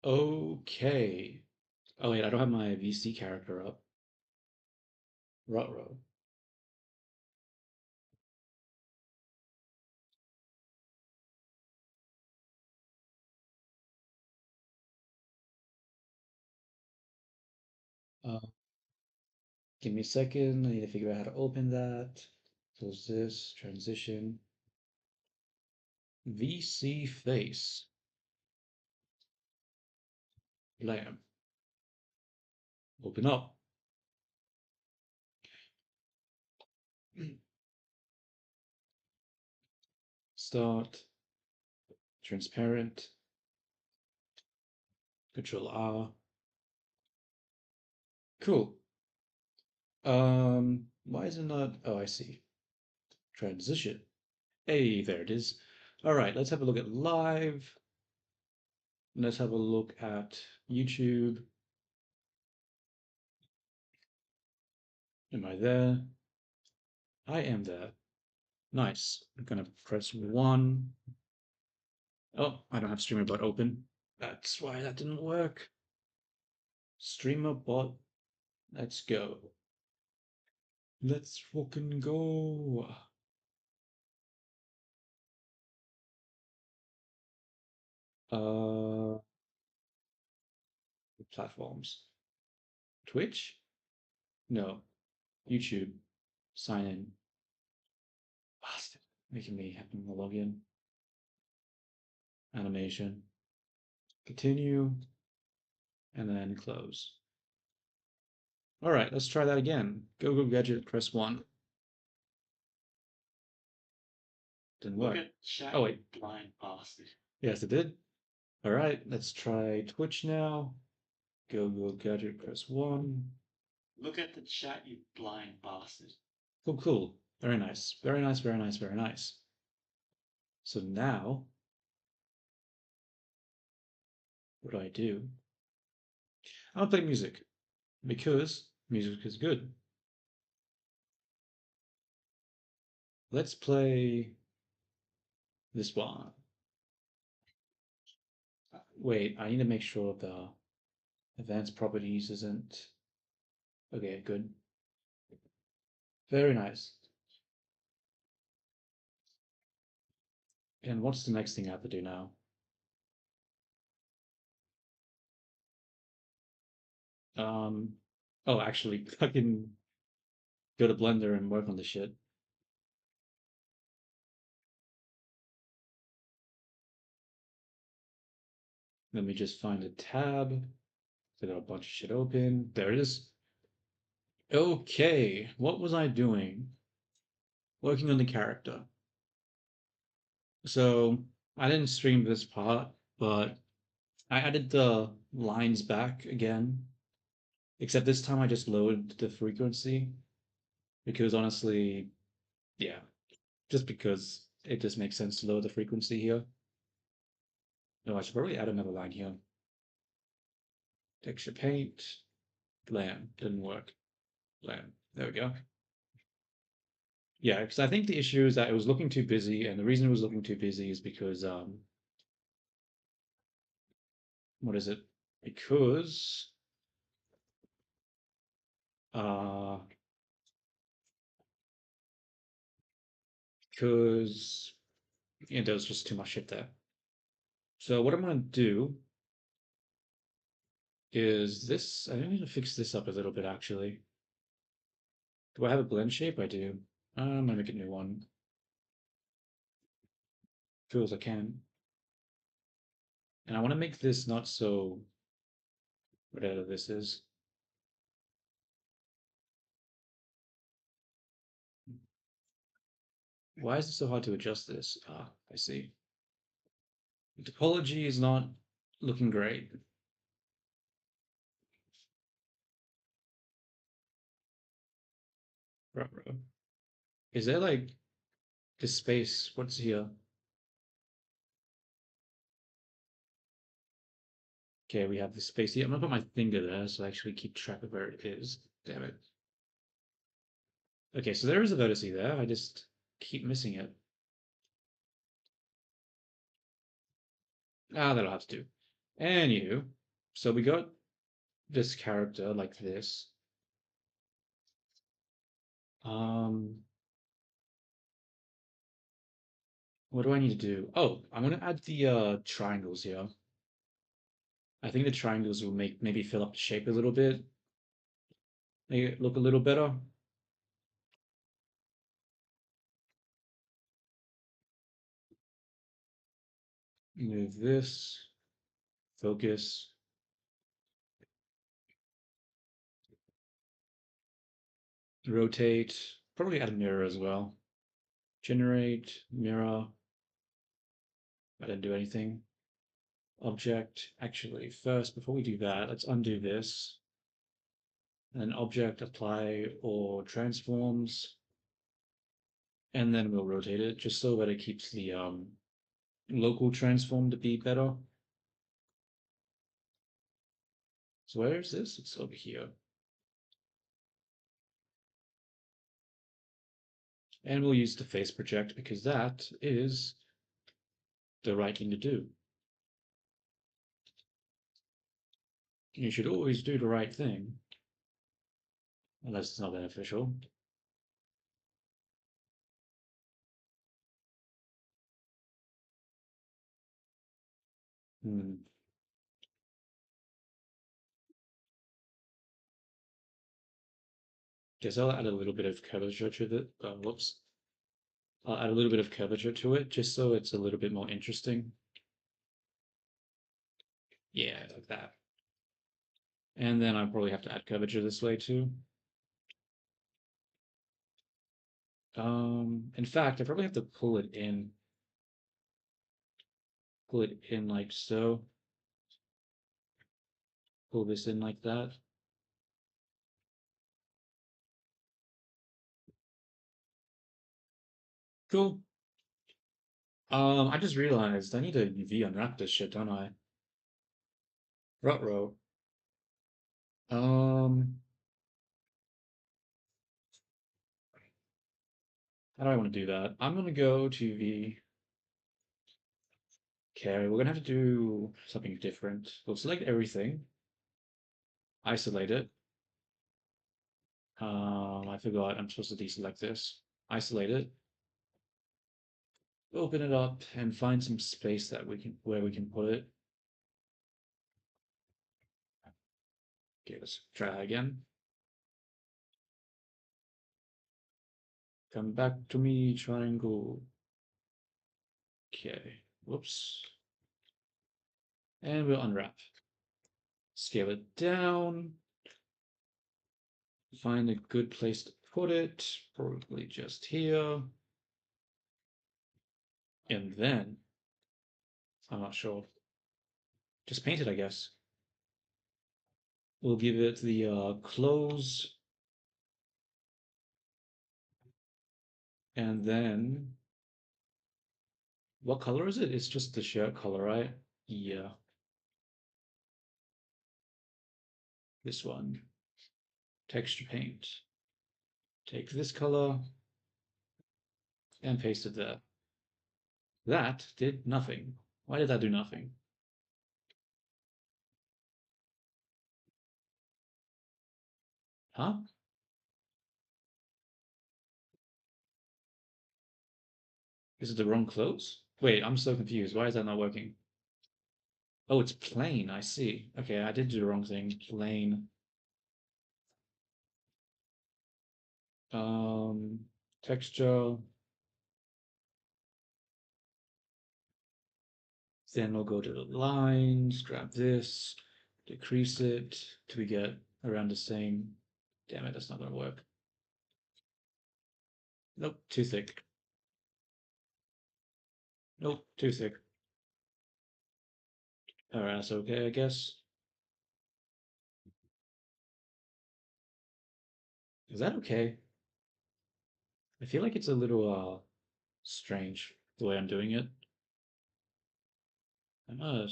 Okay. Oh wait, I don't have my VC character up. Ruh-roh. Uh, Give me a second. I need to figure out how to open that. Close this. Transition. VC face. Lamp. Open up. Start. Transparent. Control R. Cool. Why is it not? Oh, I see. Transition. Hey, there it is. All right, let's have a look at live. Let's have a look at YouTube. Am I there? I am there. Nice. I'm gonna press 1. Oh, I don't have Streamer Bot open. That's why that didn't work. Streamer Bot, let's go. Let's fucking go. Uh, Platforms. Twitch? No. YouTube. Sign in. Bastard. Making me having to log in. Animation. Continue. And then close. All right, let's try that again. Go Gadget, press 1. Didn't Look work. at chat, Oh, wait. blind bastard. Yes, it did. All right, let's try Twitch now. Go Gadget, press 1. Look at the chat, you blind bastard. Cool, cool. Very nice. Very nice, very nice, very nice. So now, what do I do? I'll play music because music is good. Let's play this one. Wait, I need to make sure the advanced properties isn't. Okay, good. Very nice. And what's the next thing I have to do now? Um, oh, actually, fucking go to Blender and work on the shit. Let me just find a tab. I got a bunch of shit open. There it is. Okay, what was I doing? Working on the character. So I didn't stream this part, but I added the lines back again. Except this time I just lowered the frequency because honestly, yeah, just because it just makes sense to lower the frequency here. No, I should probably add another line here. Texture paint, glam, didn't work. Glam, there we go. Yeah, because I think the issue is that it was looking too busy, and the reason it was looking too busy is because what is it? Because uh because there was just too much shit there. So what I'm gonna do is this. I need to fix this up a little bit actually. Do I have a blend shape? I do. I'm gonna make a new one. Feel as I can. And I want to make this not so whatever this is. Why is it so hard to adjust this? Ah, I see. The topology is not looking great. Ruh-roh. Is there like this space? What's here? Okay, we have this space here. I'm gonna put my finger there so I actually keep track of where it is. Damn it. Okay, so there is a vertex there. I just keep missing it. Ah, that'll have to do. Anywho, so we got this character like this. Um, what do I need to do? Oh, I'm gonna add the triangles here. I think the triangles will make maybe fill up the shape a little bit, make it look a little better. Move this, focus, rotate, probably add a mirror as well. Generate, mirror. I didn't do anything. Object, actually, first, before we do that, let's undo this. And object, apply or transforms. And then we'll rotate it just so that it keeps the local transform to be better. So where is this? It's over here. And we'll use the face project because that is the right thing to do. You should always do the right thing, unless it's not beneficial. Hmm. Guess I'll add a little bit of curvature to it. Whoops. I'll add a little bit of curvature to it just so it's a little bit more interesting. Yeah, like that. And then I probably have to add curvature this way too. In fact, I probably have to pull it in. Pull it in like so. Pull this in like that. Cool. I just realized I need to UV unwrap this shit, don't I? Rutrow. Um, how do I want to do that? I'm gonna go to the carry. We're gonna have to do something different. We'll select everything, isolate it. I forgot I'm supposed to deselect this. Isolate it, open it up, and find some space that we can where we can put it. Okay, let's try again. Come back to me, triangle. Okay, whoops. And we'll unwrap. Scale it down. Find a good place to put it, probably just here. And then, I'm not sure, just paint it, I guess. We'll give it the close. And then, what color is it? It's just the shirt color, right? Yeah, this one. Texture paint. Take this color and paste it there. That did nothing. Why did that do nothing? Huh? Is it the wrong clothes? Wait, I'm so confused. Why is that not working? Oh, it's plain. I see. Okay, I did do the wrong thing. Plain. Um, texture. Then we'll go to the lines, grab this, decrease it till we get around the same. Damn it, that's not gonna work. Nope, too thick. Nope, too thick. Alright, that's okay, I guess. Is that okay? I feel like it's a little strange the way I'm doing it. I'm gonna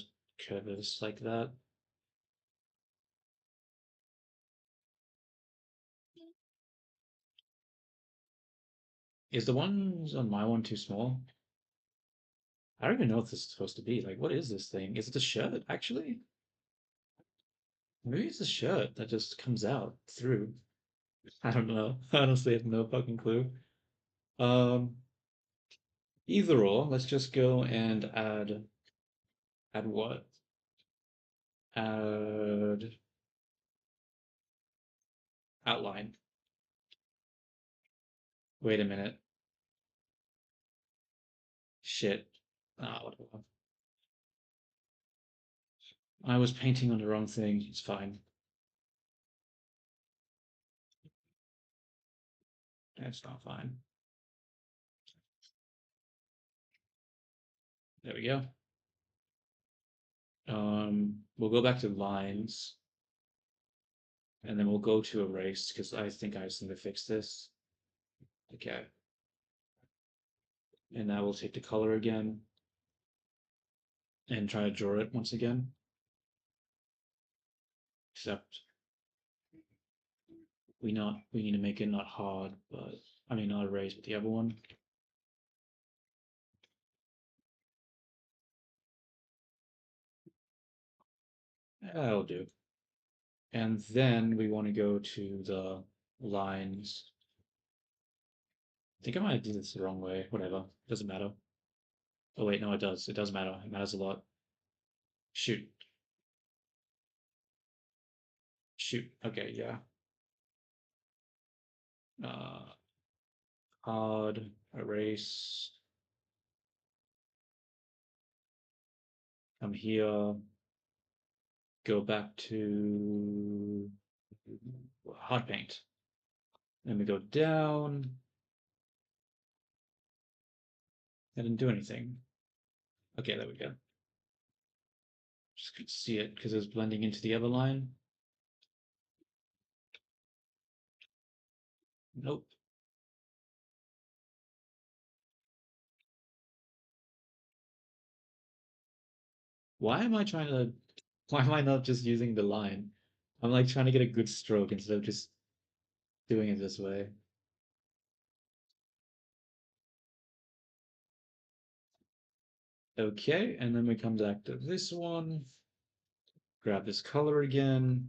curve this like that. Is the ones on my one too small? I don't even know what this is supposed to be. Like, what is this thing? Is it a shirt, actually? Maybe it's a shirt that just comes out through. I don't know. I honestly have no fucking clue. Um, Either or, let's just go and add what? Add outline. Wait a minute. Shit. Ah, whatever. I was painting on the wrong thing. It's fine. It's not fine. There we go. We'll go back to lines, and then we'll go to erase because I think I just need to fix this. Okay. And now we'll take the color again and try to draw it once again. Except we need to make it not hard, but I mean not erase, but the other one. That'll do. And then we want to go to the lines. I think I might do this the wrong way. Whatever. Doesn't matter. Oh wait, no, it does. It does matter. It matters a lot. Shoot. Shoot. Okay, yeah. Uh, Hard, erase. Come here. Go back to hard paint. Then we go down. I didn't do anything. Okay, there we go. Just could see it because it's blending into the other line. Nope. Why am I trying to? Why am I not just using the line? I'm like trying to get a good stroke instead of just doing it this way. Okay, and then we come back to this one, grab this color again,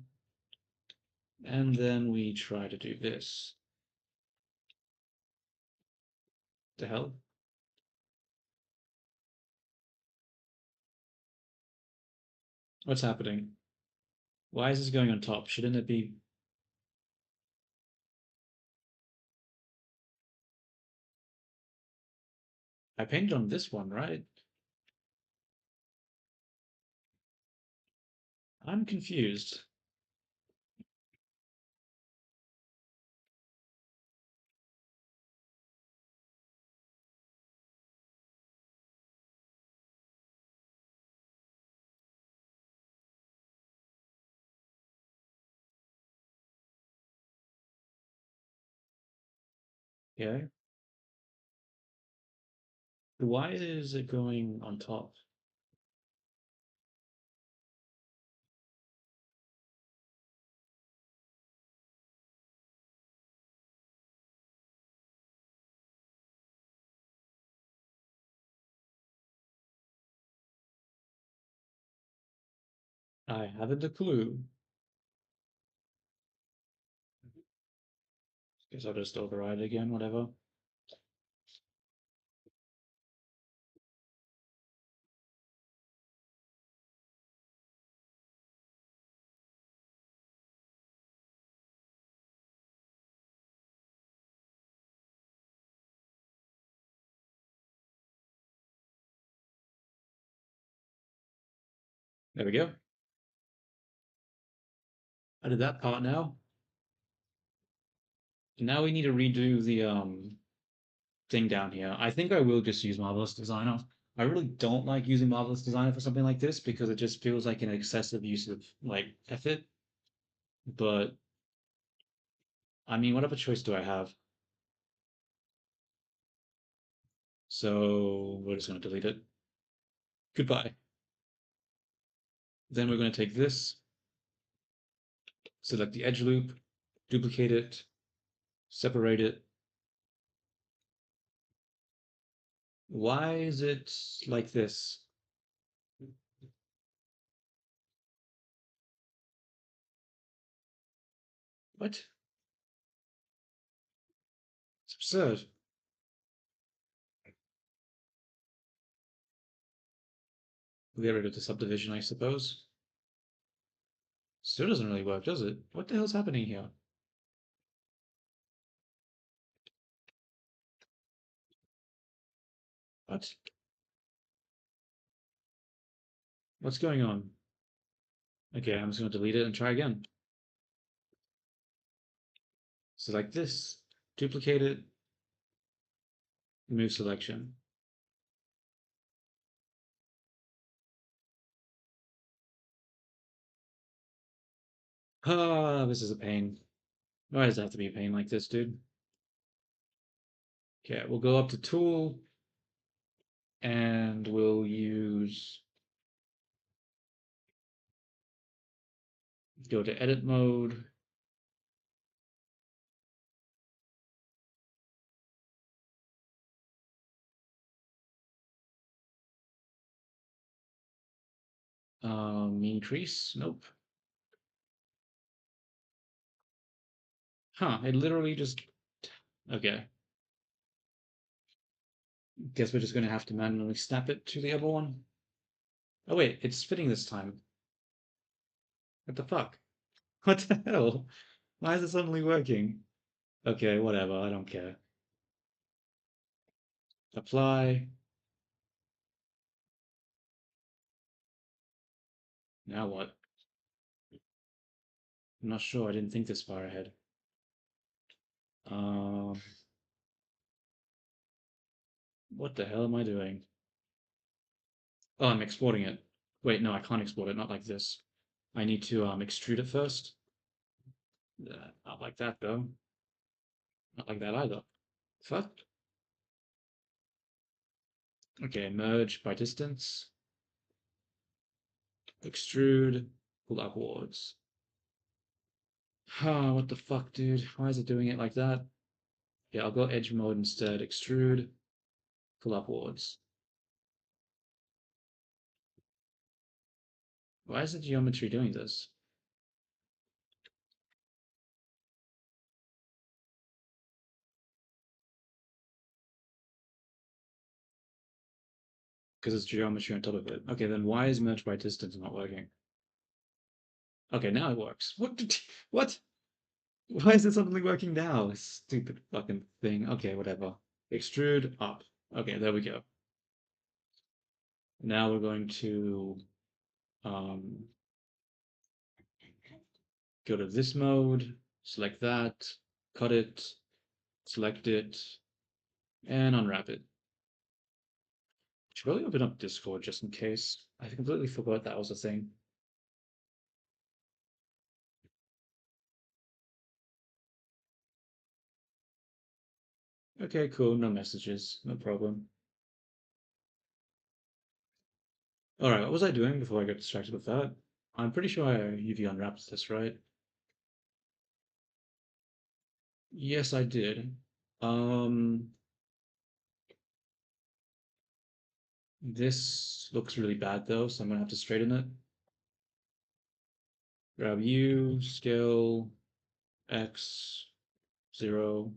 and then we try to do this. The hell? What's happening? Why is this going on top? Shouldn't it be? I painted on this one, right? I'm confused. Yeah. Why is it going on top? I haven't a clue. Guess I'll just override it again, whatever. There we go. I did that part now. Now we need to redo the thing down here. I think I will just use Marvelous Designer. I really don't like using Marvelous Designer for something like this because it just feels like an excessive use of like effort. But I mean, what other choice do I have? So we're just gonna delete it. Goodbye. Then we're gonna take this, select the edge loop, duplicate it, separate it, Why is it like this? What? It's absurd. We'll get rid of the subdivision, I suppose. Still doesn't really work, does it? What the hell's happening here? What? What's going on? Okay, I'm just gonna delete it and try again. So like this, duplicate it, remove selection. Ah, this is a pain. Why does it have to be a pain like this, dude? Okay, we'll go up to Tool, and we'll use, go to Edit Mode, increase, nope. Huh, it literally just, okay. Guess we're just gonna have to manually snap it to the other one. Oh wait, it's fitting this time. What the fuck? What the hell? Why is it suddenly working? Okay, whatever, I don't care. Apply. Now what? I'm not sure, I didn't think this far ahead. Um, what the hell am I doing? Oh, I'm exporting it. Wait, no, I can't export it, not like this. I need to extrude it first. Not like that though. Not like that either. Fuck. Okay, merge by distance. Extrude. Pull upwards. Ah, what the fuck, dude? Why is it doing it like that? Yeah, I'll go edge mode instead. Extrude. Pull upwards. Why is the geometry doing this? Because it's geometry on top of it. Okay, then why is merge by distance not working? Okay, now it works. What? What? Why is it suddenly working now? Stupid fucking thing. Okay, whatever. Extrude up. Okay, there we go. Now we're going to um, go to this mode, select that, cut it, select it, and unwrap it. Should probably open up Discord just in case. I completely forgot that was a thing. Okay, cool. No messages. No problem. All right, what was I doing before I got distracted with that? I'm pretty sure I UV unwrapped this, right? Yes, I did. Um, this looks really bad though, so I'm gonna have to straighten it. Grab U, scale X, 0.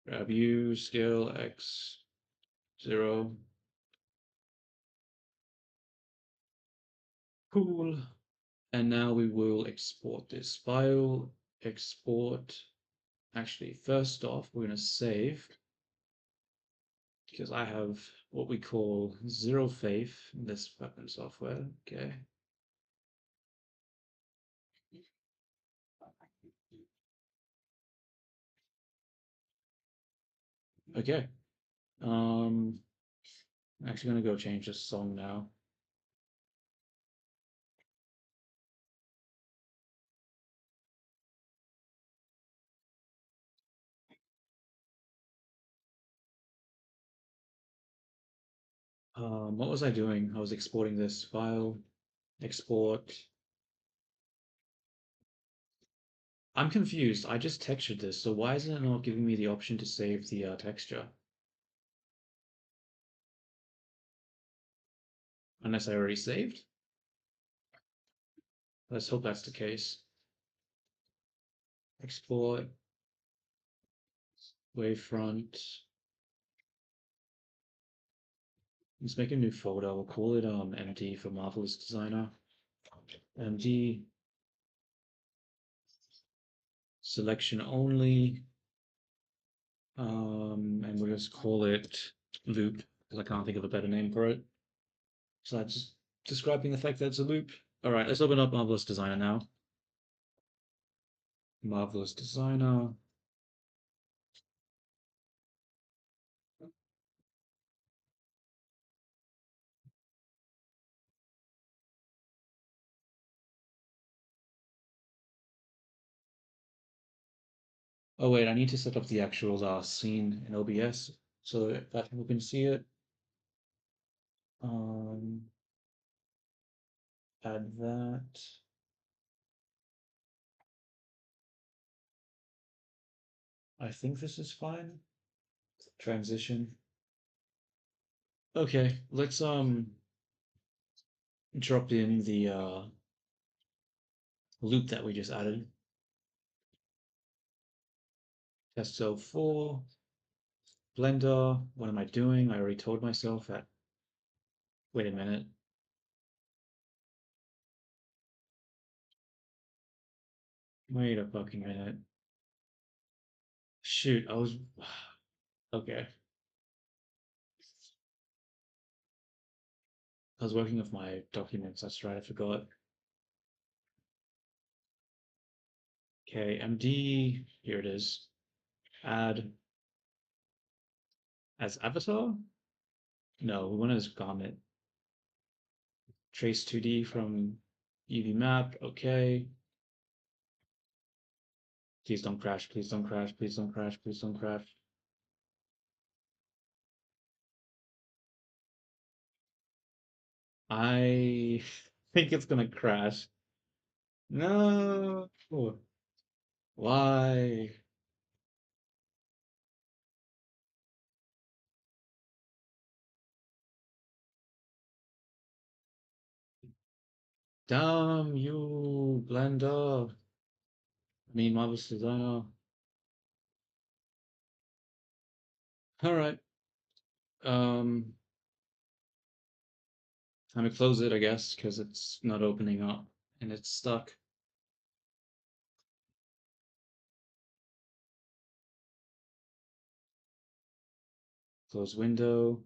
Grab U, scale X, 0. Cool. And now we will export this file. Export. Actually, first off, we're going to save because I have what we call zero faith in this fucking software. Okay. Okay. I'm actually going to go change this song now. What was I doing? I was exporting this file. Export. I'm confused. I just textured this, so why is it not giving me the option to save the texture? Unless I already saved. Let's hope that's the case. Export. Wavefront. Let's make a new folder. We'll call it MD for Marvelous Designer. MD. Selection only. And we'll just call it loop because I can't think of a better name for it. So that's just describing the fact that it's a loop. All right, let's open up Marvelous Designer now. Marvelous Designer. Oh wait, I need to set up the actual scene in OBS so that people can see it. Um, Add that. I think this is fine. Transition. Okay, let's drop in the loop that we just added. Test 04. Blender. What am I doing? I already told myself that. Wait a minute. Wait a fucking minute. Shoot, I was okay. I was working with my documents. That's right, I forgot. Okay, MD. Here it is. Add as avatar? No, we want it as garment. Trace 2D from UV map. Okay. Please don't crash. Please don't crash. Please don't crash. Please don't crash. I think it's gonna crash. No. Why? Damn you, Blender. I mean, Marvelous Designer. All right. Um, Time to close it, I guess, because it's not opening up and it's stuck. Close window.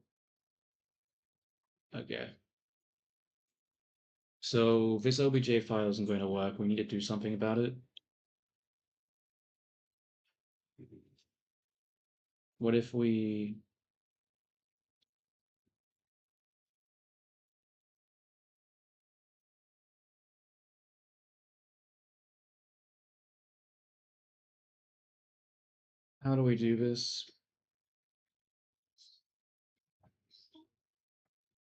Okay. So this OBJ file isn't going to work. We need to do something about it. What if we how do we do this?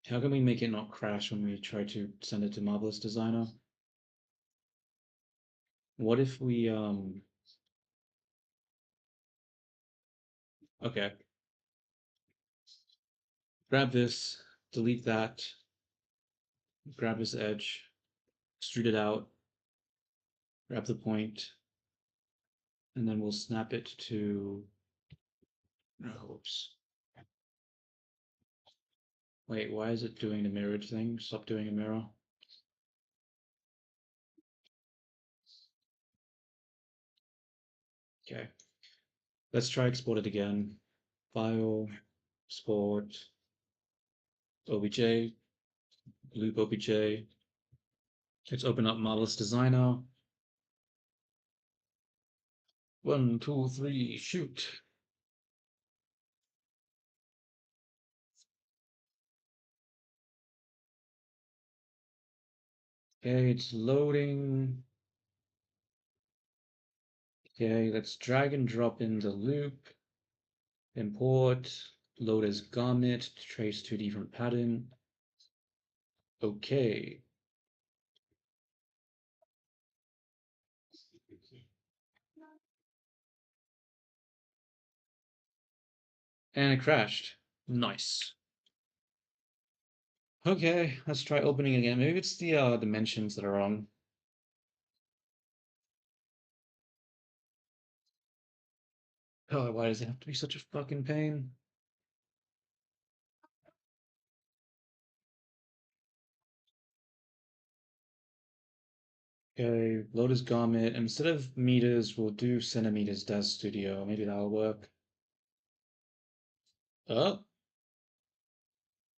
How can we make it not crash when we try to send it to Marvelous Designer? What if we okay. Grab this, delete that, grab this edge, extrude it out, grab the point, and then we'll snap it to oops. Wait, why is it doing the mirrored thing? Stop doing a mirror. Okay. Let's try export it again. File, export, OBJ, loop OBJ. Let's open up Marvelous Designer. 1, 2, 3, shoot. Okay, it's loading. Okay, let's drag and drop in the loop. Import, load as garment, trace to different pattern. Okay. And it crashed. Nice. Okay, let's try opening again. Maybe it's the dimensions that are wrong. Oh, why does it have to be such a fucking pain? Okay, Lotus Garment. Instead of meters, we'll do centimeters Dev Studio. Maybe that'll work. Oh,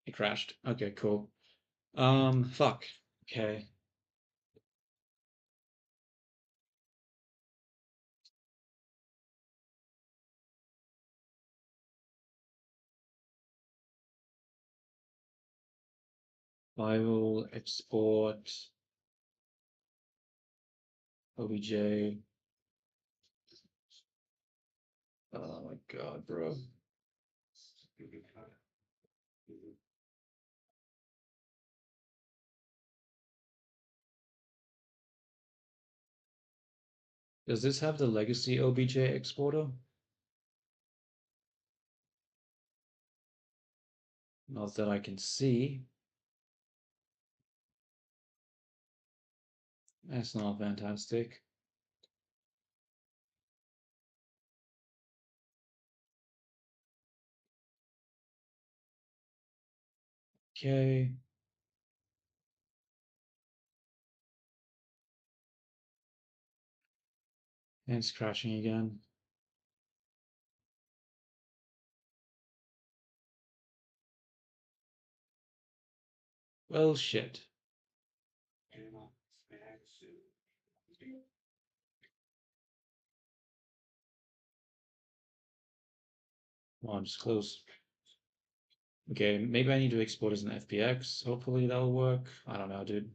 it crashed. Okay, cool. Fuck. Okay. File, export, OBJ. Oh my god, bro. Does this have the legacy OBJ exporter? Not that I can see. That's not fantastic. Okay. And it's crashing again. Well, shit. Well, I'm just close. Okay, maybe I need to export as an FPX. Hopefully that'll work. I don't know, dude.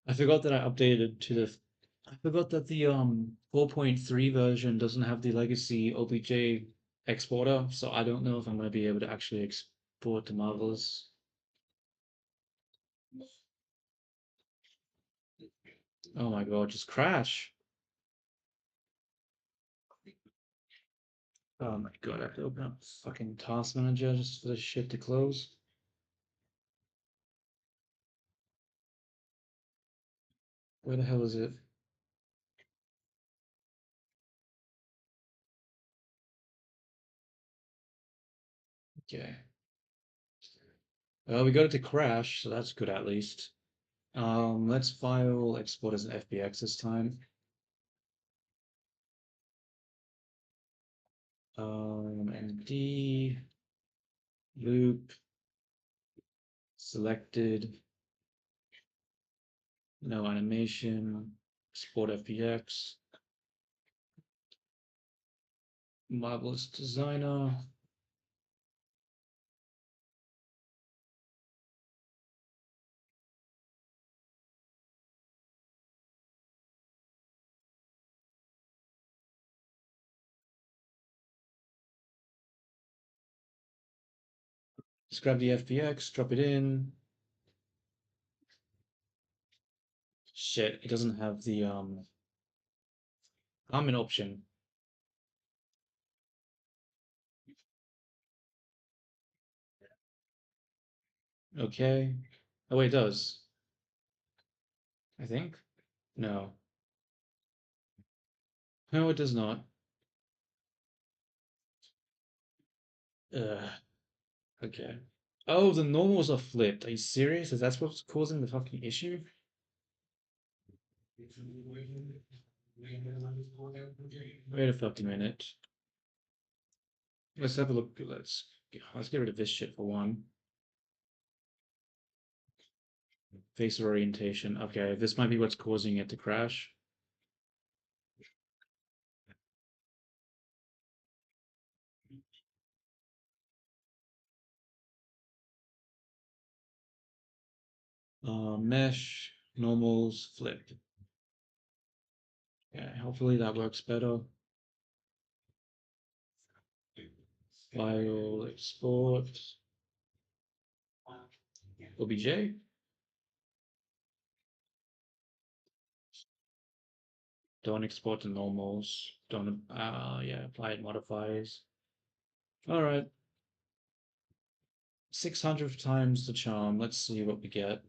I forgot that I updated to the. I forgot that the 4.3 version doesn't have the legacy OBJ exporter, so I don't know if I'm going to be able to actually export to Marvelous. Oh my god, just crash. Oh my god, I have to open up fucking Task Manager just for this shit to close. Where the hell is it? Okay. Well, we got it to crash, so that's good at least. Let's file export as an FBX this time. MD loop selected, no animation, export FBX, Marvelous Designer. Just grab the FBX, drop it in. Shit, it doesn't have the common option. Okay. Oh wait, it does. I think. No. No, it does not. Okay. Oh, the normals are flipped. Are you serious? Is that what's causing the fucking issue? Wait a fucking minute. Let's have a look. Let's get rid of this shit for one. Face orientation. Okay, this might be what's causing it to crash. Mesh, normals, flip. Yeah, hopefully that works better. File, export, OBJ. Don't export to normals. Don't, yeah, apply modifiers. All right. 600 times the charm. Let's see what we get.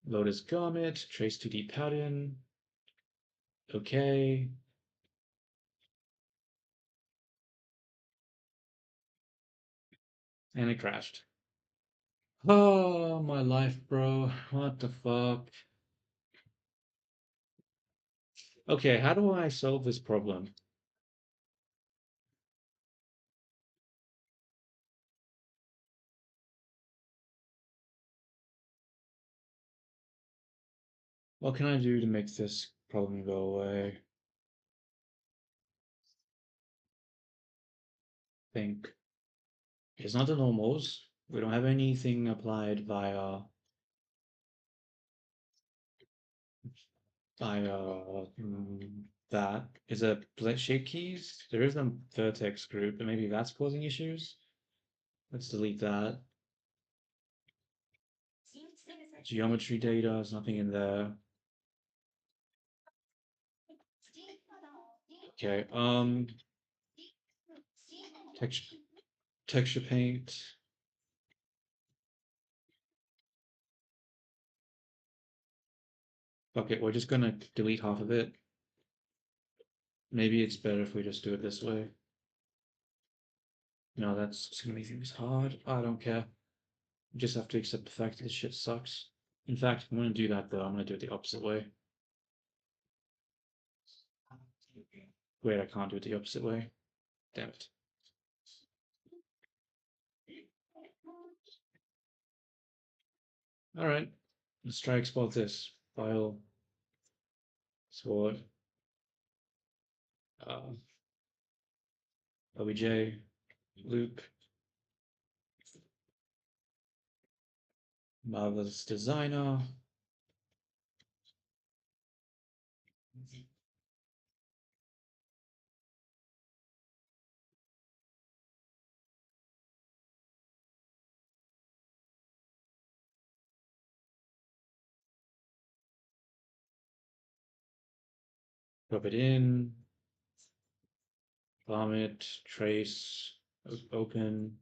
Lotus Comet, trace 2D pattern. Okay. And it crashed. Oh, my life, bro. What the fuck? Okay, how do I solve this problem? What can I do to make this problem go away? Think. It's not the normals. We don't have anything applied via that. Is it shape keys? There is a vertex group, but maybe that's causing issues. Let's delete that. Geometry data, there's nothing in there. Okay, texture texture paint. Fuck it, we're just gonna delete half of it. Maybe it's better if we just do it this way. No, that's just gonna make things hard. I don't care. You just have to accept the fact that this shit sucks. In fact, if I'm gonna do that though, I'm gonna do it the opposite way. Wait, I can't do it the opposite way. Damn it. Alright, let's try export this. File, export, uh, obj, loop, marvelous designer. Drop it in, vomit, trace, open.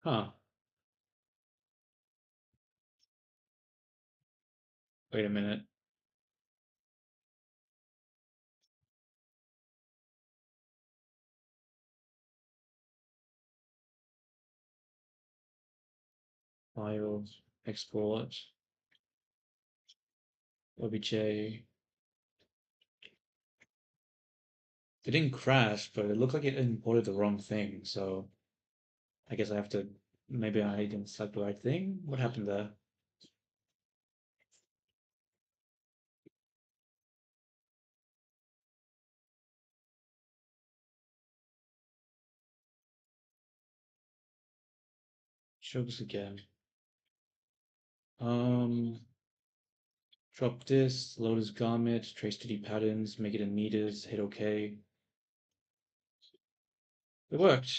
Huh. Wait a minute. File, export, obj. It didn't crash, but it looked like it imported the wrong thing, so I guess I have to. Maybe I didn't select the right thing? What happened there? Show this again. Um, Drop this, Lotus Garment, trace 2D patterns, make it in meters, hit OK. It worked.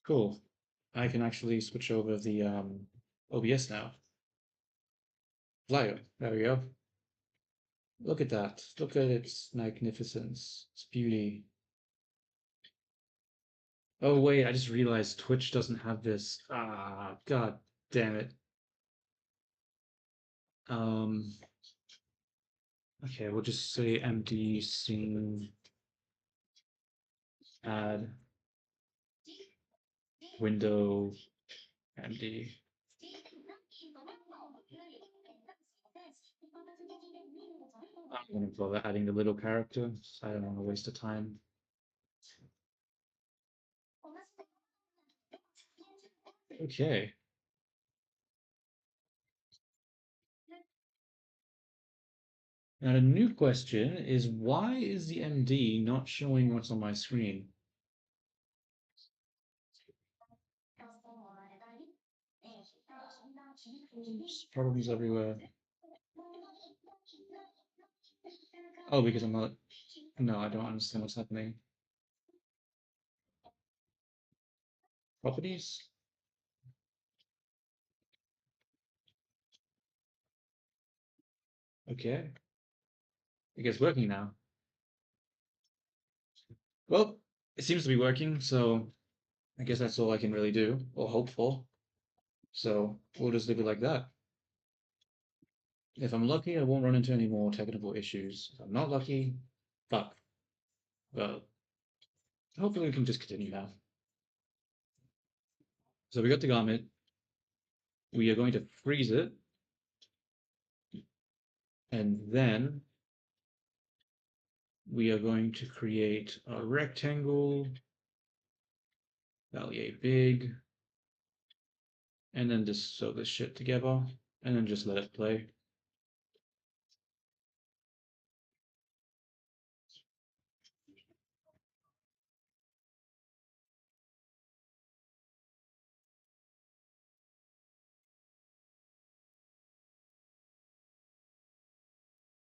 Cool. I can actually switch over the OBS now. Flyer. There we go. Look at that. Look at its magnificence, its beauty. Oh wait, I just realized Twitch doesn't have this. Ah, god damn it. Um, okay, we'll just say empty scene add window empty. I'm gonna bother adding the little character. So I don't want to waste the time. Okay. Now the new question is why is the MD not showing what's on my screen? There's problems everywhere. Oh, because I'm not. No, I don't understand what's happening. Properties? Okay. I guess working now. Well, it seems to be working, so I guess that's all I can really do, or hope for. So we'll just leave it like that. If I'm lucky, I won't run into any more technical issues. If I'm not lucky, fuck. Well, hopefully we can just continue now. So we got the garment. We are going to freeze it, and then we are going to create a rectangle, value big, and then just sew this shit together, and then just let it play.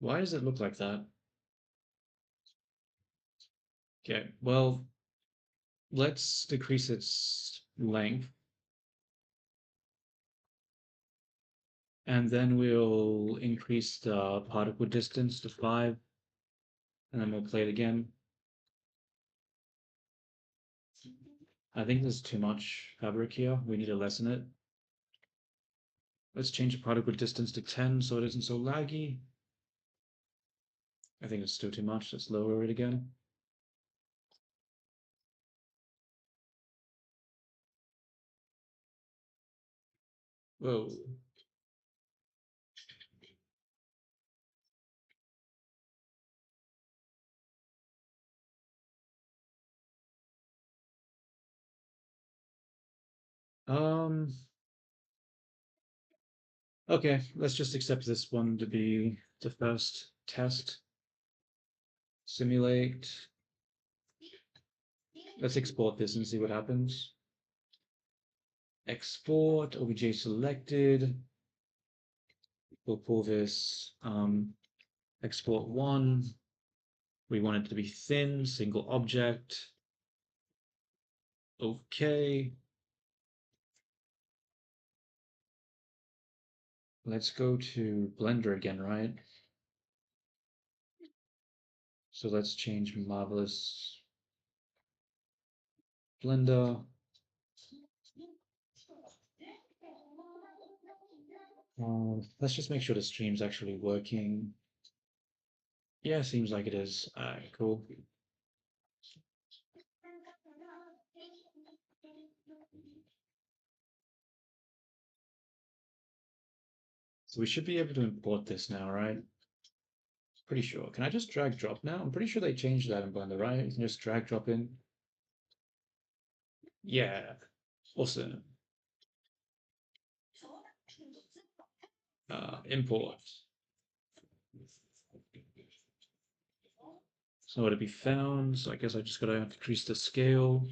Why does it look like that? Okay, well, let's decrease its length, and then we'll increase the particle distance to 5, and then we'll play it again. I think there's too much fabric here. We need to lessen it. Let's change the particle distance to 10 so it isn't so laggy. I think it's still too much. Let's lower it again. Whoa. Um, okay, let's just accept this one to be the first test. Simulate. Let's export this and see what happens. Export, OBJ selected. We'll pull this export one. We want it to be thin, single object. Okay. Let's go to Blender again, right? So let's change Marvelous Blender. Let's just make sure the stream's actually working. Yeah, seems like it is. Alright, cool. So we should be able to import this now, right? Pretty sure. Can I just drag drop now? I'm pretty sure they changed that in Blender, right? You can just drag drop in. Yeah, awesome. Import. So to be found. So I guess I just gotta increase the scale.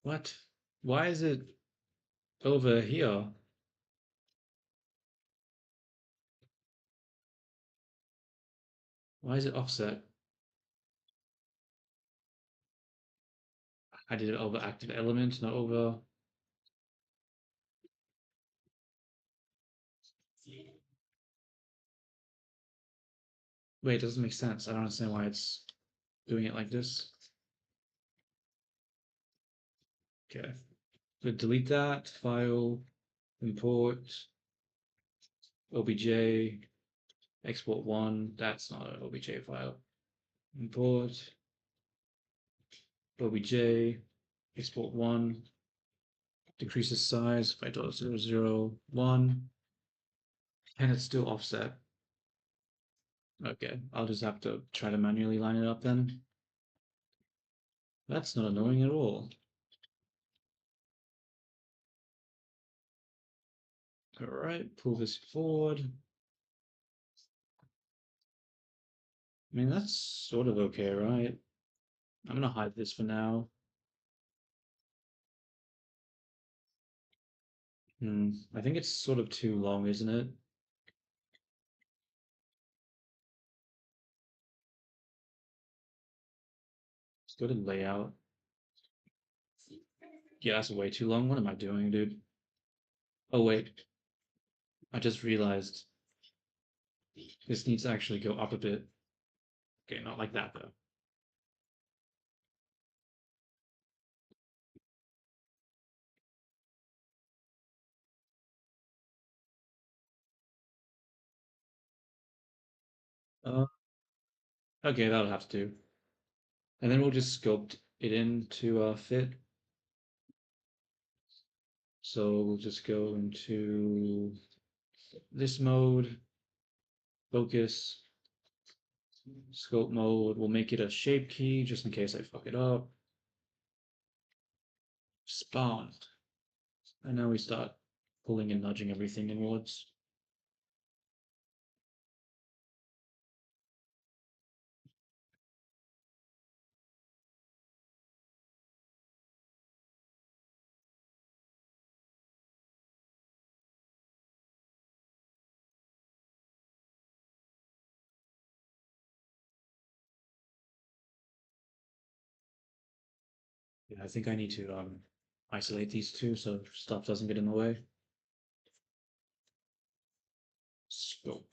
What? Why is it over here? Why is it offset? I did it over active element, not over. Wait, it doesn't make sense. I don't understand why it's doing it like this. Okay. So delete that file, import, obj, export one. That's not an obj file. Import, obj, export one, decrease the size by 0.001, and it's still offset. Okay, I'll just have to try to manually line it up then. That's not annoying at all. All right, pull this forward. I mean, that's sort of okay, right? I'm gonna hide this for now. I think it's sort of too long, isn't it? Let's go to layout. Yeah, that's way too long. What am I doing, dude? Oh, wait. I just realized this needs to actually go up a bit. Okay, not like that though. Uh, okay, that'll have to do. And then we'll just sculpt it in to fit. So we'll just go into this mode, focus, scope mode. We'll make it a shape key just in case I fuck it up. Spawn. And now we start pulling and nudging everything inwards. Yeah, I think I need to isolate these two so stuff doesn't get in the way. Scope.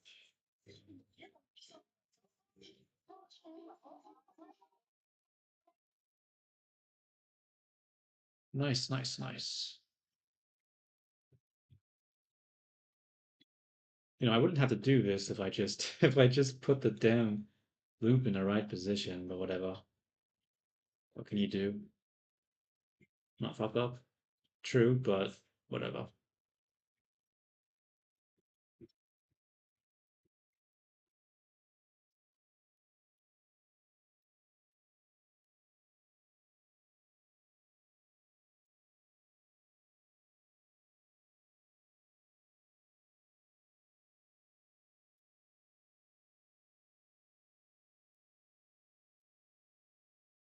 Nice, nice, nice. I wouldn't have to do this if I just if I just put the damn loop in the right position, but whatever. What can you do? Not fuck up? True, but whatever.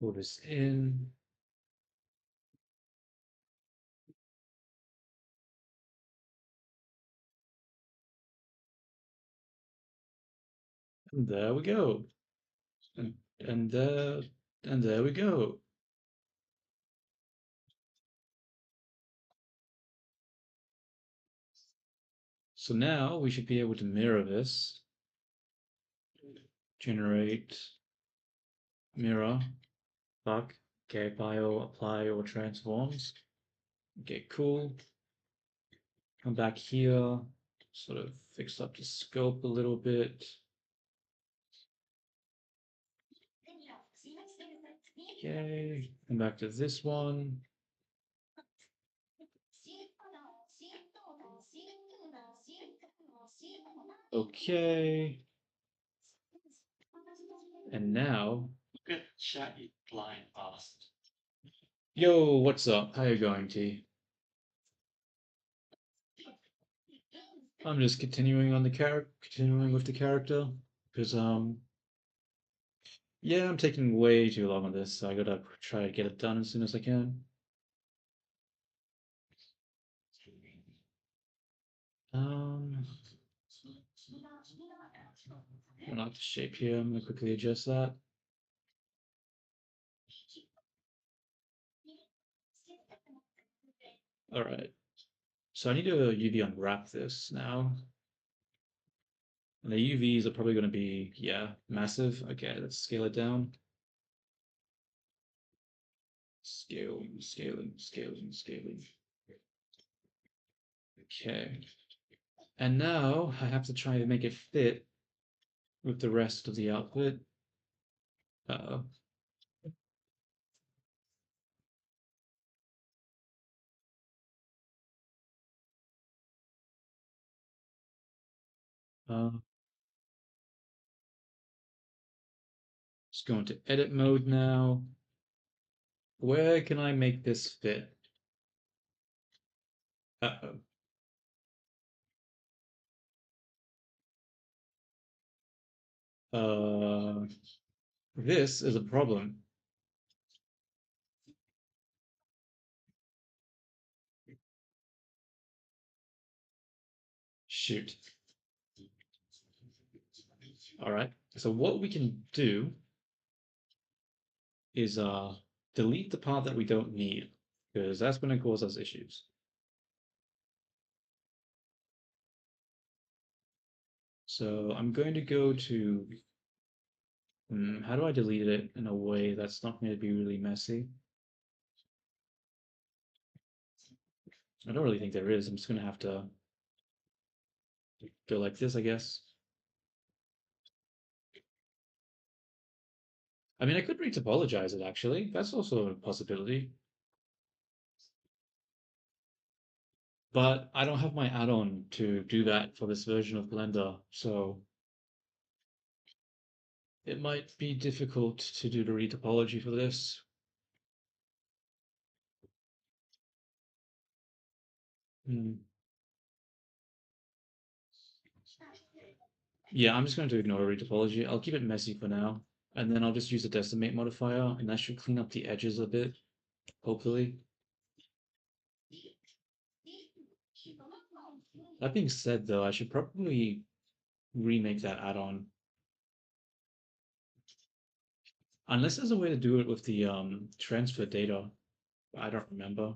Pull this in. And there we go. And and there and there we go. So now we should be able to mirror this. Generate mirror. Fuck. Okay, bio, apply or transforms. Okay, cool. Come back here. Sort of fix up the scope a little bit. Okay, come back to this one. Okay. And now, Look at the chat, you blind bastard. yo, what's up? How you going, T? I'm just continuing with the character, because yeah, I'm taking way too long on this, so I gotta try to get it done as soon as I can. Um, I like the shape here. I'm gonna quickly adjust that. All right. So I need to UV unwrap this now. And the UVs are probably going to be, yeah, massive. Okay, let's scale it down. Scaling, scaling, scaling, scaling. Okay. And now I have to try to make it fit with the rest of the outfit. Uh-oh. Uh, just go into edit mode now. Where can I make this fit? Uh-oh. This is a problem. Shoot. All right. So what we can do is delete the part that we don't need, because that's going to cause us issues. So I'm going to go to, how do I delete it in a way that's not going to be really messy? I don't really think there is. I'm just going to have to go like this, I guess. I mean, I could retopologize it actually. That's also a possibility. But I don't have my add-on to do that for this version of Blender, so it might be difficult to do the retopology for this. Hmm. Yeah, I'm just going to ignore retopology. I'll keep it messy for now, and then I'll just use the decimate modifier, and that should clean up the edges a bit, hopefully. That being said, though, I should probably remake that add-on. Unless there's a way to do it with the transfer data. I don't remember.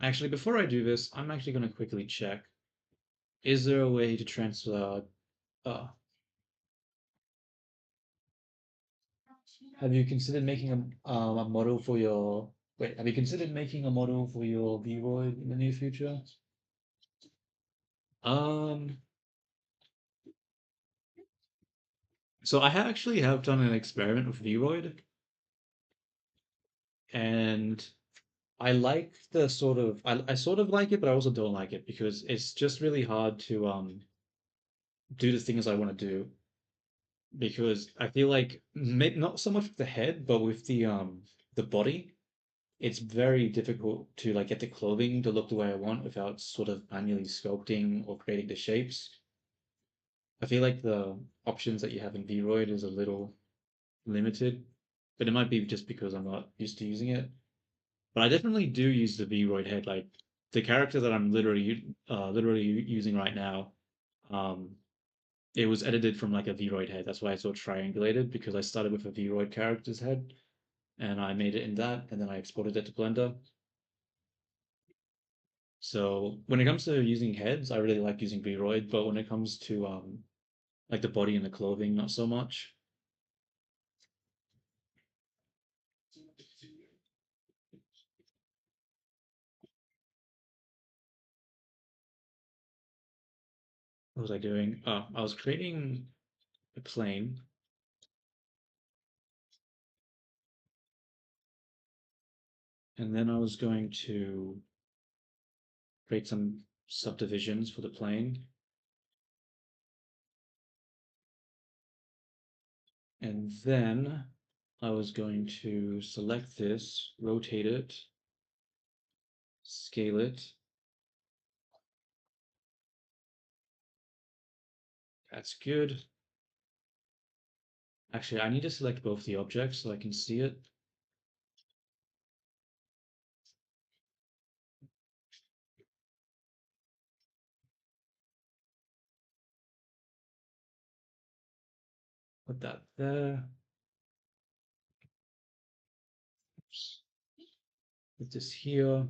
Actually, before I do this, I'm actually going to quickly check. Is there a way to transfer? Uh, have you considered making a model for your? Wait, have you considered making a model for your Vroid in the near future? Um, so I actually have done an experiment with Vroid, and I like the sort of I sort of like it, but I also don't like it because it's just really hard to do the things I want to do because I feel like not so much with the head, but with the body, it's very difficult to like get the clothing to look the way I want without sort of manually sculpting or creating the shapes. I feel like the options that you have in Vroid is a little limited, but it might be just because I'm not used to using it. But I definitely do use the Vroid head. Like the character that I'm literally using right now, um, it was edited from like a Vroid head. That's why it's so triangulated because I started with a Vroid character's head and I made it in that, and then I exported it to Blender. So when it comes to using heads, I really like using Vroid, but when it comes to like the body and the clothing, not so much. What was I doing? Oh, I was creating a plane, and then I was going to create some subdivisions for the plane, and then I was going to select this, rotate it, scale it. That's good. Actually, I need to select both the objects so I can see it. Put that there. Oops. Put this here.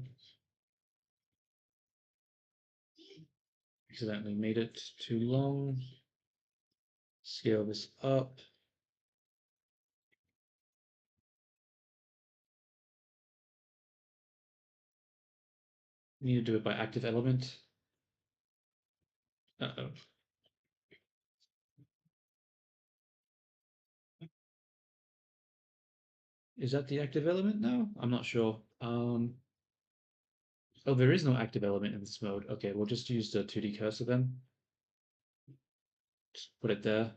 Accidentally made it too long. Scale this up. Need to do it by active element. Uh-oh. Is that the active element now? I'm not sure. Oh, there is no active element in this mode. Okay, we'll just use the 2D cursor then. Just put it there.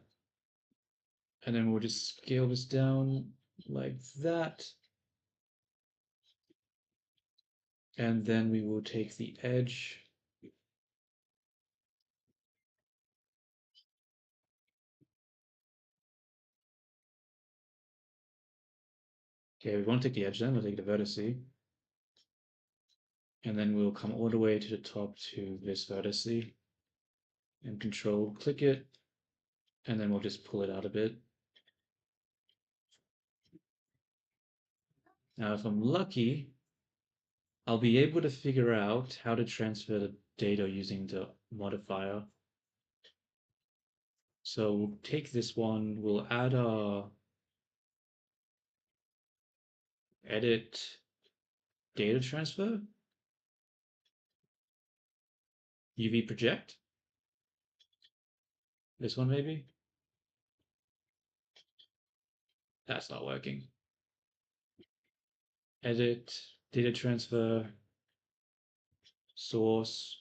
And then we'll just scale this down like that. And then we will take the edge. Okay, we won't take the edge then, we'll take the vertice. And then we'll come all the way to the top to this vertice. And control click it. And then we'll just pull it out a bit. Now, if I'm lucky, I'll be able to figure out how to transfer the data using the modifier. So we'll take this one, we'll add a edit data transfer, UV project, this one maybe? That's not working. Edit, data transfer, source.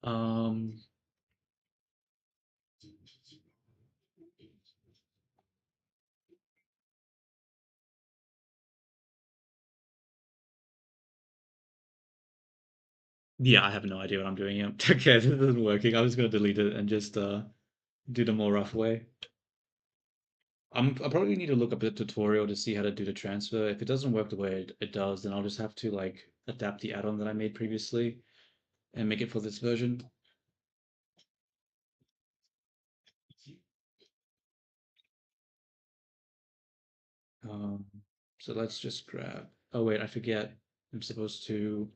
Um, yeah, I have no idea what I'm doing here. Okay, this isn't working. I'm just gonna delete it and just do the more rough way. I probably need to look up a tutorial to see how to do the transfer. If it doesn't work the way it does, then I'll just have to like adapt the add-on that I made previously and make it for this version. Um, so let's just grab. Oh wait, I forget. I'm supposed to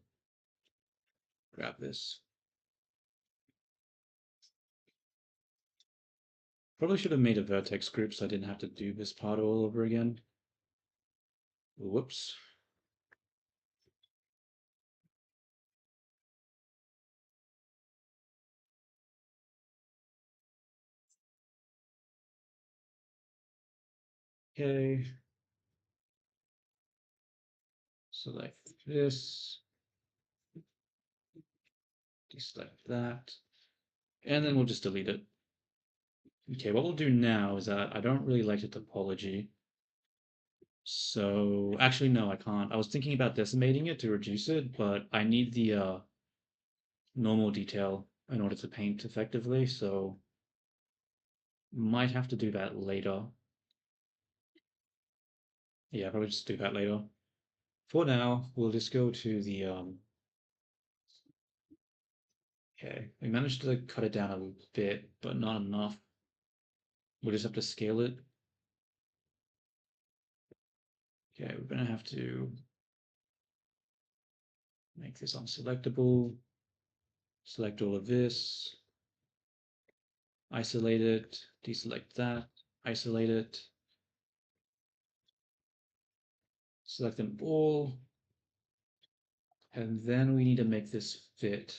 grab this. Probably should have made a vertex group so I didn't have to do this part all over again. Whoops. Okay. Select this. Deselect that. And then we'll just delete it. Okay, what we'll do now is that I don't really like the topology. So actually, no, I can't. I was thinking about decimating it to reduce it, but I need the normal detail in order to paint effectively, so might have to do that later. Yeah, probably just do that later. For now, we'll just go to the okay. We managed to cut it down a bit, but not enough. We'll just have to scale it. Okay, we're gonna have to make this unselectable. Select all of this. Isolate it. Deselect that. Isolate it. Select them all. And then we need to make this fit.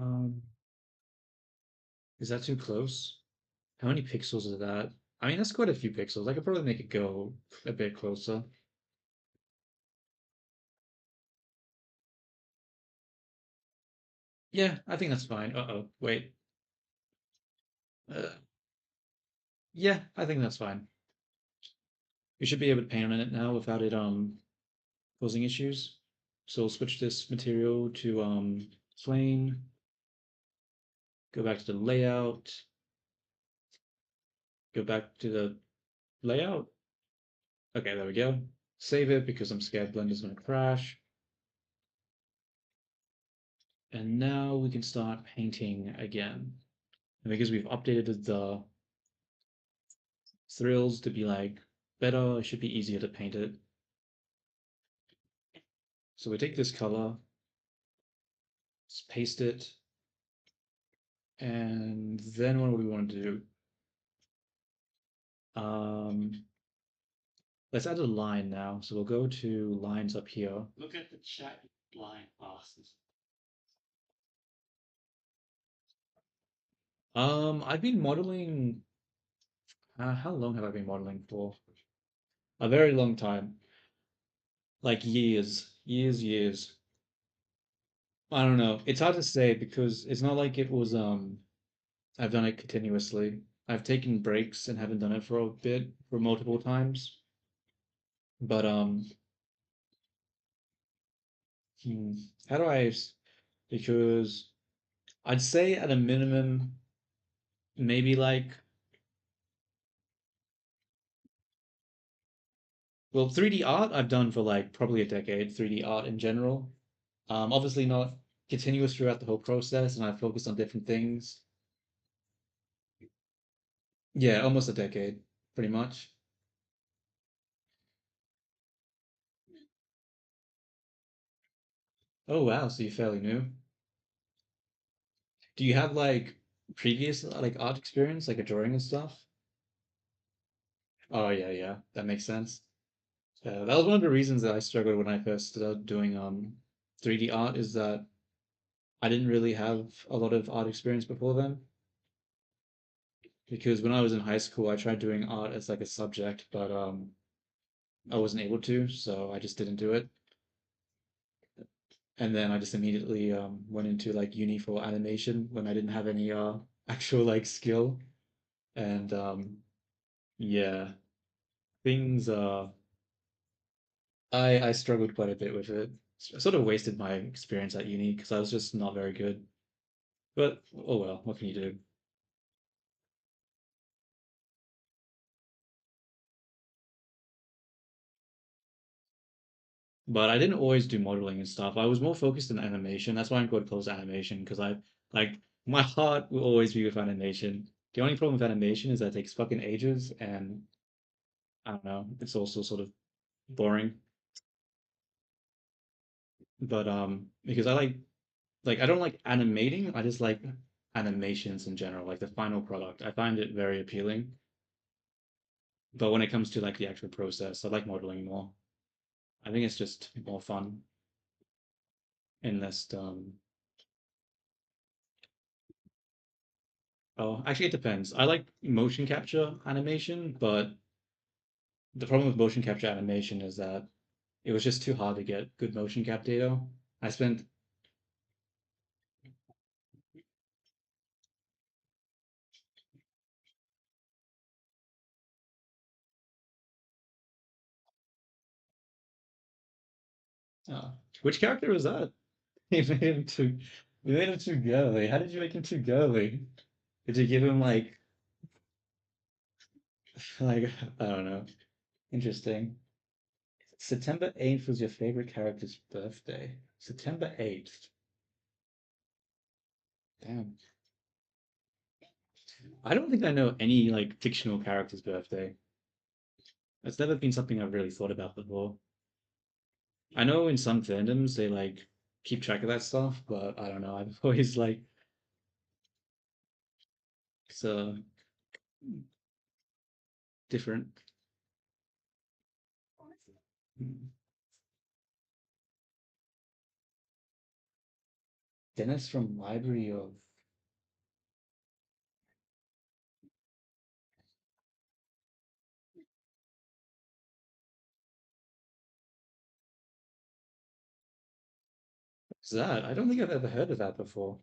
Um, is that too close? How many pixels is that? I mean, that's quite a few pixels. I could probably make it go a bit closer. Yeah, I think that's fine. Uh-oh, wait. Uh, yeah, I think that's fine. We should be able to paint on it now without it causing issues. So we'll switch this material to plain. Go back to the layout. Go back to the layout. Okay, there we go. Save it because I'm scared Blender's gonna crash. And now we can start painting again. And because we've updated the thrills to be like better, it should be easier to paint it. So we take this color, let's paste it, and then what do we want to do? Um, let's add a line now. So we'll go to lines up here. Look at the chat, you blind bastards. I've been modeling. How long have I been modeling for? A very long time, like years. I don't know. It's hard to say because it's not like it was I've done it continuously. I've taken breaks and haven't done it for a bit, for multiple times. But hmm, how do because I'd say at a minimum, maybe like, well, 3D art I've done for like probably a decade, 3D art in general. Obviously not continuous throughout the whole process, and I focused on different things. Yeah, almost a decade, pretty much. Oh wow, so you're fairly new. Do you have like previous like art experience, like a drawing and stuff? Oh yeah, yeah, that makes sense. That was one of the reasons that I struggled when I first started doing 3D art is that I didn't really have a lot of art experience before then. Because when I was in high school, I tried doing art as like a subject, but I wasn't able to, so I just didn't do it. And then I just immediately went into like uni for animation when I didn't have any actual like skill. And yeah, things I struggled quite a bit with it. I sort of wasted my experience at uni because I was just not very good. But oh well, what can you do? But I didn't always do modeling and stuff. I was more focused on animation. That's why I'm quite close to animation because I like my heart will always be with animation. The only problem with animation is that it takes fucking ages and I don't know, it's also sort of boring. But because I don't like animating, I just like animations in general, like the final product. I find it very appealing. But when it comes to like the actual process, I like modeling more. I think it's just more fun and less oh, actually it depends. I like motion capture animation, but the problem with motion capture animation is that it was just too hard to get good motion cap data. I spent uh, which character was that? You made him too you made him too girly. How did you make him too girly? Did you give him like I don't know. Interesting. September 8th was your favorite character's birthday. September 8th. Damn. I don't think I know any like fictional character's birthday. That's never been something I've really thought about before. I know in some fandoms they like keep track of that stuff, but I don't know. I've always like it's different. Dennis from Library of what's that? I don't think I've ever heard of that before.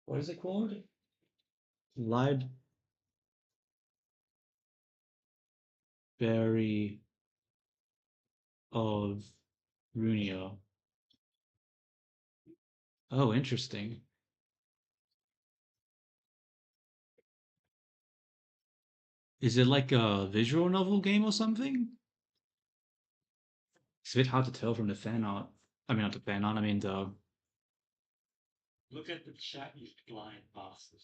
What is it called? Library of Runia. Oh, interesting. Is it like a visual novel game or something? It's a bit hard to tell from the fan art. I mean, not the fan art, I mean the. Look at the chat, you blind bastard.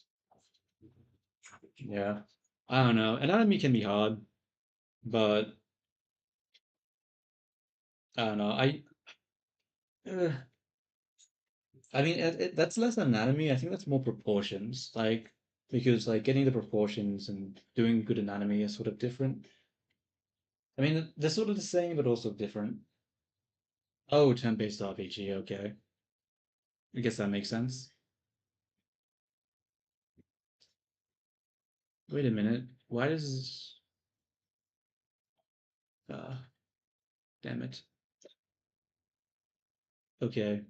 Yeah. I don't know. Anatomy can be hard, but I don't know. Uh, I mean, that's less anatomy. I think that's more proportions. Like, because like getting the proportions and doing good anatomy is sort of different. I mean, they're sort of the same, but also different. Oh, turn-based RPG. Okay, I guess that makes sense. Wait a minute. Why does? Uh, damn it. Okay,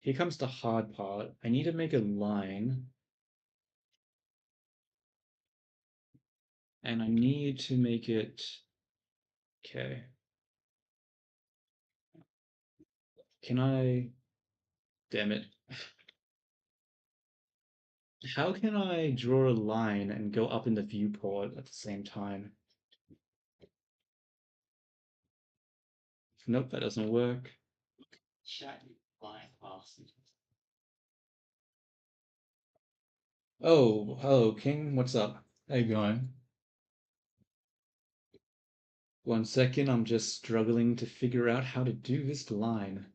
here comes the hard part. I need to make a line, and I need to make it. Okay, can I? Damn it. How can I draw a line and go up in the viewport at the same time? Nope, that doesn't work. Chat you flying past. Oh, hello, King. What's up? How you going? 1 second, I'm just struggling to figure out how to do this line.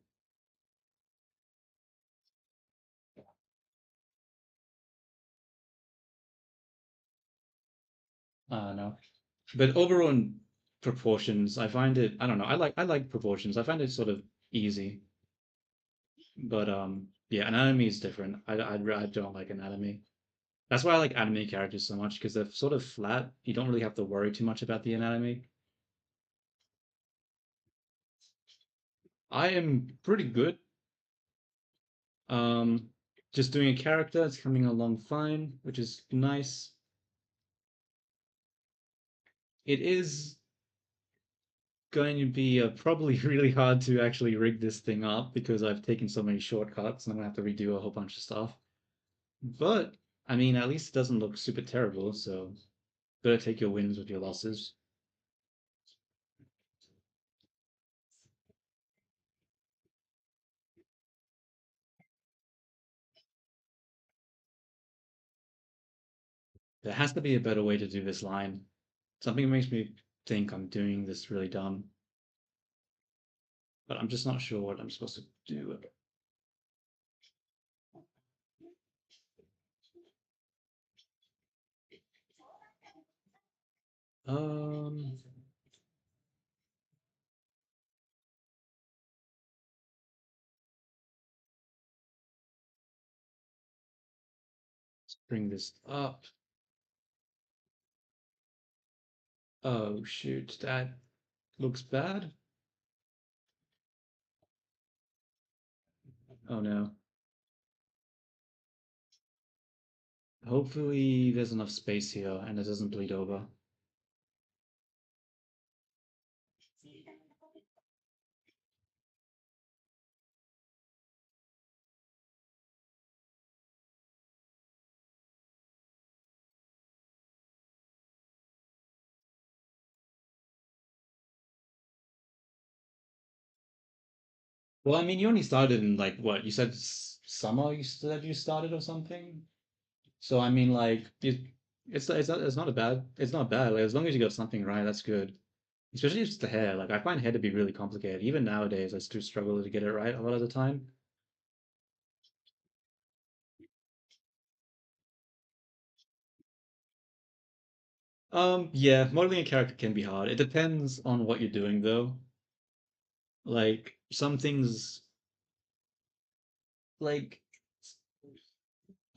No. But overall in proportions, I find it, I don't know, I like proportions. I find it sort of easy. But yeah, anatomy is different. I don't like anatomy. That's why I like anime characters so much because they're sort of flat. You don't really have to worry too much about the anatomy. I am pretty good. Um, just doing a character, it's coming along fine, which is nice. It is going to be probably really hard to actually rig this thing up because I've taken so many shortcuts and I'm gonna have to redo a whole bunch of stuff. But I mean, at least it doesn't look super terrible, so better take your wins with your losses. There has to be a better way to do this line. Something makes me think I'm doing this really dumb, but I'm just not sure what I'm supposed to do. Um, let's bring this up. Oh shoot, that looks bad. Oh no. Hopefully there's enough space here and it doesn't bleed over. Well, I mean, you only started in like what? You said summer you said you started or something? So I mean like it's not bad. Like as long as you got something right, that's good. Especially if it's the hair. Like I find hair to be really complicated. Even nowadays I still struggle to get it right a lot of the time. Yeah, modeling a character can be hard. It depends on what you're doing though. Like some things like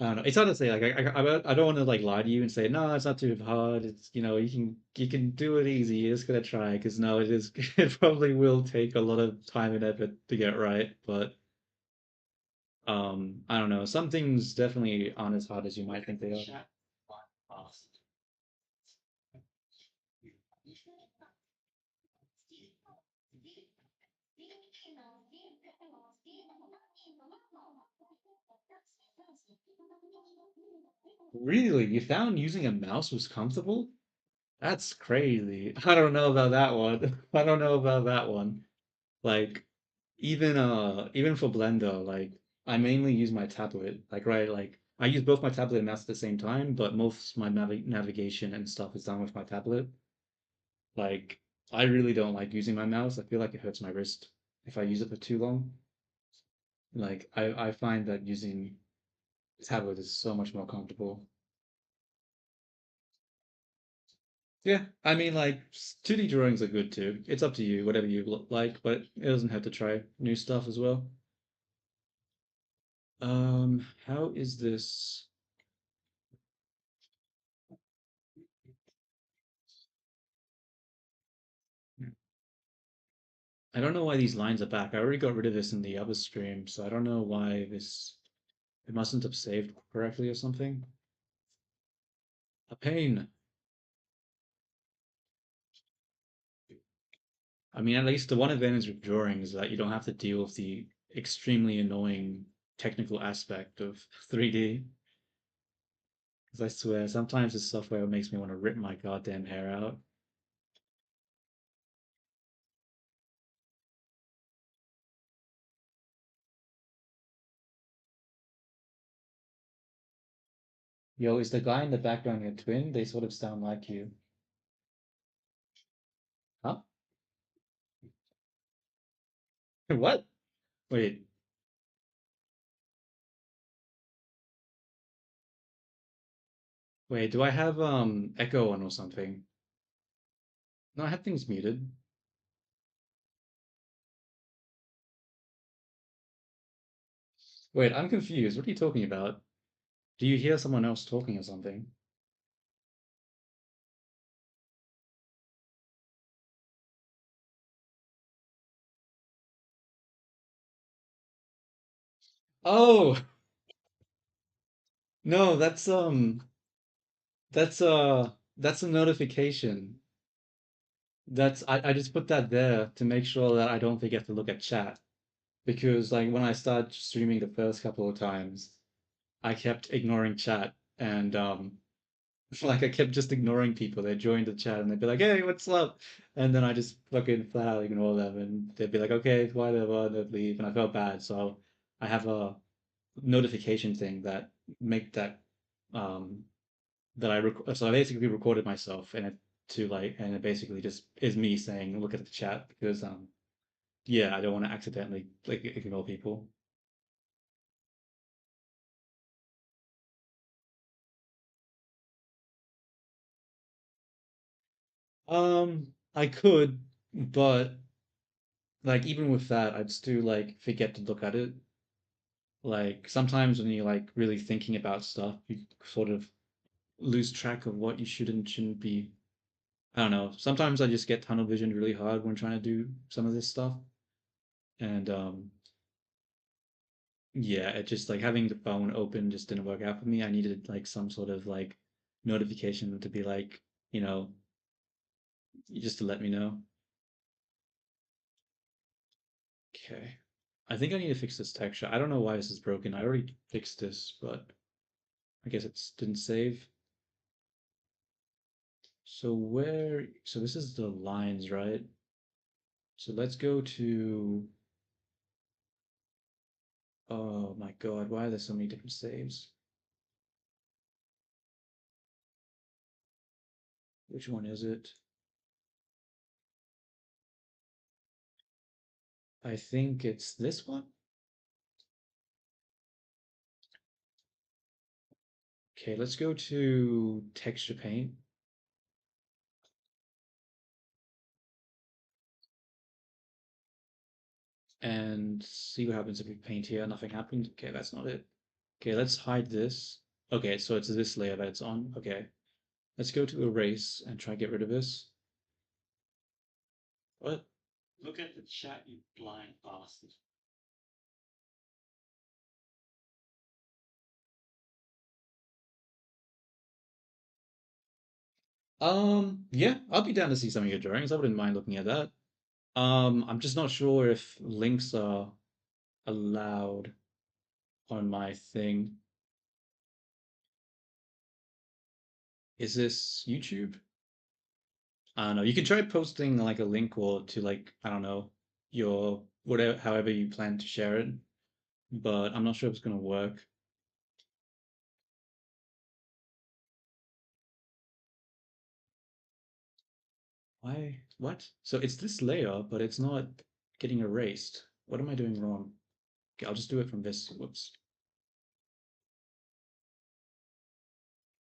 I don't know. It's hard to say. Like I don't want to like lie to you and say no, it's not too hard. It's you can do it easy. You're just gonna try because no, it is. It probably will take a lot of time and effort to get right. But I don't know. Some things definitely aren't as hard as you might think they are. Chat flying past. Really, you found using a mouse was comfortable? That's crazy. I don't know about that one. I don't know about that one. Like even for Blender, like I mainly use my tablet. Like right, like I use both my tablet and mouse at the same time, but most of my navigation and stuff is done with my tablet. Like I really don't like using my mouse. I feel like it hurts my wrist if I use it for too long. Like I find that using tablet is so much more comfortable. Yeah, I mean like 2D drawings are good too. It's up to you, whatever you like, but it doesn't have to try new stuff as well. How is this? I don't know why these lines are back. I already got rid of this in the other stream, so I don't know why this. It mustn't have saved correctly or something. A pain. I mean, at least the one advantage of drawing is that you don't have to deal with the extremely annoying technical aspect of 3D. Because I swear, sometimes this software makes me want to rip my goddamn hair out. Yo, is the guy in the background your twin? They sort of sound like you. Huh? What? Wait, wait, do I have echo on or something? No, I have things muted. Wait, I'm confused. What are you talking about? Do you hear someone else talking or something? Oh, no, that's a notification. I just put that there to make sure that I don't forget to look at chat. Because like when I started streaming the first couple of times, I kept ignoring chat and like I kept just ignoring people. They joined the chat and they'd be like, "Hey, what's up?" And then I just fucking flat out ignore them and they'd be like, "Okay, whatever," and they'd leave and I felt bad. So I have a notification thing that make that um so I basically recorded myself and it to like and it basically just is me saying look at the chat because yeah, I don't want to accidentally like ignore people. I could, but like even with that, I'd still like forget to look at it. Like sometimes when you're like really thinking about stuff, you sort of lose track of what you should and shouldn't be. I don't know. Sometimes I just get tunnel vision really hard when trying to do some of this stuff. And yeah, it just like having the phone open just didn't work out for me. I needed like some sort of like notification to be like, you know, just to let me know. Okay. I think I need to fix this texture. I don't know why this is broken. I already fixed this, but I guess it didn't save. So this is the lines, right? So let's go to, oh my God, why are there so many different saves? Which one is it? I think it's this one. Okay, let's go to texture paint and see what happens if we paint here. Nothing happened. Okay, that's not it. Okay, let's hide this. Okay, so it's this layer that it's on. Okay, let's go to erase and try to get rid of this. What? Look at the chat, you blind bastard. Yeah, I'll be down to see some of your drawings. I wouldn't mind looking at that. I'm just not sure if links are allowed on my thing. Is this YouTube? I don't know. You can try posting like a link or to like, I don't know, your whatever, however you plan to share it, but I'm not sure if it's gonna work. Why? What? So it's this layer, but it's not getting erased. What am I doing wrong? Okay, I'll just do it from this. Whoops.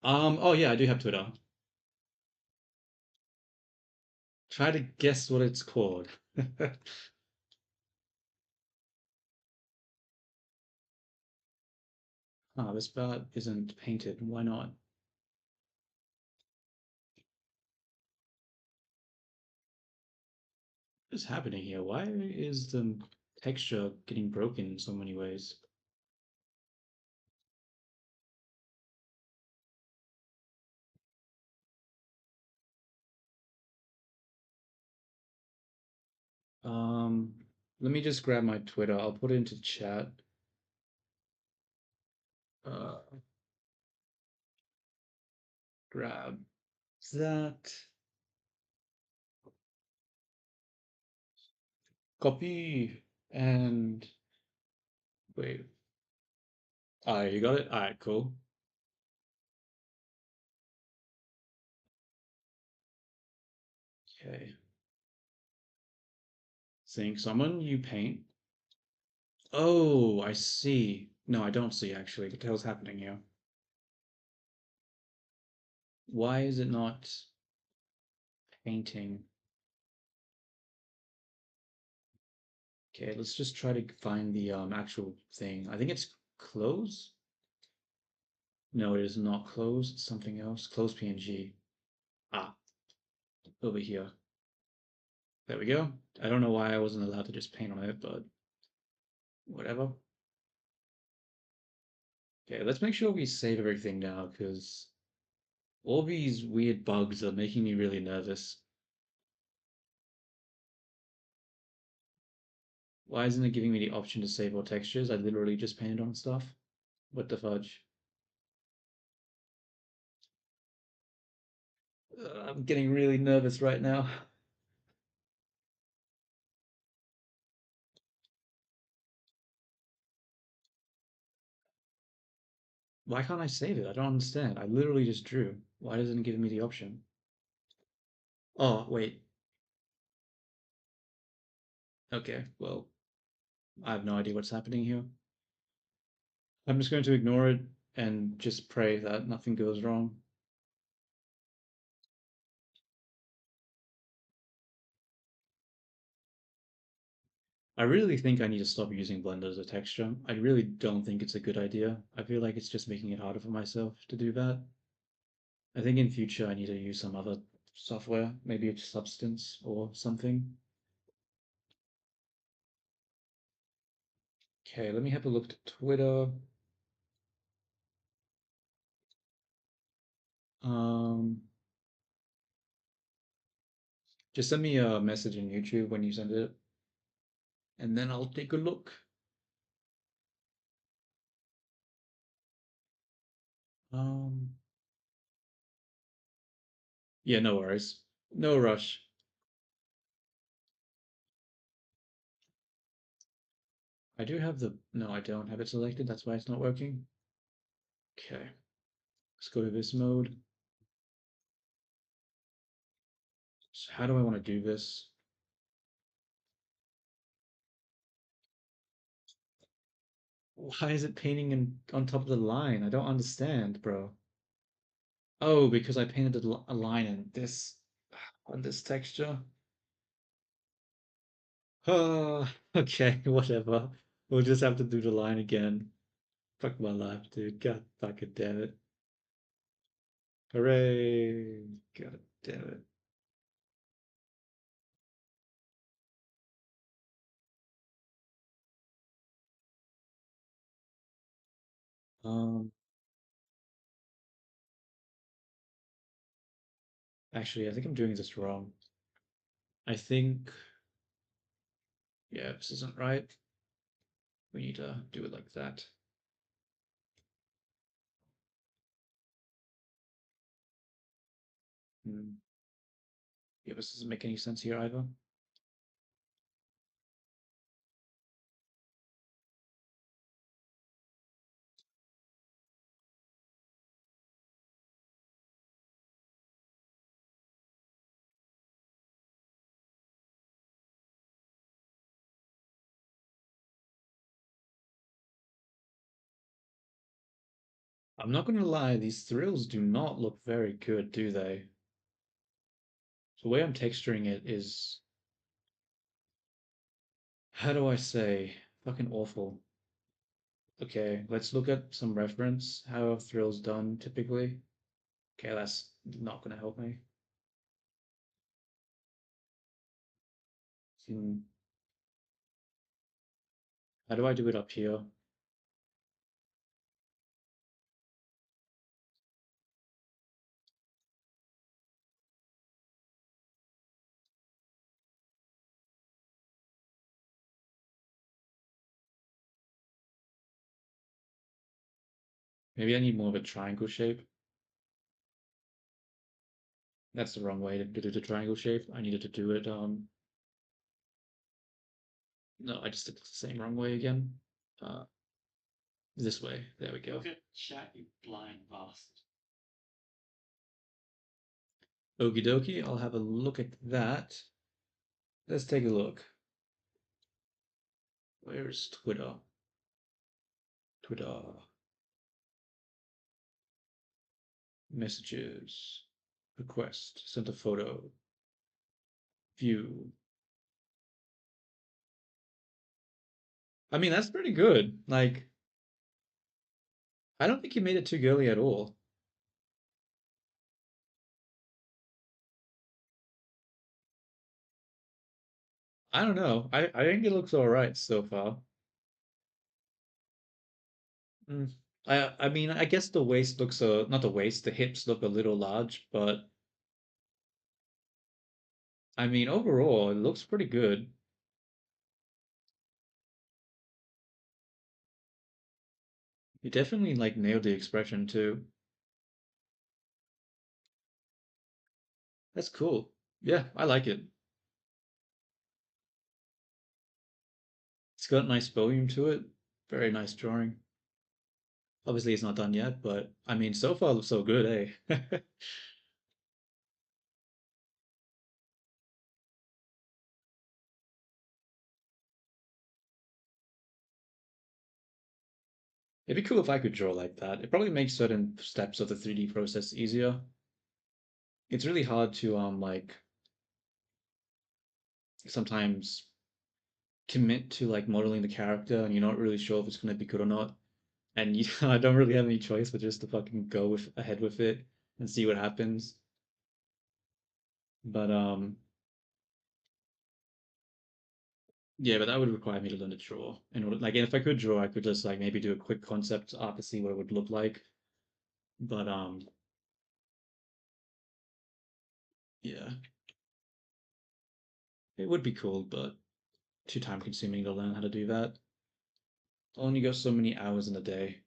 Oh yeah, I do have Twitter. Try to guess what it's called. Ah, this part isn't painted. Why not? What is happening here? Why is the texture getting broken in so many ways? Um, Let me just grab my Twitter. I'll put it into chat. Uh, grab that. Copy and wait. Alright, you got it? Alright, cool. Okay. Saying someone you paint. Oh, I see. No, I don't see actually. What the hell's happening here? Why is it not painting? Okay, let's just try to find the actual thing. I think it's close. No, it is not close. It's something else. Close PNG. Ah, over here. There we go. I don't know why I wasn't allowed to just paint on it, but whatever. Okay, let's make sure we save everything now, because all these weird bugs are making me really nervous. Why isn't it giving me the option to save all textures? I literally just painted on stuff. What the fudge? I'm getting really nervous right now. Why can't I save it? I don't understand. I literally just drew. Why doesn't it give me the option? Oh, wait. Okay, well, I have no idea what's happening here. I'm just going to ignore it and just pray that nothing goes wrong. I really think I need to stop using Blender as a texture. I really don't think it's a good idea. I feel like it's just making it harder for myself to do that. I think in future I need to use some other software, maybe it's Substance or something. Okay, let me have a look at Twitter. Um, just send me a message in YouTube when you send it, and then I'll take a look. Um, yeah, no worries. No rush. I do have the, no, I don't have it selected. That's why it's not working. Okay, let's go to this mode. So how do I want to do this? Why is it painting on top of the line? I don't understand, bro. Oh, because I painted a line in this on this texture. Okay, whatever. We'll just have to do the line again. Fuck my life, dude. God fucking damn it. Hooray! God damn it. Um, actually, I think I'm doing this wrong. I think, yeah, this isn't right. We need to do it like that. Hmm. Yeah, this doesn't make any sense here either. I'm not gonna lie, these thrills do not look very good, do they? The way I'm texturing it is, how do I say, fucking awful. Okay, let's look at some reference. How are thrills done typically? Okay, that's not gonna help me. Hmm, how do I do it up here? Maybe I need more of a triangle shape. That's the wrong way to do the triangle shape. I needed to do it, no, I just did it the same wrong way again. Uh, this way. There we go. Look at chat, you blind bastard. Okie dokie, I'll have a look at that. Let's take a look. Where's Twitter? Twitter. Messages. Request. Sent a photo. View. I mean, that's pretty good. Like, I don't think you made it too girly at all. I don't know. I think it looks all right so far. Mm. I mean, I guess the waist looks not the waist, the hips look a little large, but I mean, overall, it looks pretty good. You definitely like nailed the expression too. That's cool. Yeah, I like it. It's got nice volume to it. Very nice drawing. Obviously, it's not done yet, but I mean, so far so good, eh? It'd be cool if I could draw like that. It probably makes certain steps of the 3D process easier. It's really hard to like sometimes commit to like modeling the character and you're not really sure if it's gonna be good or not. And you I don't really have any choice but just to fucking go with ahead with it and see what happens. But yeah, but that would require me to learn to draw. In order, like, if I could draw, I could just like maybe do a quick concept art to see what it would look like. But yeah, it would be cool, but too time consuming to learn how to do that. Only got so many hours in a day.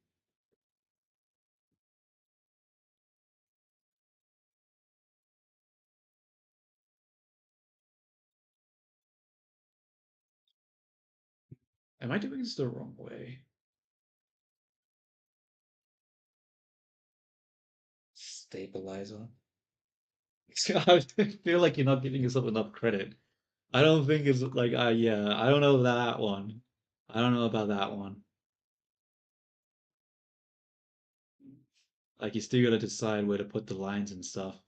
Am I doing this the wrong way? Stabilizer. I feel like you're not giving yourself enough credit. I don't think it's like, yeah, I don't know that one. I don't know about that one. Like, you still gotta decide where to put the lines and stuff.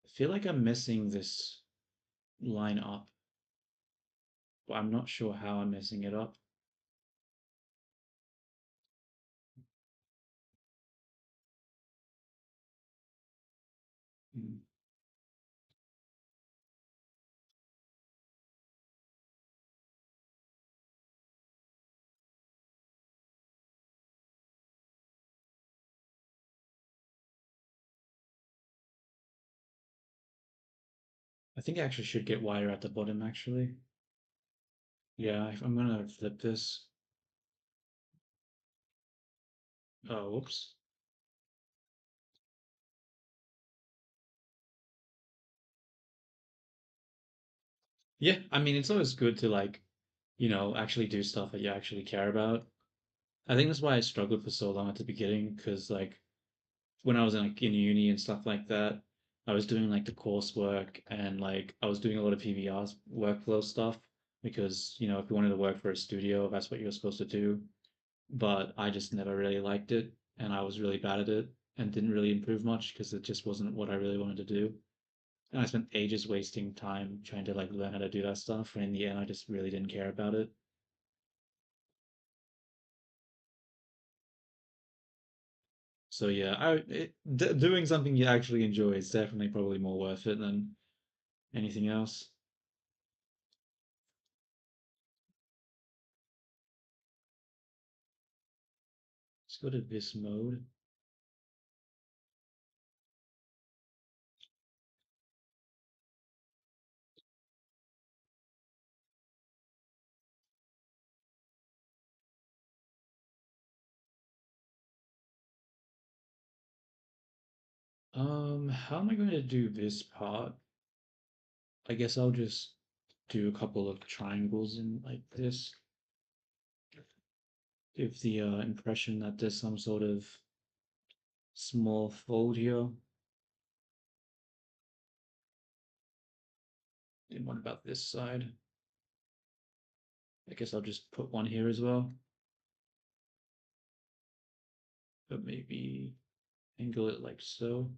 I feel like I'm messing this line up, but I'm not sure how I'm messing it up. Hmm. I think I actually should get wire at the bottom, actually. Yeah, I'm gonna flip this. Oh, whoops. Yeah, I mean, it's always good to like, actually do stuff that you actually care about. I think that's why I struggled for so long at the beginning, because like when I was in uni and stuff like that, I was doing like the coursework and like I was doing a lot of PBRs workflow stuff because if you wanted to work for a studio, that's what you were supposed to do. But I just never really liked it and I was really bad at it and didn't really improve much because it just wasn't what I really wanted to do. And I spent ages wasting time trying to like learn how to do that stuff, and in the end, I just really didn't care about it. So yeah, doing something you actually enjoy is definitely probably more worth it than anything else. Let's go to this mode. How am I going to do this part? I guess I'll just do a couple of triangles in like this. Give the impression that there's some sort of small fold here. And what about this side? I guess I'll just put one here as well. But maybe angle it like so.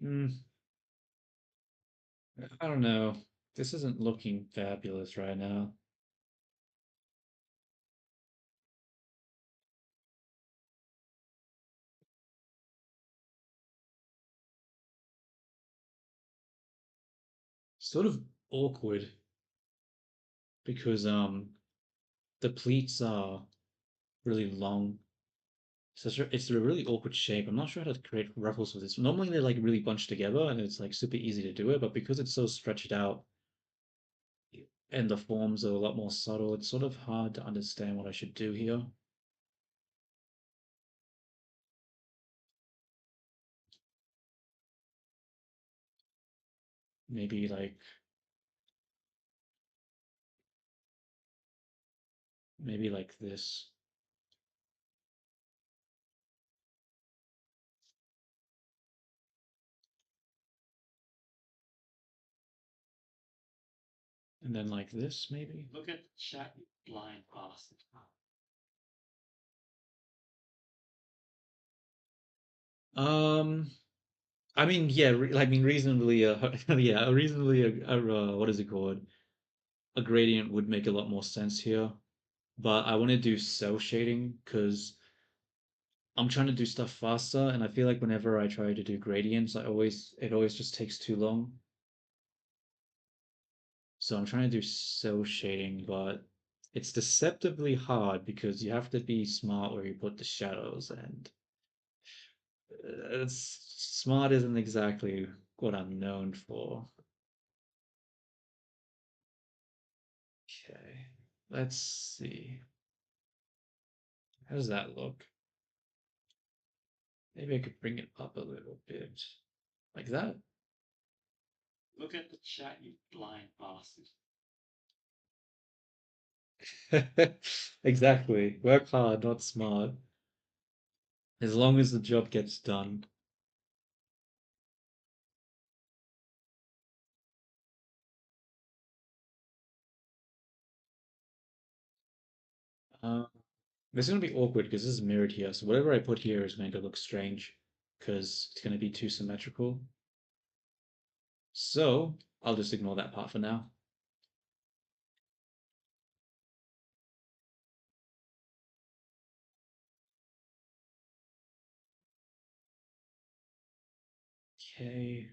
Hmm, I don't know. This isn't looking fabulous right now. Sort of awkward because the pleats are really long. So it's a really awkward shape. I'm not sure how to create ruffles with this. Normally they're like really bunched together and it's like super easy to do it, but because it's so stretched out and the forms are a lot more subtle, it's sort of hard to understand what I should do here. Maybe like this. And then like this, maybe. Look at the chat, you blind bastard. Um, I mean, yeah, I mean, reasonably, yeah, a reasonably, what is it called? A gradient would make a lot more sense here. But I want to do cell shading because I'm trying to do stuff faster, and I feel like whenever I try to do gradients, it always just takes too long. So I'm trying to do cell shading, but it's deceptively hard because you have to be smart where you put the shadows, and smart isn't exactly what I'm known for. Okay, let's see. How does that look? Maybe I could bring it up a little bit. Like that? Look at the chat, you blind bastard. Exactly. Work hard, not smart. As long as the job gets done. Uh, this is going to be awkward because this is mirrored here. So whatever I put here is going to look strange because it's going to be too symmetrical. So I'll just ignore that part for now. Okay.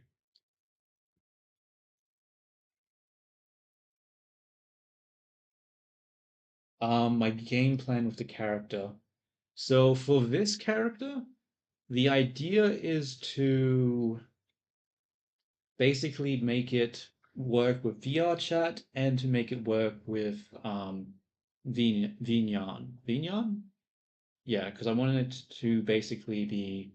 My game plan with the character. So for this character, the idea is to basically make it work with VR chat and to make it work with Vignan. Vignan? Yeah, because I wanted it to basically be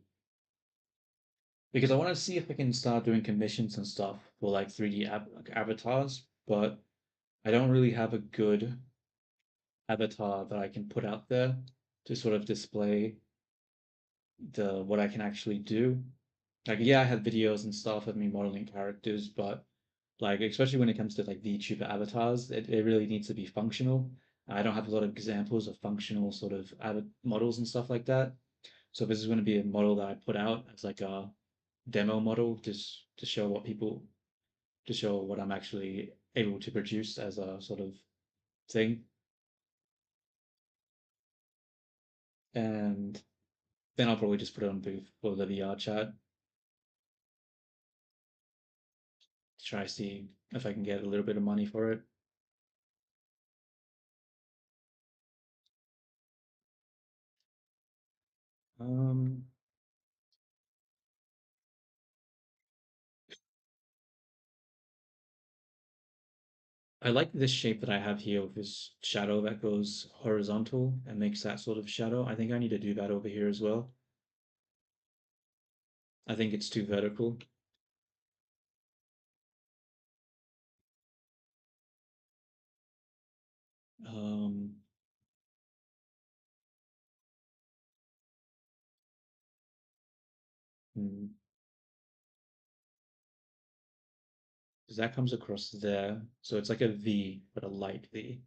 because I want to see if I can start doing commissions and stuff for like 3D avatars, but I don't really have a good avatar that I can put out there to sort of display the what I can actually do. Like, yeah, I have videos and stuff of me modeling characters, but like, especially when it comes to like VTuber avatars, it really needs to be functional. I don't have a lot of examples of functional sort of models and stuff like that. So this is going to be a model that I put out as like a demo model just to show what people to show what I'm actually able to produce as a sort of thing. And then I'll probably just put it on booth for the VR chat to try to see if I can get a little bit of money for it. Um, I like this shape that I have here with this shadow that goes horizontal and makes that sort of shadow. I think I need to do that over here as well. I think it's too vertical. Um, hmm. Because that comes across there. So it's like a V, but a light V.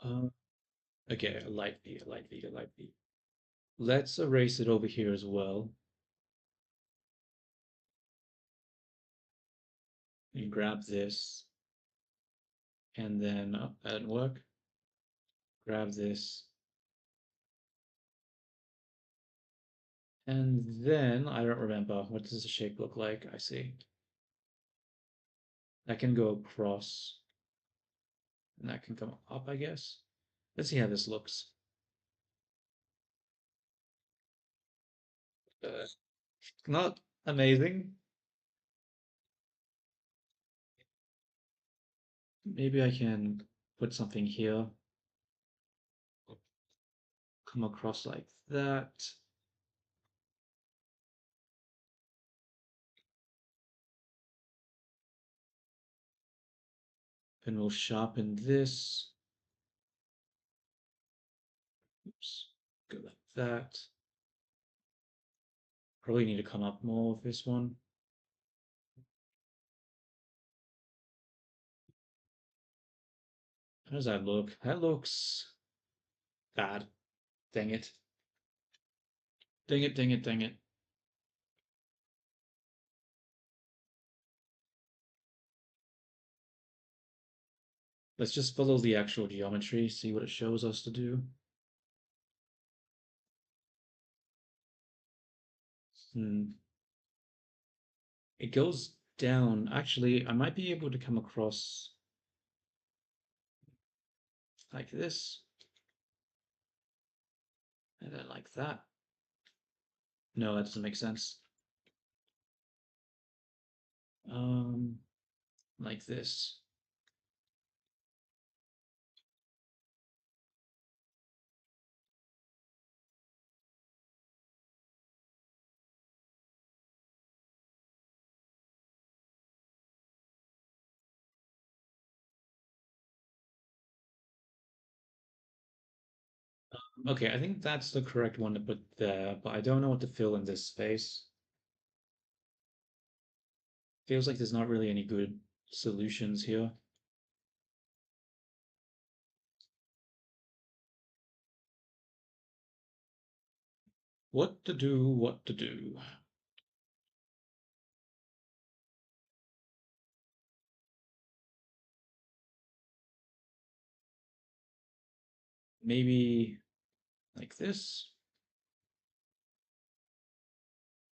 Uh, okay, a light V, a light V, a light V. Let's erase it over here as well. And grab this. And then, oh, that didn't work. Grab this. And then, I don't remember. What does the shape look like? I see. That can go across. And that can come up, I guess. Let's see how this looks. Uh, Not amazing. Maybe I can put something here. Come across like that. And we'll sharpen this. Oops. Go like that. Probably need to come up more with this one. How does that look? That looks bad. Dang it. Dang it, dang it, dang it. Let's just follow the actual geometry, see what it shows us to do. Hmm. It goes down. Actually, I might be able to come across like this, and then like that. No, that doesn't make sense. Um, like this. Okay, I think that's the correct one to put there, but I don't know what to fill in this space. Feels like there's not really any good solutions here. What to do, what to do. Maybe like this,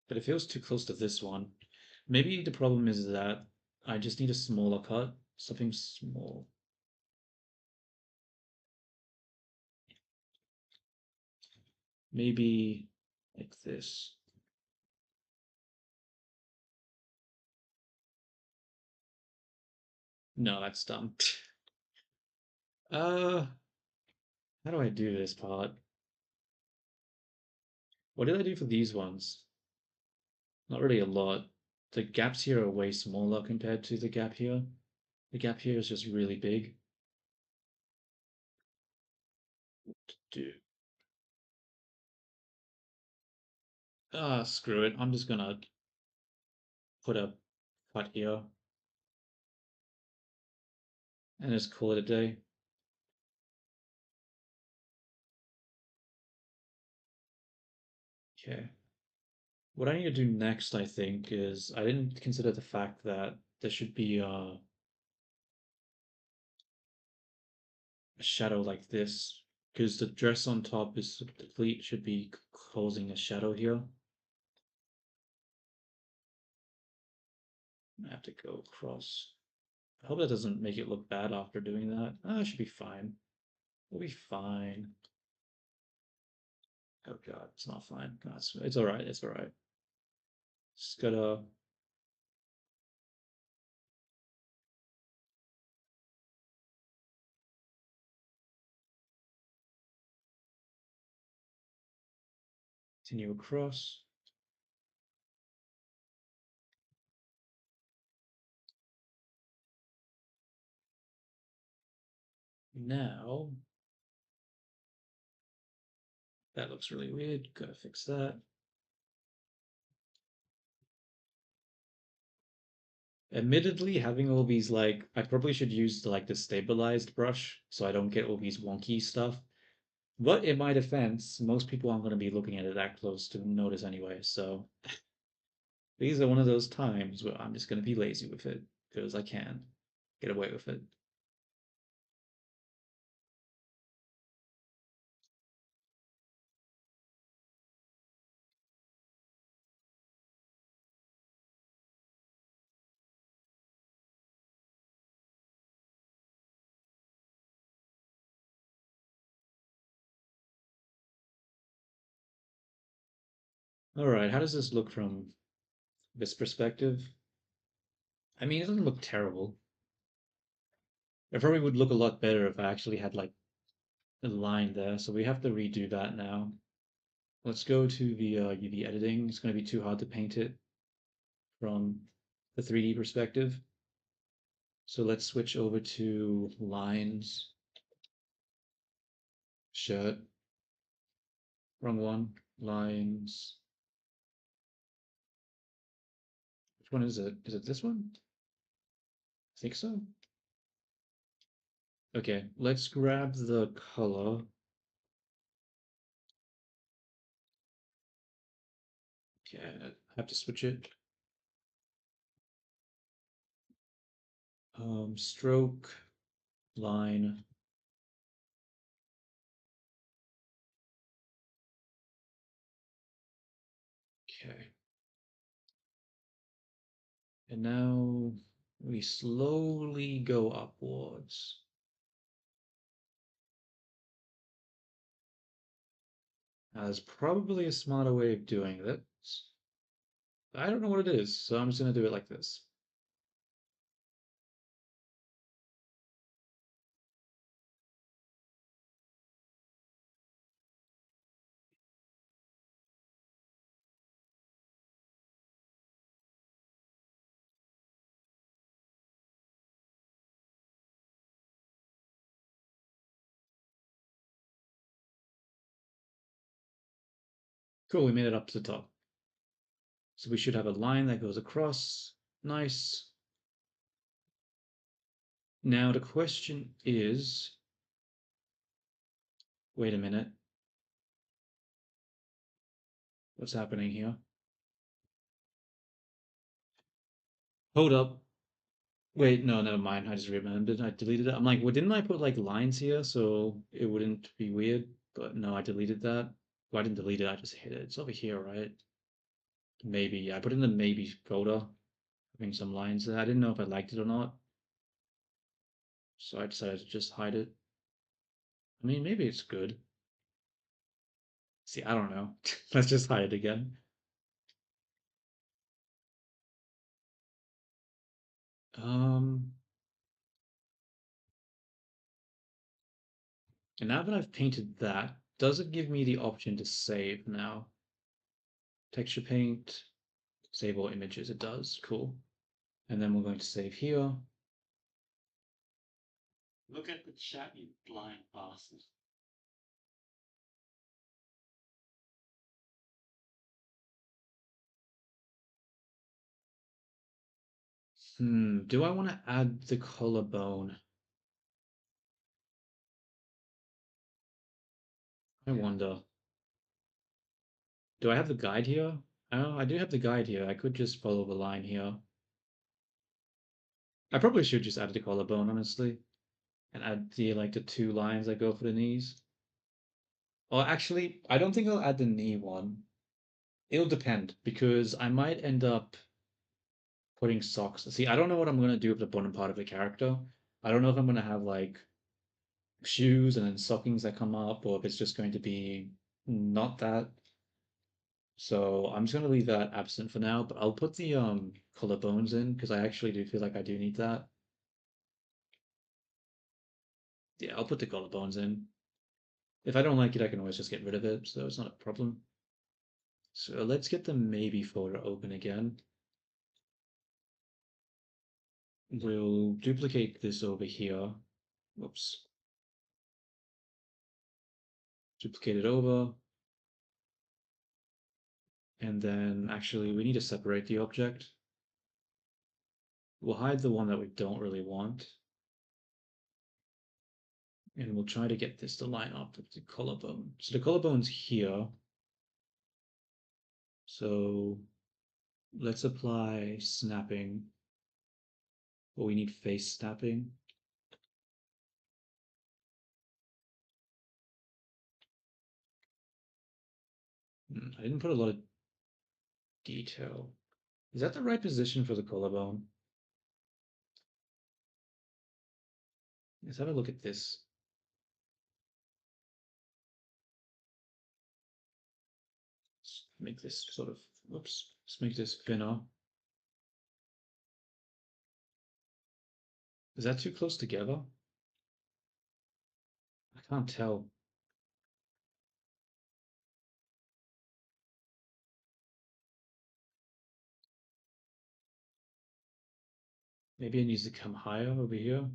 but it feels too close to this one. Maybe the problem is that I just need a smaller cut, something small. Maybe like this. No, that's dumb. Uh, how do I do this part? What did I do for these ones? Not really a lot. The gaps here are way smaller compared to the gap here. The gap here is just really big. Do screw it. I'm just gonna put a cut here and just call it a day. Okay. What I need to do next, I think, is I didn't consider the fact that there should be a shadow like this, because the dress on top is the pleat should be causing a shadow here. I have to go across. I hope that doesn't make it look bad after doing that. Ah, it should be fine. We'll be fine. Oh god, it's not fine. No, it's alright, it's alright. Just gotta continue across. Now, that looks really weird. Gotta fix that. Admittedly, having all these I probably should use the stabilized brush so I don't get all these wonky stuff. But in my defense, most people aren't going to be looking at it that close to notice anyway. So these are one of those times where I'm just going to be lazy with it because I can get away with it. All right, how does this look from this perspective? I mean, it doesn't look terrible. It probably would look a lot better if I actually had a line there. So we have to redo that now. Let's go to the UV editing. It's going to be too hard to paint it from the 3D perspective. So let's switch over to lines, shirt, wrong one, lines. Which one is it? Is it this one? I think so. Okay, let's grab the color. Okay, I have to switch it. Stroke, line. Okay. And now we slowly go upwards. There's probably a smarter way of doing this. I don't know what it is, so I'm just gonna do it like this. Cool, we made it up to the top. So we should have a line that goes across. Nice. Now the question is, wait a minute. What's happening here? Hold up. Wait, no, never mind. I just remembered. I deleted it. I'm like, well, didn't I put lines here so it wouldn't be weird? But no, I deleted that. Well, I didn't delete it. I just hid it. It's over here, right? Maybe. Yeah, I put it in the maybe folder. Having some lines there. I didn't know if I liked it or not. So I decided to just hide it. I mean, maybe it's good. See, I don't know. Let's just hide it again. Um, and now that I've painted that, does it give me the option to save now? Texture paint, save all images. It does. Cool. And then we're going to save here. Look at the chat, you blind bastard. Do I want to add the collarbone? I wonder. Do I have the guide here? Oh, I do have the guide here. I could just follow the line here. I probably should just add the collarbone, honestly. And add the 2 lines that go for the knees. Or actually, I don't think I'll add the knee one. It'll depend, because I might end up putting socks. See, I don't know what I'm gonna do with the bottom part of the character. I don't know if I'm gonna have like shoes and then stockings that come up, or if it's just going to be not that. So I'm just gonna leave that absent for now, but I'll put the collarbones in because I actually do feel like I do need that. Yeah, I'll put the collarbones in. If I don't like it, I can always just get rid of it, so it's not a problem. So let's get the maybe folder open again. We'll duplicate this over here. Whoops. Duplicate it over. And then actually we need to separate the object. We'll hide the one that we don't really want. And we'll try to get this to line up with the collarbone. So the collarbone's here. So let's apply snapping. But we need face snapping. I didn't put a lot of detail. Is that the right position for the collarbone? Let's have a look at this. Let's make this sort of, whoops, let's make this thinner. Is that too close together? I can't tell. Maybe it needs to come higher over here.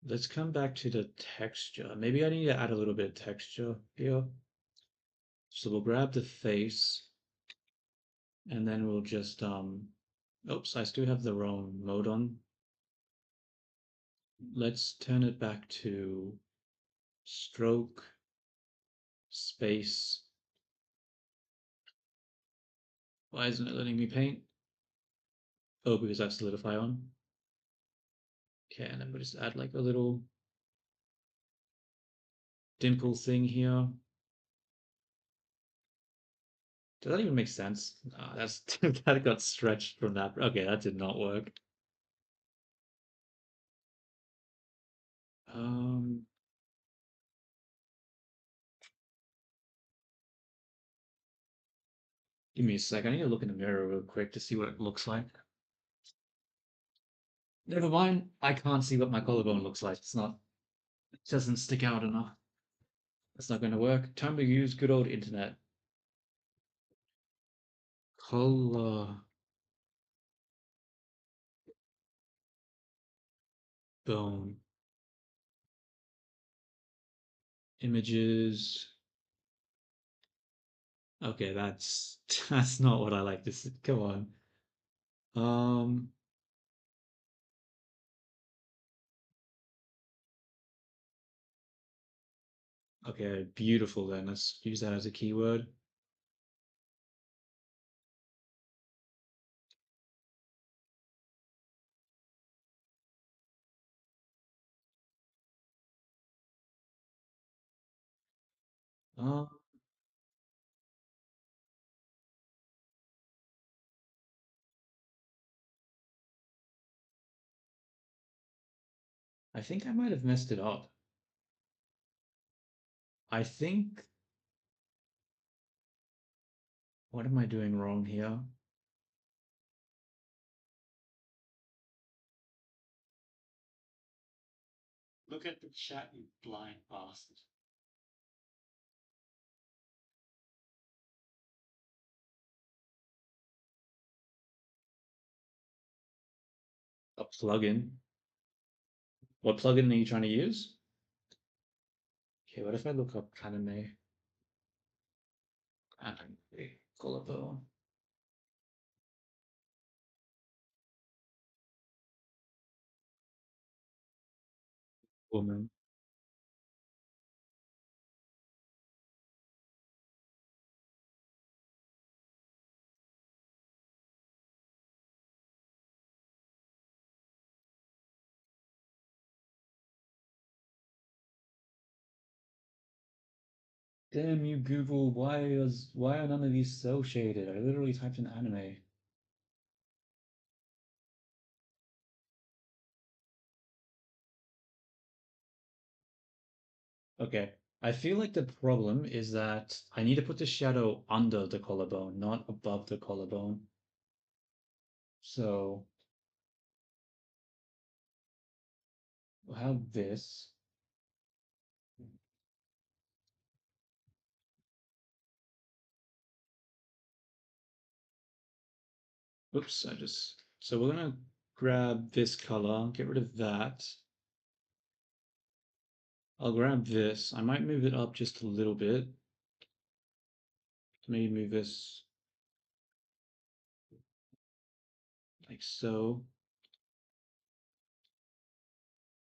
Let's come back to the texture. Maybe I need to add a little bit of texture here. So we'll grab the face and then we'll just, oops, I still have the wrong mode on. Let's turn it back to stroke, space. Why isn't it letting me paint? Oh, because I have solidify on. Okay, and then we'll just add like a little dimple thing here. Does that even make sense? That's that got stretched from that. Okay, that did not work. Um, Give me a sec. I need to look in the mirror real quick to see what it looks like. Never mind. I can't see what my collarbone looks like. It's not. It doesn't stick out enough. That's not going to work. Time to use good old internet. Collarbone images. Okay, that's that's not what I like to see. Come on. Um. Okay, beautiful then. Let's use that as a keyword. Um, I think I might have messed it up. I think. What am I doing wrong here? Look at the chat, you blind bastard. A plugin. What plugin are you trying to use? Okay, what if I look up anime? Anime collarbone. Woman. Damn you, Google. Why are none of these cell shaded? I literally typed in anime. Okay. I feel like the problem is that I need to put the shadow under the collarbone, not above the collarbone. So we'll have this. Oops, so we're gonna grab this color, get rid of that. I'll grab this. I might move it up just a little bit. Maybe move this like so.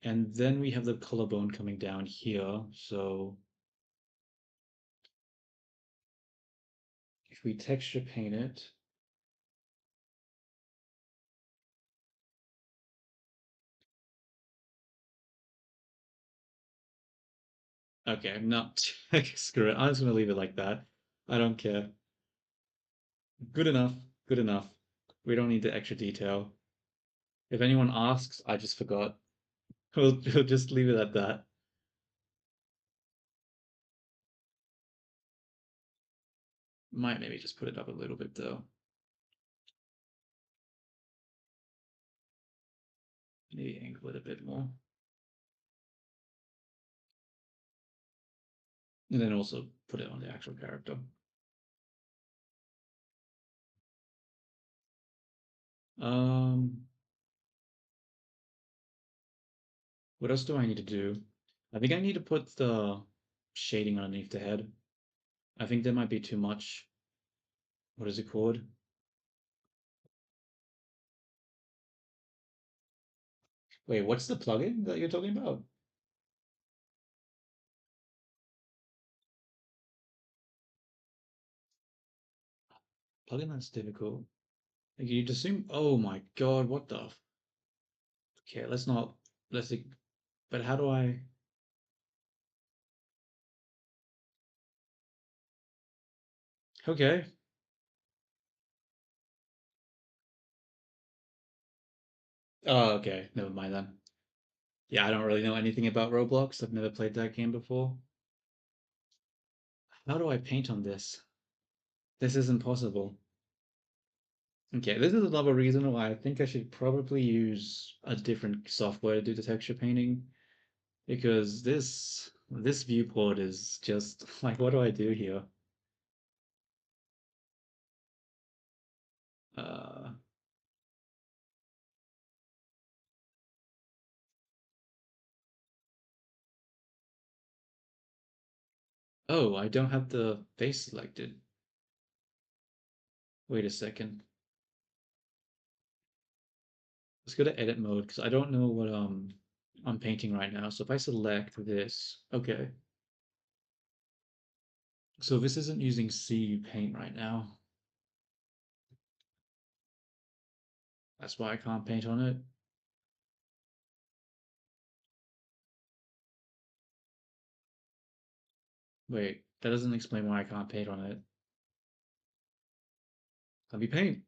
And then we have the collarbone coming down here. So if we texture paint it, okay, no, screw it. I'm just gonna leave it like that. I don't care. Good enough. Good enough. We don't need the extra detail. If anyone asks, I just forgot. We'll just leave it at that. Might maybe just put it up a little bit though. Maybe angle it a bit more. And then also put it on the actual character. Um, what else do I need to do? I think I need to put the shading underneath the head. I think there might be too much. What is it called? Wait, what's the plugin that you're talking about? Plugin that's difficult. Like you'd assume. Oh my god, what the? Okay, let's not. Let's. But how do I? Okay. Oh, okay. Never mind then. Yeah, I don't really know anything about Roblox. I've never played that game before. How do I paint on this? This isn't possible. Okay, this is another reason why I think I should probably use a different software to do the texture painting because this viewport is just like, what do I do here? Uh, oh, I don't have the face selected. Wait a second. Let's go to edit mode because I don't know what I'm painting right now. So if I select this, okay. So this isn't using C paint right now. That's why I can't paint on it. Wait, that doesn't explain why I can't paint on it. Let me paint.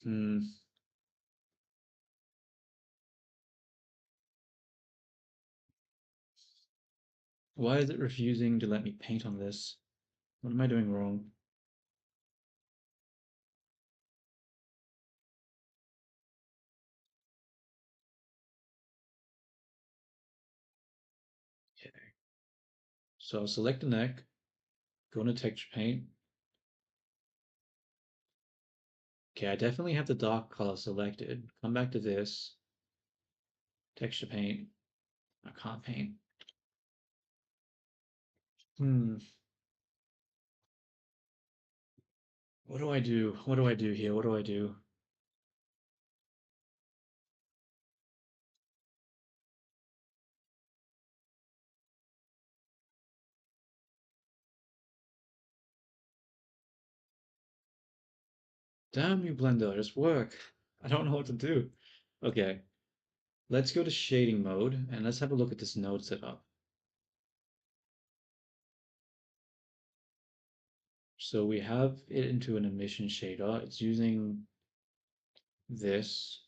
Hmm. Why is it refusing to let me paint on this? What am I doing wrong? Okay. So I'll select the neck, go into texture paint. Okay, I definitely have the dark color selected. Come back to this, texture paint. I can't paint. Hmm. What do I do? What do I do here? What do I do? Damn you, Blender, just work. I don't know what to do. Okay, let's go to shading mode and let's have a look at this node setup. So we have it into an emission shader. It's using this.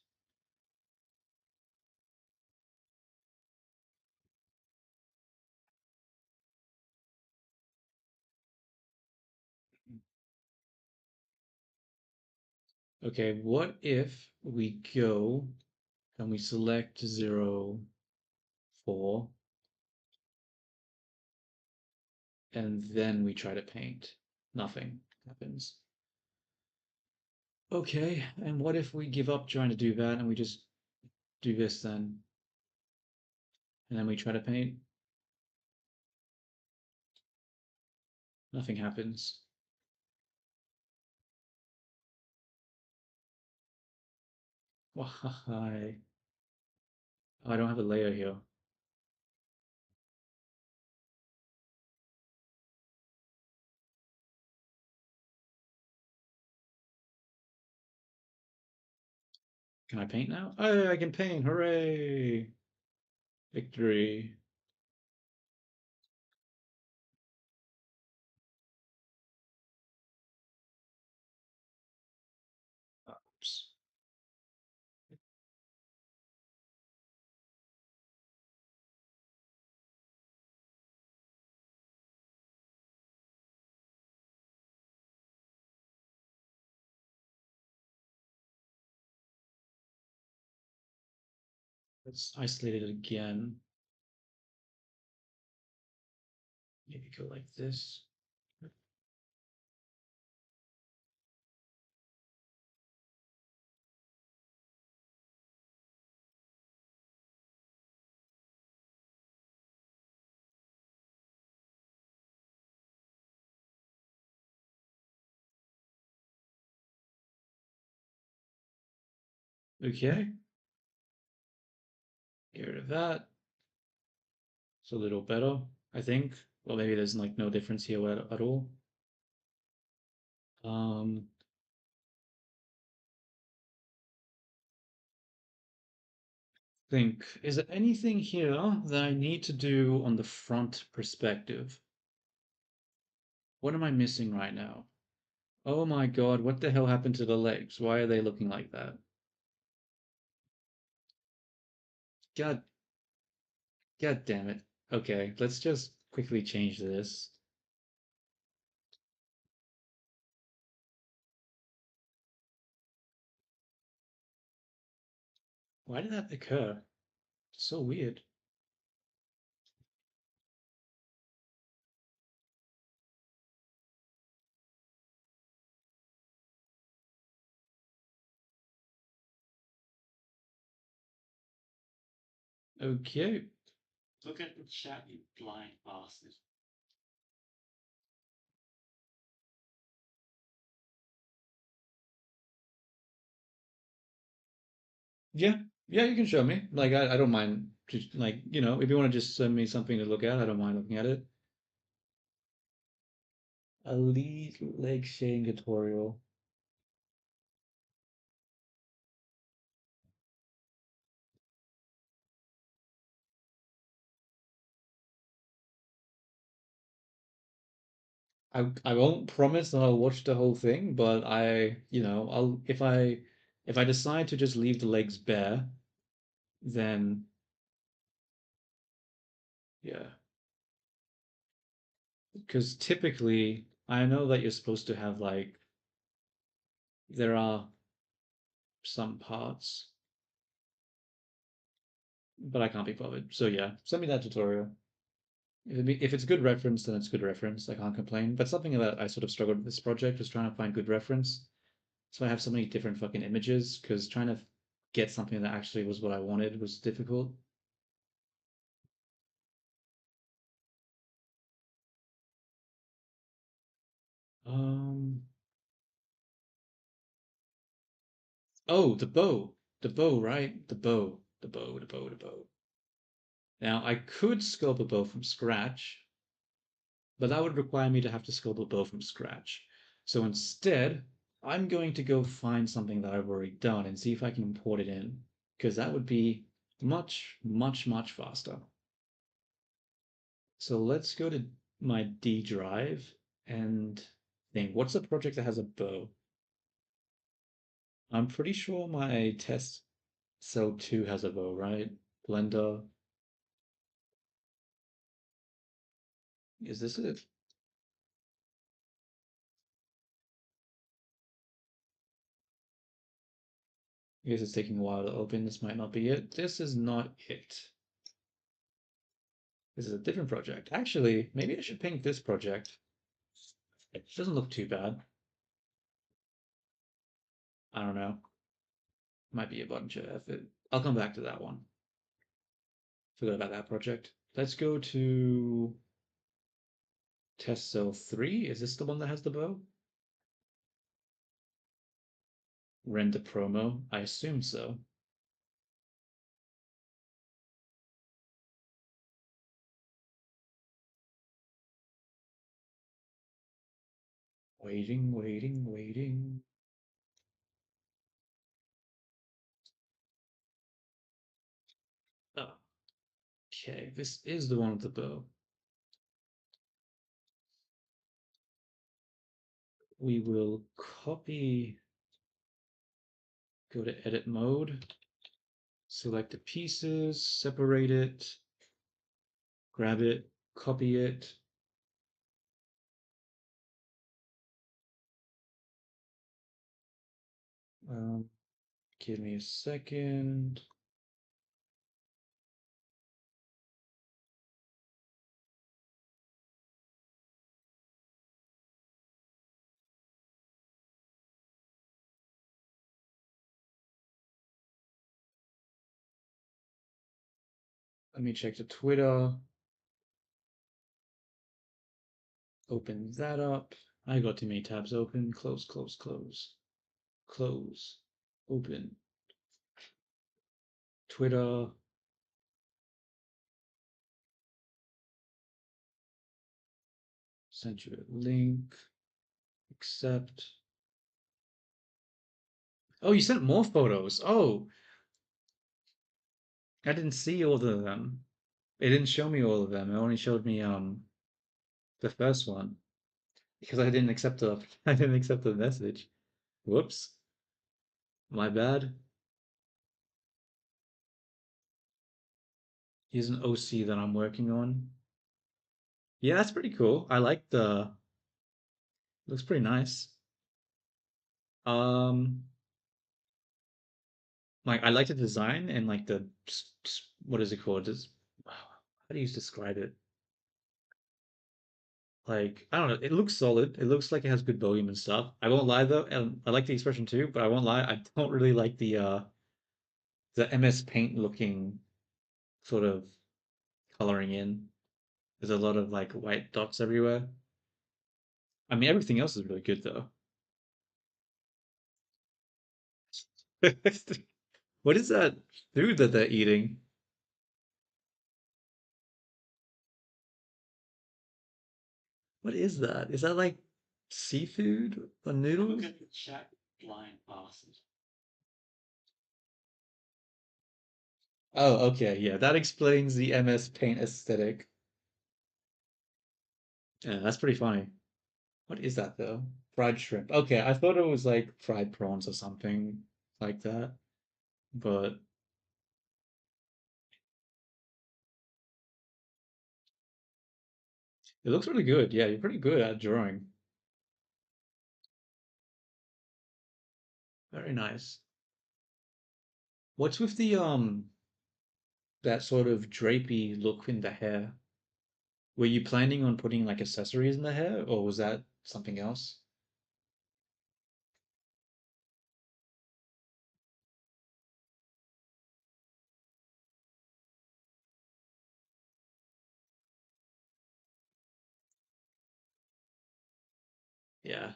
Okay, what if we go and we select 0, 4, and then we try to paint? Nothing happens. Okay, and what if we give up trying to do that and we just do this then? And then we try to paint? Nothing happens. Why? Oh, I don't have a layer here. Can I paint now? Oh, I can paint! Hooray! Victory. Oops. Let's isolate it again. Maybe go like this. Okay, get rid of that. It's a little better, I think. Well, maybe there's like no difference here at all. Um, think, is there anything here that I need to do on the front perspective? What am I missing right now? Oh my God, what the hell happened to the legs? Why are they looking like that? God, God damn it. Okay, let's just quickly change this. Why did that occur? So weird. Okay. Look at the chat, you blind bastard. Yeah. Yeah, you can show me. Like, I don't mind. Just like, if you want to just send me something to look at, I don't mind looking at it. A lead leg shading tutorial. I won't promise that I'll watch the whole thing, but I'll if I decide to just leave the legs bare, then yeah. Because typically I know that you're supposed to have like there are some parts, but I can't be bothered. So yeah, send me that tutorial. If it's good reference, then it's good reference. I can't complain. But something that I sort of struggled with this project was trying to find good reference. So I have so many different fucking images because trying to get something that actually was what I wanted was difficult. Um, oh, the bow, right? The bow. Now I could sculpt a bow from scratch, but that would require me to have to sculpt a bow from scratch. So instead, I'm going to go find something that I've already done and see if I can import it in, because that would be much, much, much faster. So let's go to my D drive and think. What's a project that has a bow? I'm pretty sure my test cell 2 has a bow, right? Blender. Is this it? I guess it's taking a while to open. This might not be it. This is not it. This is a different project. Actually, maybe I should paint this project. It doesn't look too bad. I don't know. Might be a bunch of effort. I'll come back to that one. Forgot about that project. Let's go to test cell 3. Is this the one that has the bow? Render promo. I assume so. Waiting, waiting, waiting. Oh, okay, this is the one with the bow. We will copy, go to edit mode, select the pieces, separate it, grab it, copy it. Um, Give me a second. Let me check the Twitter. Open that up. I got too many tabs open. Close, close, close. Close. Open. Twitter. Sent you a link. Accept. Oh, you sent more photos. Oh, I didn't see all of them. It didn't show me all of them. It only showed me the first one because I didn't accept the I didn't accept the message. Whoops. My bad. Here's an OC that I'm working on. Yeah, that's pretty cool. I like the looks pretty nice. Um like I like the design and like the what is it called? How do you describe it? Like I don't know. It looks solid. It looks like it has good volume and stuff. I won't lie though, and I like the expression too, but I won't lie. I don't really like the MS Paint looking sort of coloring in. There's a lot of like white dots everywhere. I mean, everything else is really good though. What is that food that they're eating? What is that? Is that like seafood or Look noodles? at the chat line passes. Oh, okay, yeah, that explains the MS Paint aesthetic. Yeah, that's pretty funny. What is that though? Fried shrimp. Okay, I thought it was like fried prawns or something like that, but it looks really good. Yeah, you're pretty good at drawing. Very nice. What's with the that sort of drapey look in the hair? Were you planning on putting like accessories in the hair, or was that something else? Yeah.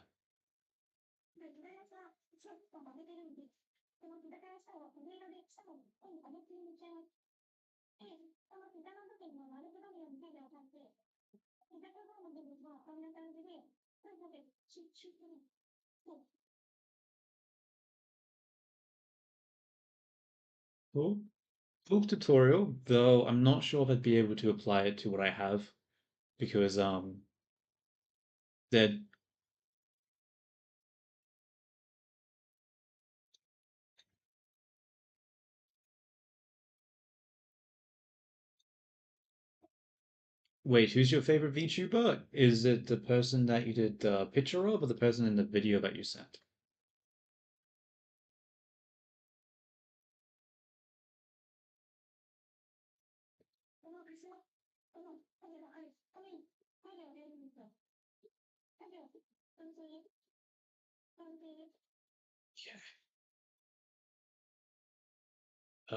Cool. Full tutorial, though I'm not sure if I'd be able to apply it to what I have because they're Wait, who's your favorite VTuber? Is it the person that you did the picture of, or the person in the video that you sent? Yeah.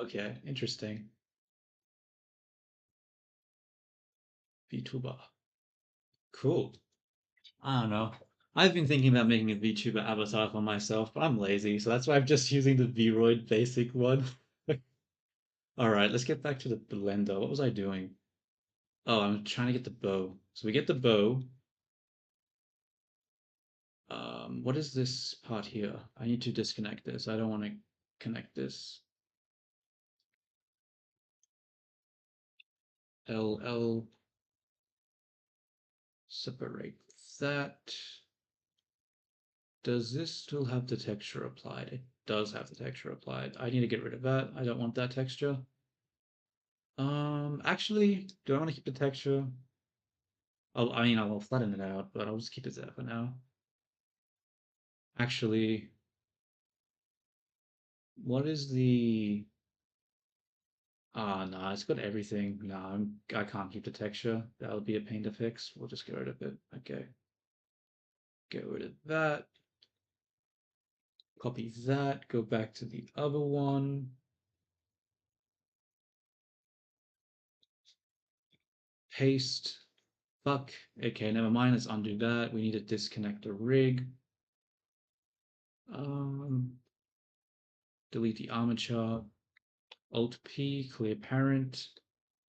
Okay, interesting. VTuber. Cool. I don't know. I've been thinking about making a VTuber avatar for myself, but I'm lazy, so that's why I'm just using the Vroid basic one. All right, let's get back to the blender. What was I doing? Oh, I'm trying to get the bow. So we get the bow. What is this part here? I need to disconnect this. I don't want to connect this. LL. Separate that. Does this still have the texture applied? It does have the texture applied. I need to get rid of that. I don't want that texture. Actually, do I want to keep the texture? I mean, I'll flatten it out, but I'll just keep it there for now. Actually, what is the... Ah, no, it's got everything. No, I can't keep the texture. That'll be a pain to fix. We'll just get rid of it. Okay. Get rid of that. Copy that. Go back to the other one. Paste. Fuck. Okay, never mind. Let's undo that. We need to disconnect the rig. Um, delete the armature. Alt P, clear parent.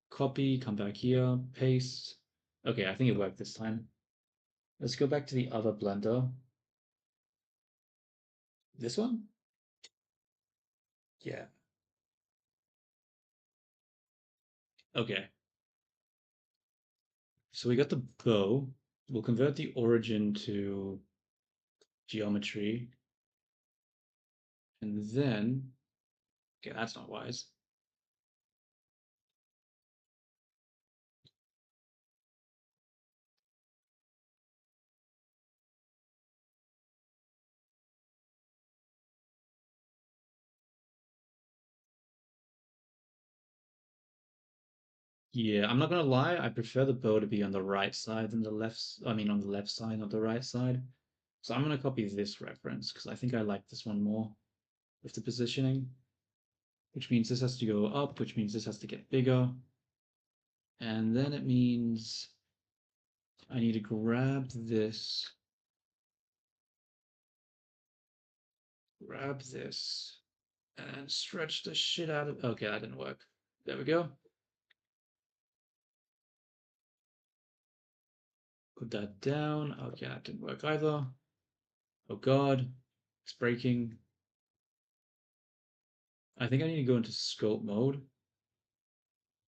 Copy, come back here, paste. Okay, I think it worked this time. Let's go back to the other blender. This one? Yeah. Okay. So we got the bow. We'll convert the origin to geometry. And then, okay, that's not wise. Yeah, I'm not gonna lie, I prefer the bow to be on the right side than the left, I mean on the left side, not the right side. So I'm gonna copy this reference because I think I like this one more with the positioning, which means this has to go up, which means this has to get bigger. And then it means I need to grab this, and stretch the shit out of, okay, that didn't work. There we go. Put that down. Okay, that didn't work either. Oh god, it's breaking. I think I need to go into scope mode,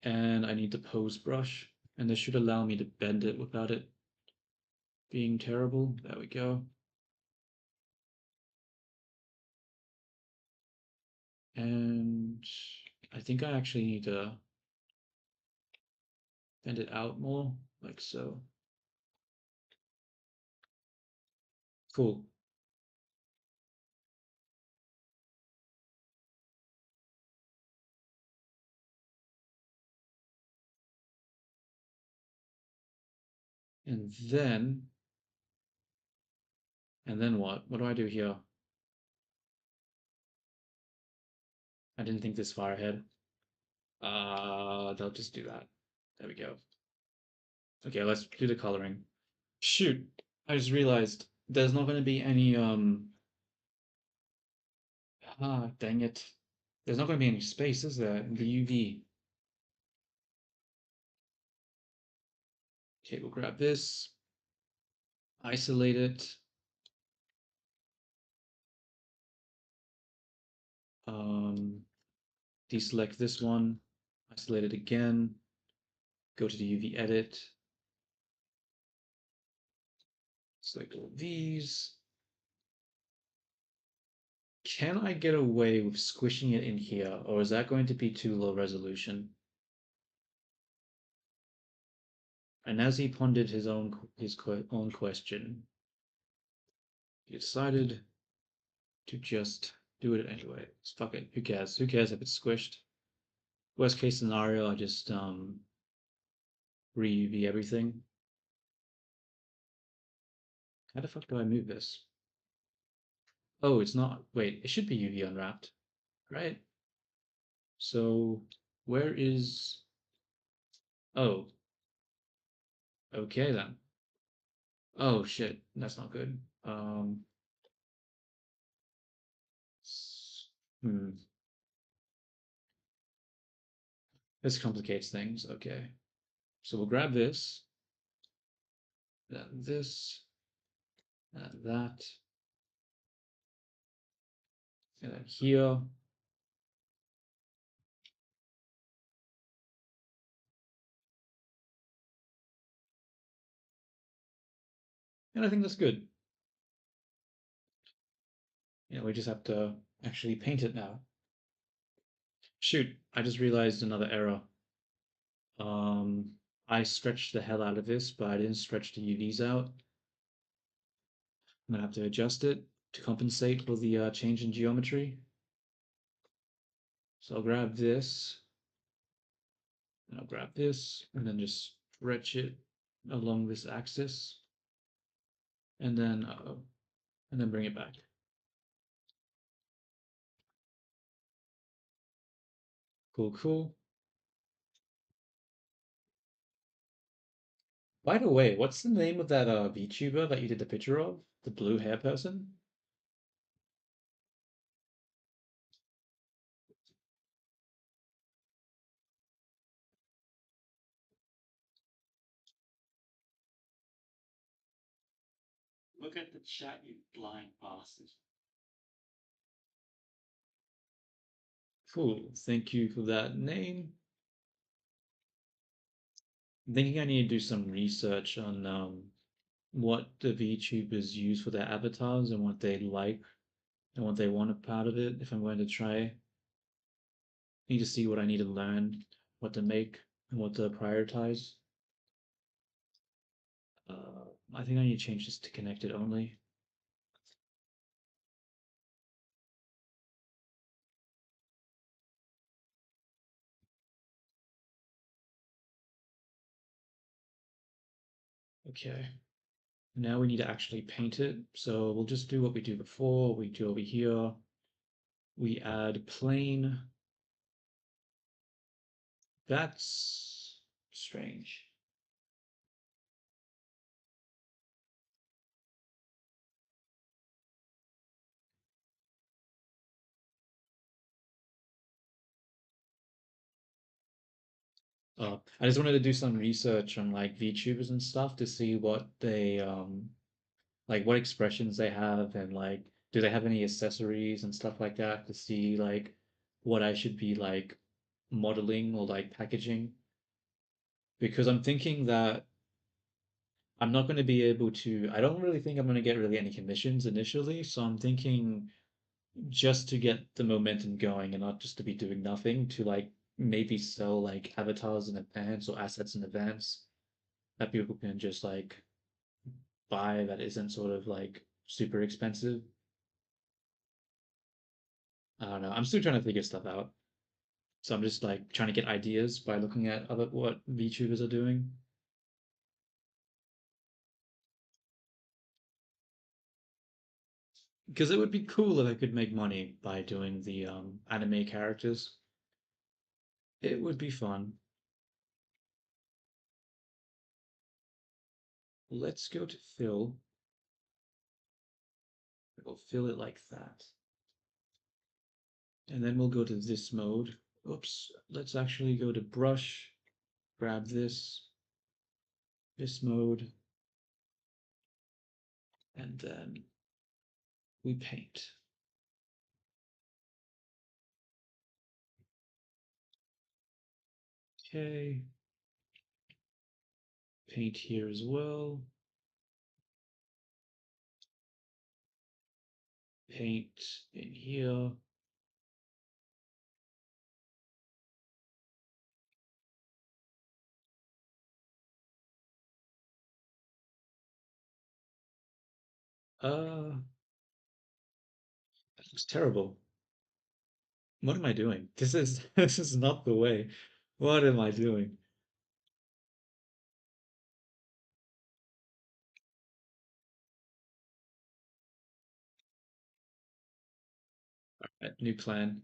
and I need the pose brush, and this should allow me to bend it without it being terrible. There we go. And I think I actually need to bend it out more, like so. Cool. And then, what? What do I do here? I didn't think this far ahead. They'll just do that. There we go. Okay, let's do the coloring. Shoot, I just realized there's not going to be any, dang it. There's not going to be any space, is there, in the UV? Okay, we'll grab this, isolate it, um, deselect this one, isolate it again, go to the UV edit, select all these. Can I get away with squishing it in here, or is that going to be too low resolution? And as he pondered his own question, he decided to just do it anyway. Fuck it. Who cares? Who cares if it's squished? Worst case scenario, I just re-UV everything. How the fuck do I move this? Oh, it's not. Wait, it should be UV unwrapped, right? So where is? Oh, okay then. Oh shit, that's not good. Hmm, this complicates things. Okay, so we'll grab this, then this, and that, and then here. And I think that's good. We just have to actually paint it now. Shoot, I just realized another error. Um, I stretched the hell out of this, but I didn't stretch the UVs out. I'm gonna have to adjust it to compensate for the change in geometry. So I'll grab this, and I'll grab this, and then just stretch it along this axis, and then bring it back. Cool, cool. By the way, what's the name of that VTuber that you did the picture of? The blue hair person? Look at the chat, you blind bastard. Cool. Thank you for that name. I'm thinking I need to do some research on what the VTubers use for their avatars and what they like and what they want out of it if I'm going to try. I need to see what I need to learn, what to make, and what to prioritize. I think I need to change this to connected only. Okay. Now we need to actually paint it. So we'll just do what we do before. We do over here. We add plane. That's strange. I just wanted to do some research on like VTubers and stuff to see what they like what expressions they have and like do they have any accessories and stuff like that to see like what I should be like modeling or like packaging because I'm thinking that I'm not going to be able to I don't really think I'm going to get really any commissions initially, so I'm thinking just to get the momentum going and not just to be doing nothing to like maybe sell like avatars in advance or assets in advance that people can just like buy that isn't sort of like super expensive. I don't know. I'm still trying to figure stuff out. So I'm just like trying to get ideas by looking at other what VTubers are doing. Because it would be cool if I could make money by doing the anime characters. It would be fun. Let's go to fill. We'll fill it like that. And then we'll go to this mode. Oops. Let's actually go to brush, grab this mode, and then we paint. Okay. Paint here as well. Paint in here. That looks terrible. What am I doing? This is this is not the way. What am I doing? New plan.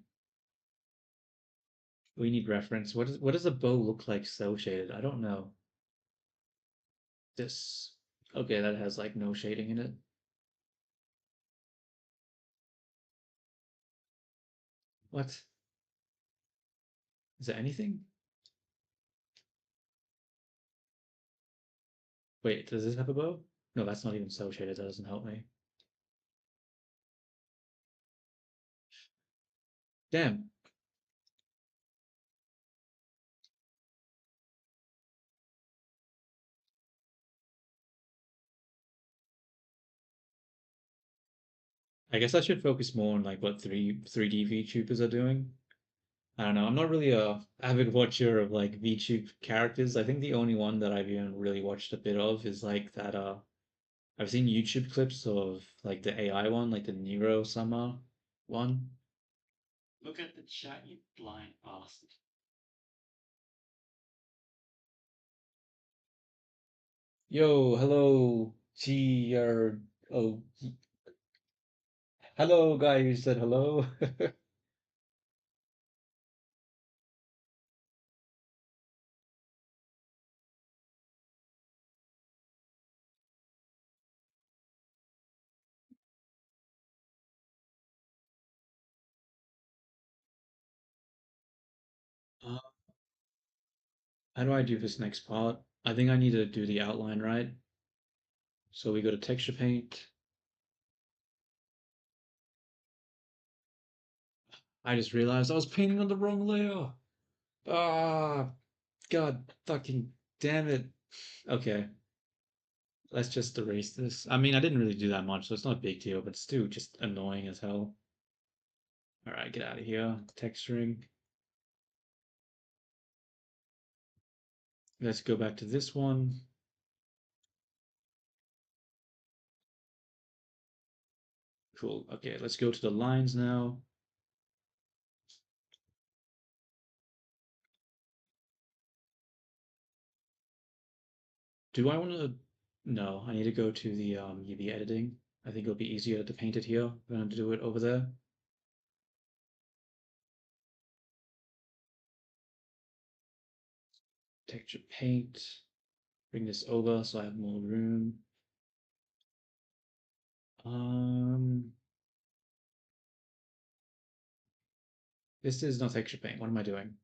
We need reference. What does a bow look like cell shaded? I don't know. This. Okay, that has like no shading in it. What? Is there anything? Wait, does this have a bow? No, that's not even cell shaded. That doesn't help me. Damn. I guess I should focus more on like what 3D VTubers are doing. I don't know. I'm not really a avid watcher of like VTube characters. I think the only one that I've even really watched a bit of is like that I've seen YouTube clips of like the AI one, like the Nero Summer one. Look at the chat, you blind bastard. Yo, hello, oh, hello, guy who said hello. Uh, how do I do this next part? I think I need to do the outline right. So we go to texture paint. I just realized I was painting on the wrong layer. Ah, God fucking damn it. Okay, let's just erase this. I mean, I didn't really do that much, so it's not a big deal, but it's still just annoying as hell. All right, get out of here. Texturing. Let's go back to this one. Cool. Okay, let's go to the lines now. Do I want to? No, I need to go to the UV editing. I think it'll be easier to paint it here than to do it over there. Texture paint. Bring this over so I have more room. Um, this is not texture paint. What am I doing?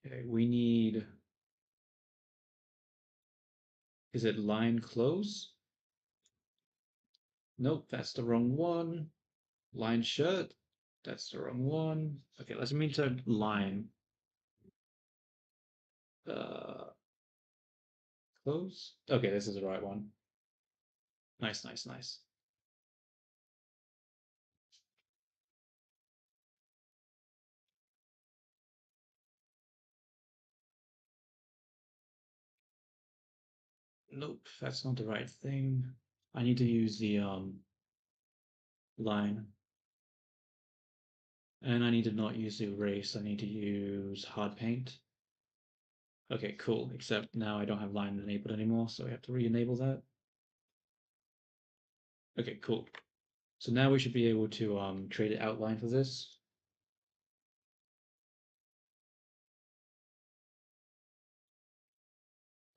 Okay, we need. Is it line close? Nope, that's the wrong one. Line shirt. That's the wrong one. Okay, let's mean to line. Uh, close. Okay, this is the right one. Nice, nice, nice. Nope, that's not the right thing. I need to use the line. And I need to not use the erase. I need to use hard paint. Okay, cool. Except now I don't have line enabled anymore, so I have to re-enable that. Okay, cool. So now we should be able to create an outline for this.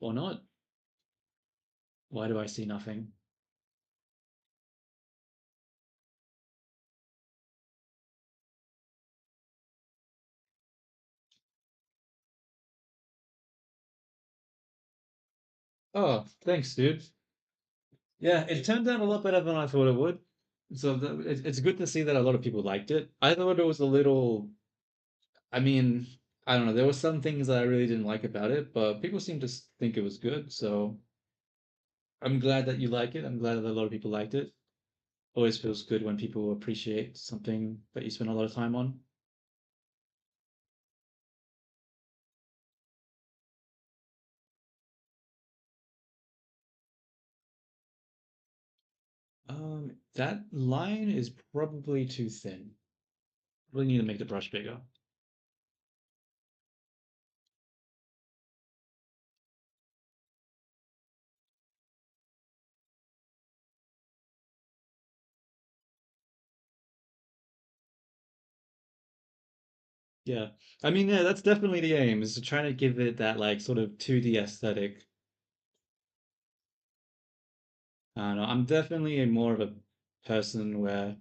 Or not. Why do I see nothing? Oh, thanks, dude. Yeah, it turned out a lot better than I thought it would. So it's good to see that a lot of people liked it. I thought it was a little, I mean, I don't know, there were some things that I really didn't like about it, but people seem to think it was good. So I'm glad that you like it. I'm glad that a lot of people liked it. Always feels good when people appreciate something that you spend a lot of time on. That line is probably too thin. Really need to make the brush bigger. Yeah. I mean, yeah, that's definitely the aim, is to try to give it that like sort of 2D aesthetic. I don't know. I'm definitely a more of a person where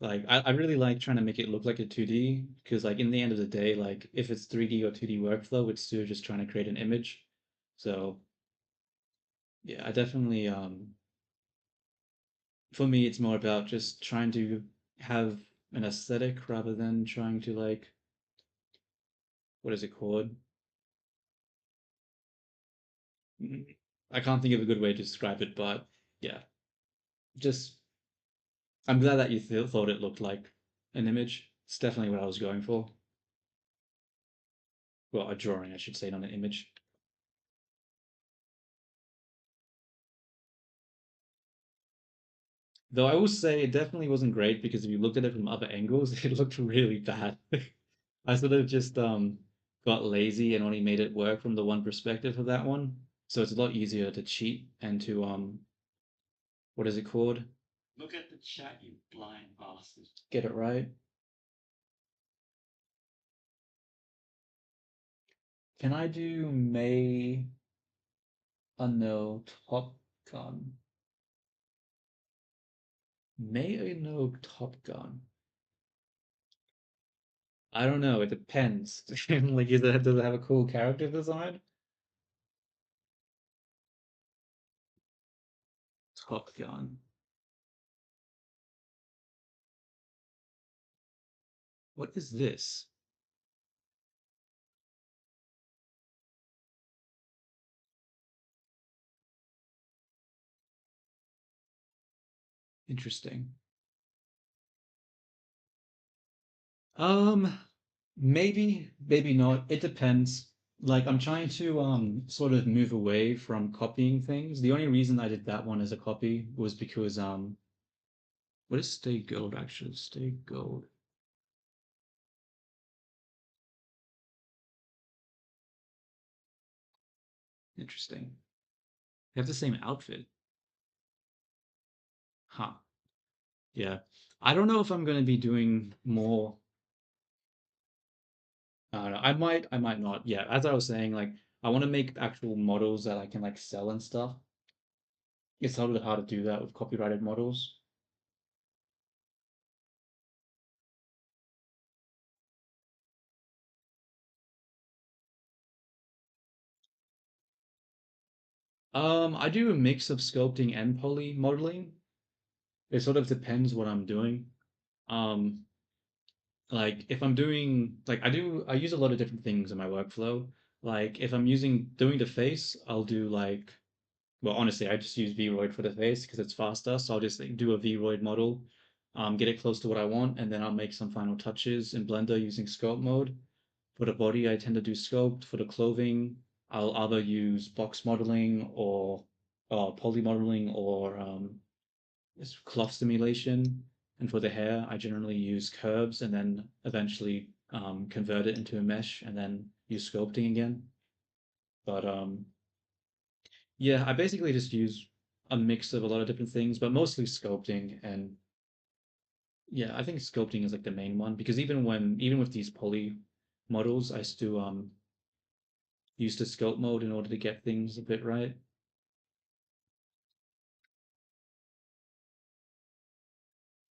like I really like trying to make it look like a 2D because like in the end of the day, like if it's 3D or 2D workflow, it's still just trying to create an image. So yeah, I definitely for me it's more about just trying to have an aesthetic rather than trying to like what is it called? Mm, I can't think of a good way to describe it, but yeah, just I'm glad that you thought it looked like an image. It's definitely what I was going for. Well, a drawing, I should say, not an image. Though I will say it definitely wasn't great because if you looked at it from other angles, it looked really bad. I sort of just got lazy and only made it work from the one perspective of that one. So it's a lot easier to cheat and to what is it called? Look at the chat, you blind bastard. Get it right. Can I do May no Top Gun? May I know Top Gun? I don't know. It depends. Like, does it have a cool character design? Top Gun. What is this? Interesting. Um, maybe, maybe not. It depends. Like, I'm trying to sort of move away from copying things. The only reason I did that one as a copy was because what is Stay Gold actually? Stay Gold. Interesting. They have the same outfit. Huh. Yeah. I don't know if I'm going to be doing more. I don't know. I might not. Yeah. As I was saying, like, I want to make actual models that I can like sell and stuff. It's a little bit hard to do that with copyrighted models. I do a mix of sculpting and poly modeling. It sort of depends what I'm doing. Um, like if I'm doing like I use a lot of different things in my workflow. Like if I'm using doing the face, I'll do like well honestly I just use Vroid for the face because it's faster. So I'll just like, do a Vroid model, get it close to what I want, and then I'll make some final touches in Blender using sculpt mode. For the body, I tend to do sculpt. For the clothing, I'll either use box modeling or poly modeling or cloth simulation. And for the hair, I generally use curves and then eventually convert it into a mesh and then use sculpting again. But yeah, I basically just use a mix of a lot of different things, but mostly sculpting. And yeah, I think sculpting is like the main one because even with these poly models, I still use the sculpt mode in order to get things a bit right.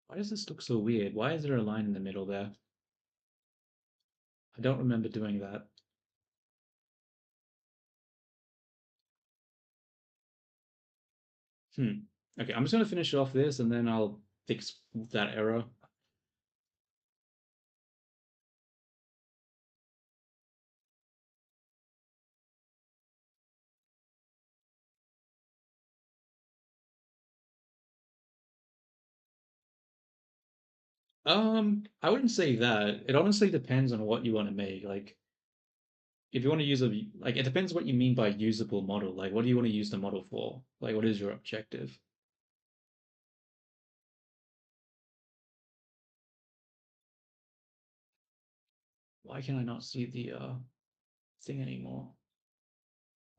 Why does this look so weird? Why is there a line in the middle there? I don't remember doing that. Hmm. Okay, I'm just gonna finish off this and then I'll fix that error. I wouldn't say that. It honestly depends on what you want to make. Like, if you want to use like, it depends what you mean by usable model. Like, what do you want to use the model for? Like, what is your objective? Why can I not see the thing anymore?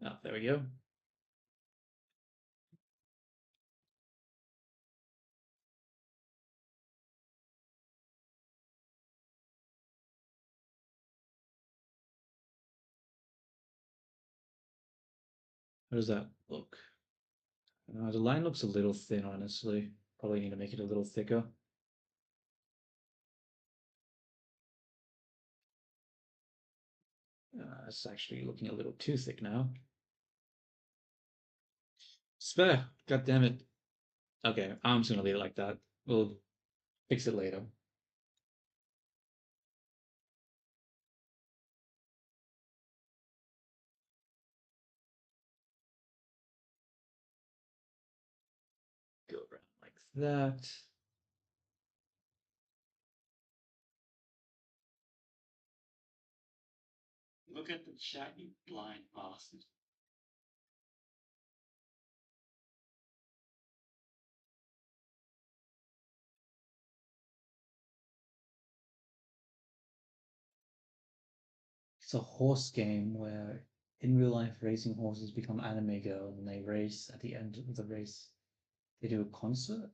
Oh, there we go. How does that look? The line looks a little thin, honestly. Probably need to make it a little thicker. It's actually looking a little too thick now. Spare! God damn it. Okay, I'm just gonna leave it like that. We'll fix it later. Go around like that. Look at the chat, you blind bastard. It's a horse game where in real life racing horses become anime girls and they race at the end of the race. They do a concert.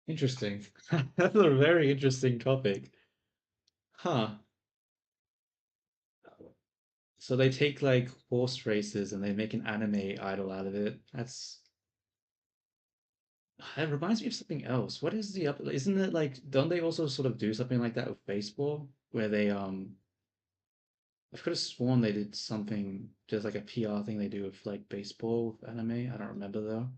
Interesting. That's a very interesting topic. Huh. So they take like horse races and they make an anime idol out of it. That reminds me of something else. What is the up? Isn't it like, don't they also sort of do something like that with baseball? Where they I could have sworn they did something just like a PR thing they do with like baseball with anime. I don't remember though.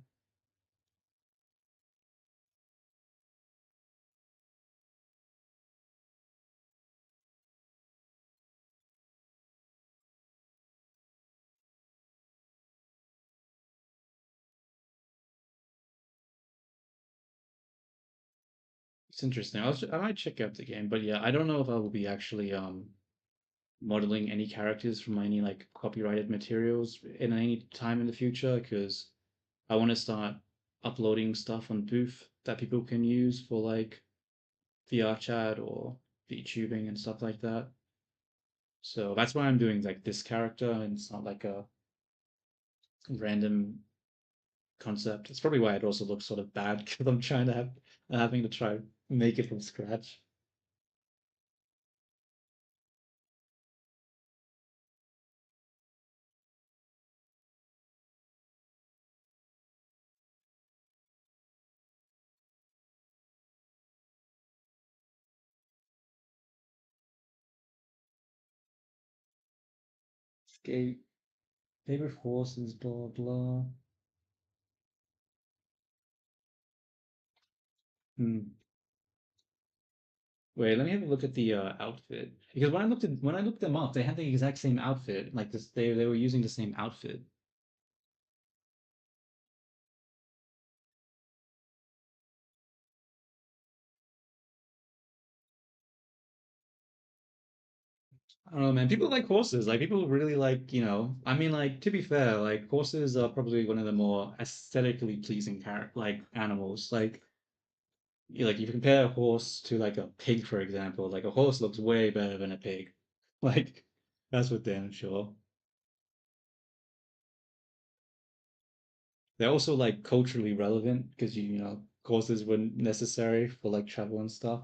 It's interesting. I might check out the game, but yeah, I don't know if I will be actually modeling any characters from any like copyrighted materials in any time in the future because I want to start uploading stuff on Booth that people can use for like VR chat or VTubing and stuff like that. So that's why I'm doing like this character and it's not like a random concept. It's probably why it also looks sort of bad because I'm trying to have having to try make it from scratch. Escape, favorite horses, blah blah. Hmm. Wait, let me have a look at the outfit because when I looked them up, they had the exact same outfit. Like this, they were using the same outfit. I don't know, man. People like horses. Like people really like, I mean, like to be fair, like horses are probably one of the more aesthetically pleasing like animals. Like like you compare a horse to like a pig, for example. Like a horse looks way better than a pig. Like that's for damn sure. They're also like culturally relevant because horses were necessary for like travel and stuff.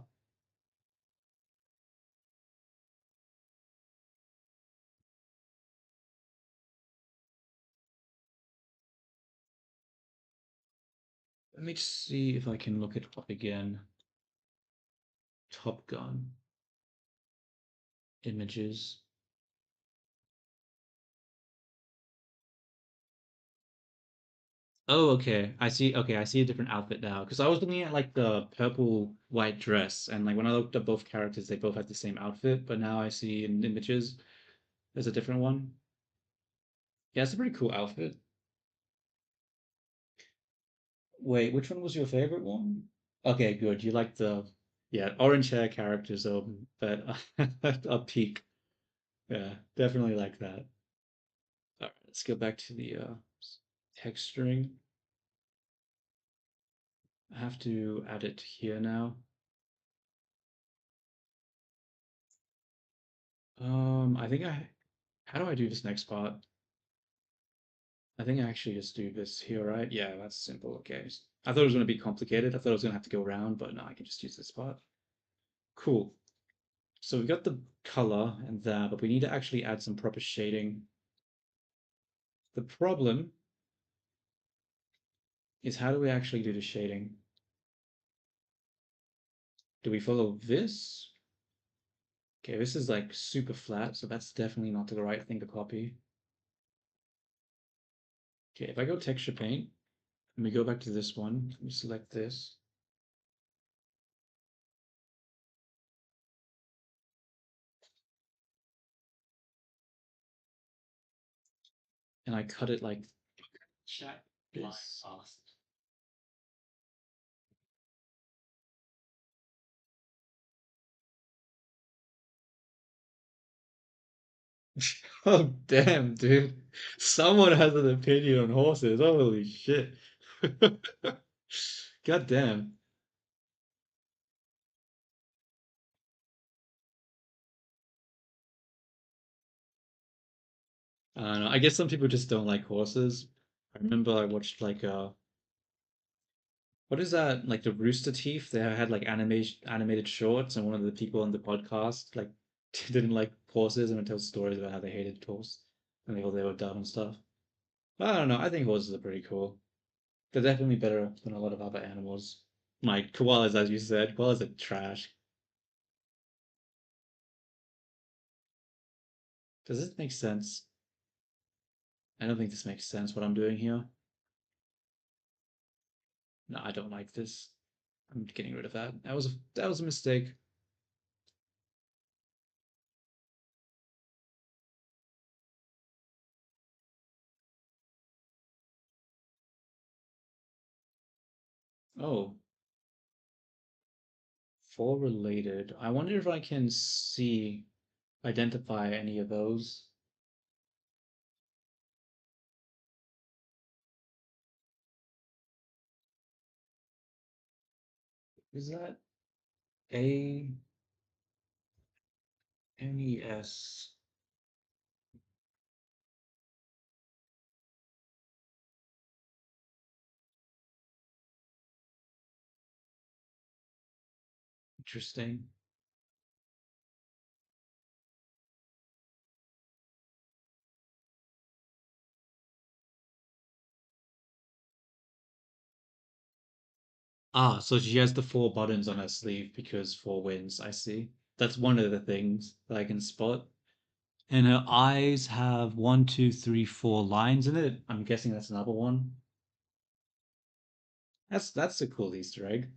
Let me just see if I can look it up again. Top Gun images. Oh, okay. I see. Okay, I see a different outfit now. Because I was looking at like the purple white dress, and like when I looked at both characters, they both had the same outfit. But now I see in images there's a different one. Yeah, it's a pretty cool outfit. Wait, which one was your favorite one? Okay, good. You like the Yeah, orange hair characters are are peak. Yeah, definitely like that. All right, let's go back to the texturing. I have to add it here now. I think how do I do this next part? I think I actually just do this here, right? Yeah, that's simple. Okay. I thought it was going to be complicated. I thought I was going to have to go around, but no, I can just use this part. Cool. So we've got the color and that, but we need to actually add some proper shading. The problem is how do we actually do the shading? Do we follow this? Okay, this is like super flat, so that's definitely not the right thing to copy. Okay, if I go texture paint, and we go back to this one, we select this, and I cut it like Chat blind this. fast. Oh, damn, dude. Someone has an opinion on horses. Holy shit. God damn. I don't know. I guess some people just don't like horses. I remember I watched like what is that? Like the Rooster Teeth? They had like animated shorts, and one of the people on the podcast like didn't like horses and would tell stories about how they hated horses and they were dumb and stuff. I don't know. I think horses are pretty cool. They're definitely better than a lot of other animals. Like koalas, as you said, koalas are trash. Does this make sense? I don't think this makes sense what I'm doing here. No, I don't like this. I'm getting rid of that. That was a mistake. Oh, for related. I wonder if I can identify any of those. Is that ANES? Interesting. Ah, so she has the four buttons on her sleeve because four wins. I see. That's one of the things that I can spot. And her eyes have one, two, three, four lines in it. I'm guessing that's another one. That's a cool Easter egg.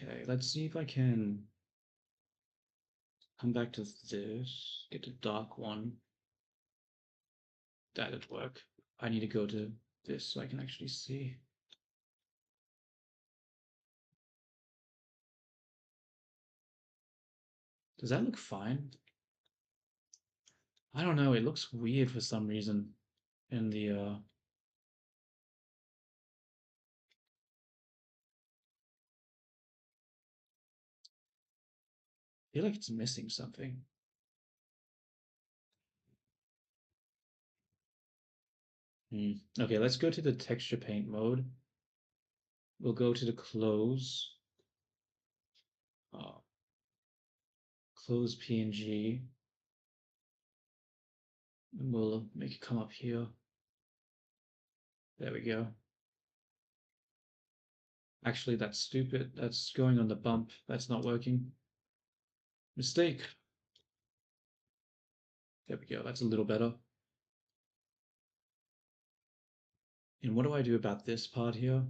Okay, let's see if I can come back to this. Get a dark one. That'd work. I need to go to this so I can actually see. Does that look fine? I don't know. It looks weird for some reason in the I feel like it's missing something. Okay, let's go to the texture paint mode. We'll go to the uh, close PNG, and we'll make it come up here. There we go. Actually, that's stupid. That's going on the bump. That's not working. Mistake. There we go. That's a little better. And what do I do about this part here?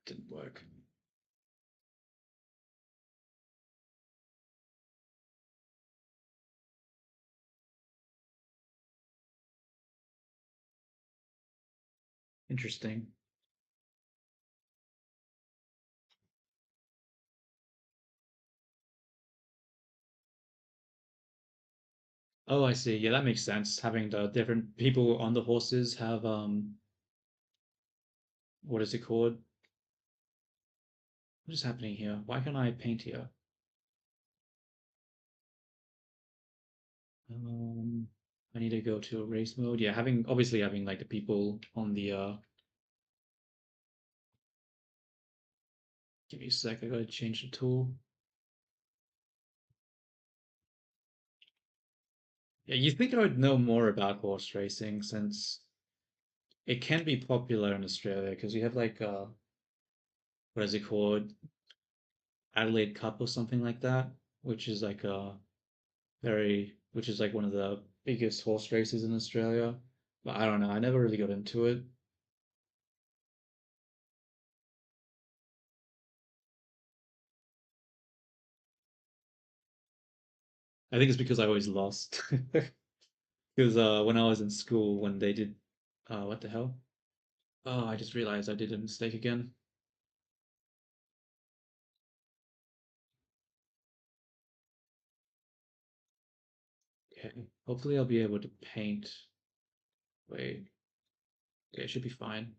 didn't work. Interesting. Oh, I see. Yeah, that makes sense. Having the different people on the horses have what is it called? What is happening here? Why can't I paint here? I need to go to race mode. Yeah, having obviously having like the people on the give me a sec, I gotta change the tool. Yeah, you think I would know more about horse racing since it can be popular in Australia because we have like what is it called? Adelaide Cup or something like that, which is like which is like one of the biggest horse races in Australia. But I don't know, I never really got into it. I think it's because I always lost. Because when I was in school, when they did, what the hell? Oh, I just realized I did a mistake again. Okay, hopefully I'll be able to paint. Wait, okay, it should be fine.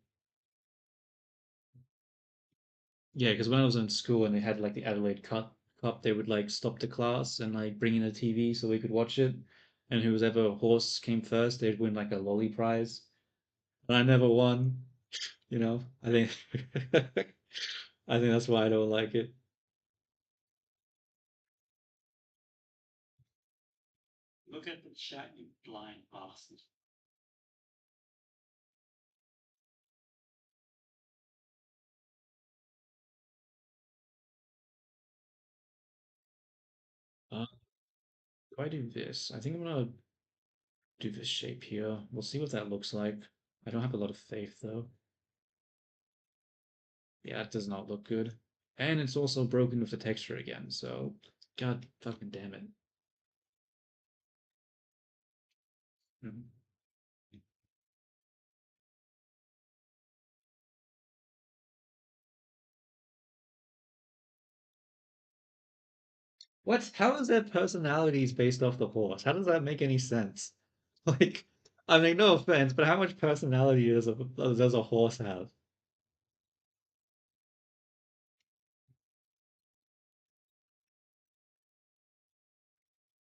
Yeah, because when I was in school and they had like the Adelaide Cup, they would like stop the class and like bring in a TV so we could watch it. And whoever horse came first, they'd win like a lolly prize. And I never won, you know. I think I think that's why I don't like it. Look at the chat, you blind bastard. If I do this, I think I'm gonna do this shape here. We'll see what that looks like. I don't have a lot of faith though. Yeah, it does not look good. And it's also broken with the texture again, so god fucking damn it. Mhm. What? How is their personalities based off the horse? How does that make any sense? Like, I mean, no offense, but how much personality does a horse have?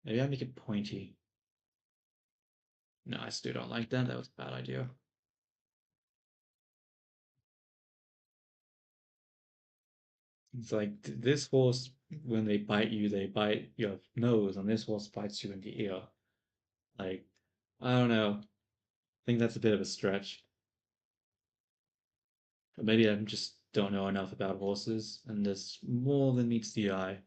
Maybe I make it pointy. No, I still don't like that. That was a bad idea. It's like this horse, when they bite you, they bite your nose, and this horse bites you in the ear. Like, I don't know. I think that's a bit of a stretch. But maybe I just don't know enough about horses, and there's more than meets the eye.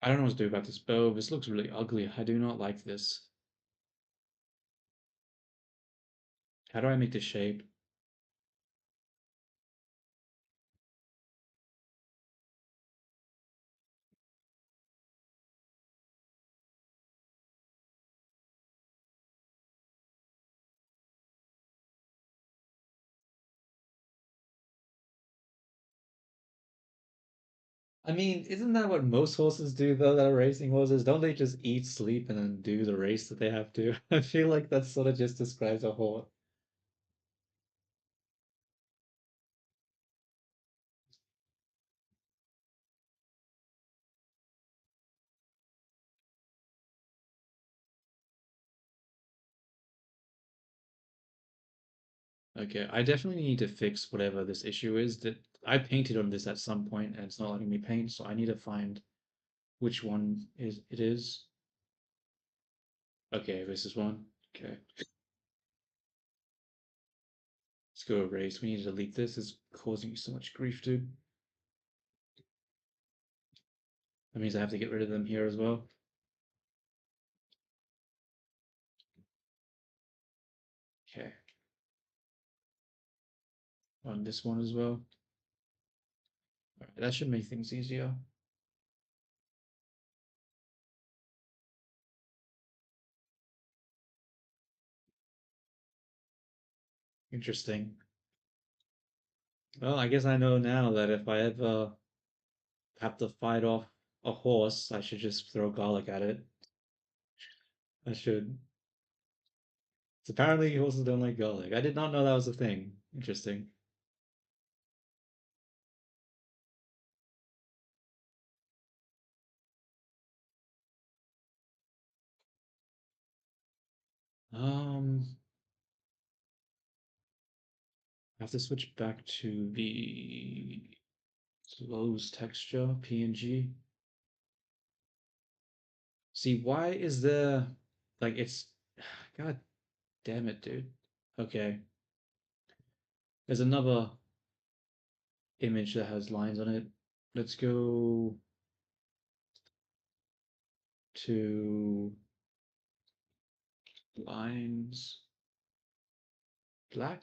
I don't know what to do about this bow. This looks really ugly. I do not like this. How do I make this shape? I mean, isn't that what most horses do though that are racing horses? Don't they just eat, sleep, and then do the race that they have to? I feel like that sort of just describes a horse. Okay, I definitely need to fix whatever this issue is. That I painted on this at some point and it's not letting me paint, so I need to find which one is it is. Okay, this is one. Okay. Let's go erase. We need to delete this. It's causing me so much grief, dude. That means I have to get rid of them here as well. Okay. On this one as well. Alright, that should make things easier. Interesting. Well, I guess I know now that if I ever have to fight off a horse, I should just throw garlic at it. I should. So apparently horses don't like garlic. I did not know that was a thing. Interesting. Um, I have to switch back to the close texture, PNG. See, why is there like it's God damn it, dude. Okay. There's another image that has lines on it. Let's go to lines black.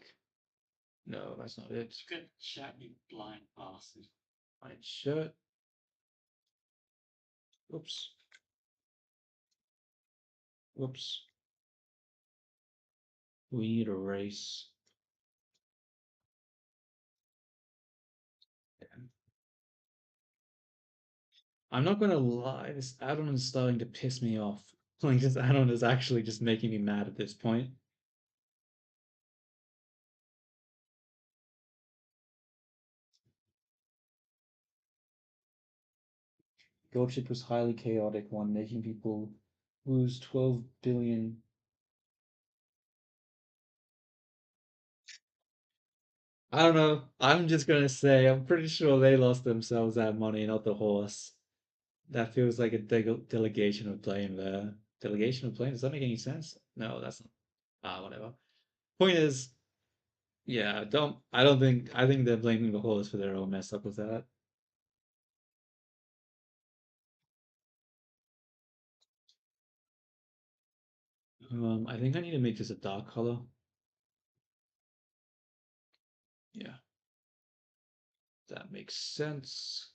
No, that's not it. Look at chat, you blind bastard. Line shirt. Oops. Whoops. We need a race. I'm not gonna lie, this add-on is starting to piss me off. Like this add-on is actually just making me mad at this point. Goldship was highly chaotic one, making people lose 12 billion. I don't know. I'm just gonna say I'm pretty sure they lost themselves that money, not the horse. That feels like a delegation of blame there. Delegation of blame? Does that make any sense? No, that's not. Ah, whatever. Point is, yeah, I think they're blaming the horse for their own mess up with that. I think I need to make this a dark color. Yeah, that makes sense.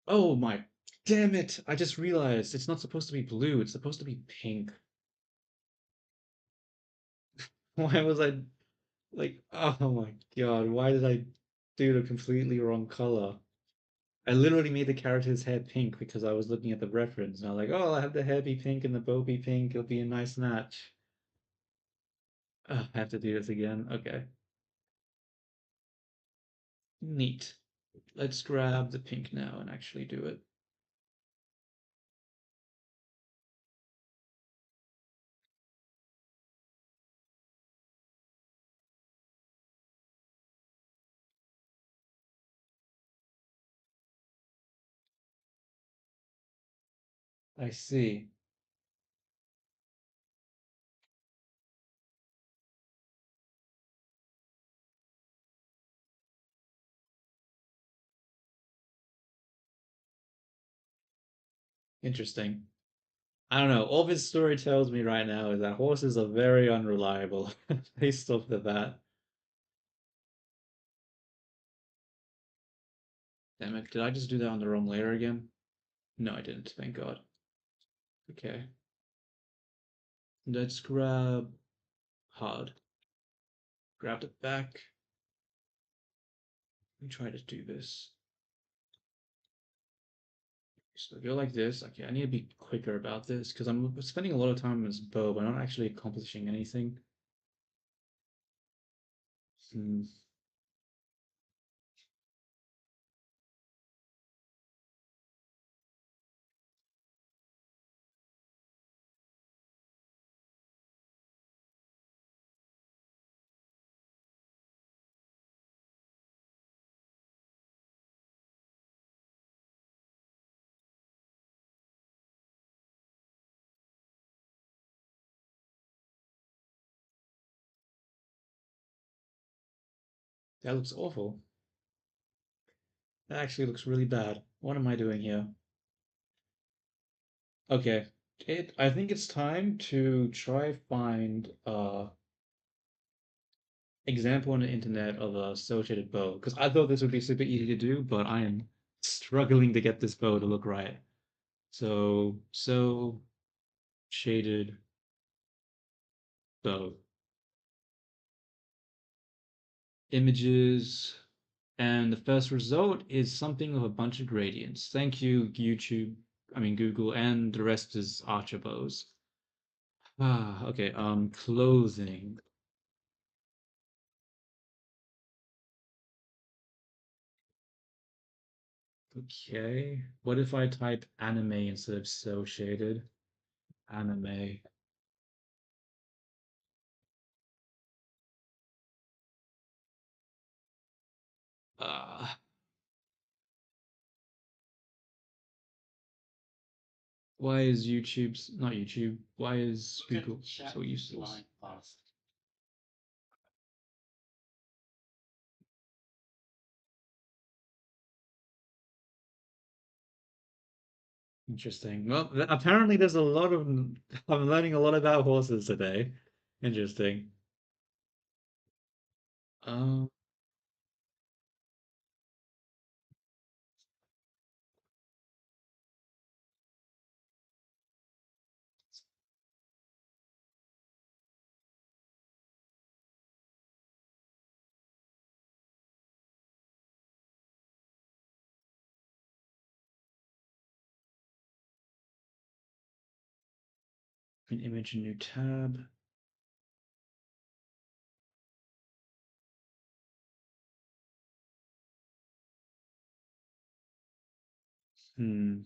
Oh my, damn it! I just realized it's not supposed to be blue, it's supposed to be pink. Why was I like, oh my god, why did I do the completely wrong color? I literally made the character's hair pink because I was looking at the reference and I was like, oh, I'll have the hair be pink and the bow be pink, it'll be a nice match. I have to do this again. Okay. Neat. Let's grab the pink now and actually do it. I see. Interesting. I don't know. All this story tells me right now is that horses are very unreliable based off the bat. Damn it. Did I just do that on the wrong layer again? No, I didn't. Thank God. Okay. Let's grab hard. Grab it back. Let me try to do this. So go like this. Okay, I need to be quicker about this because I'm spending a lot of time on this bow, but I'm not actually accomplishing anything. Hmm. That looks awful. That actually looks really bad. What am I doing here? Okay. I think it's time to try find example on the internet of a cel-shaded bow because I thought this would be super easy to do, but I am struggling to get this bow to look right. So shaded bow images, and the first result is something with a bunch of gradients. Thank you, YouTube. I mean Google, and the rest is Archer bows. Ah, okay. Clothing. Okay. What if I type anime instead of cel shaded? Anime. Uh, why is YouTube's not YouTube? Why is Look at Google the chat so useless? line fast. Interesting. Well, apparently there's a lot of I'm learning a lot about horses today. Interesting. Um, an image, a new tab. Hmm.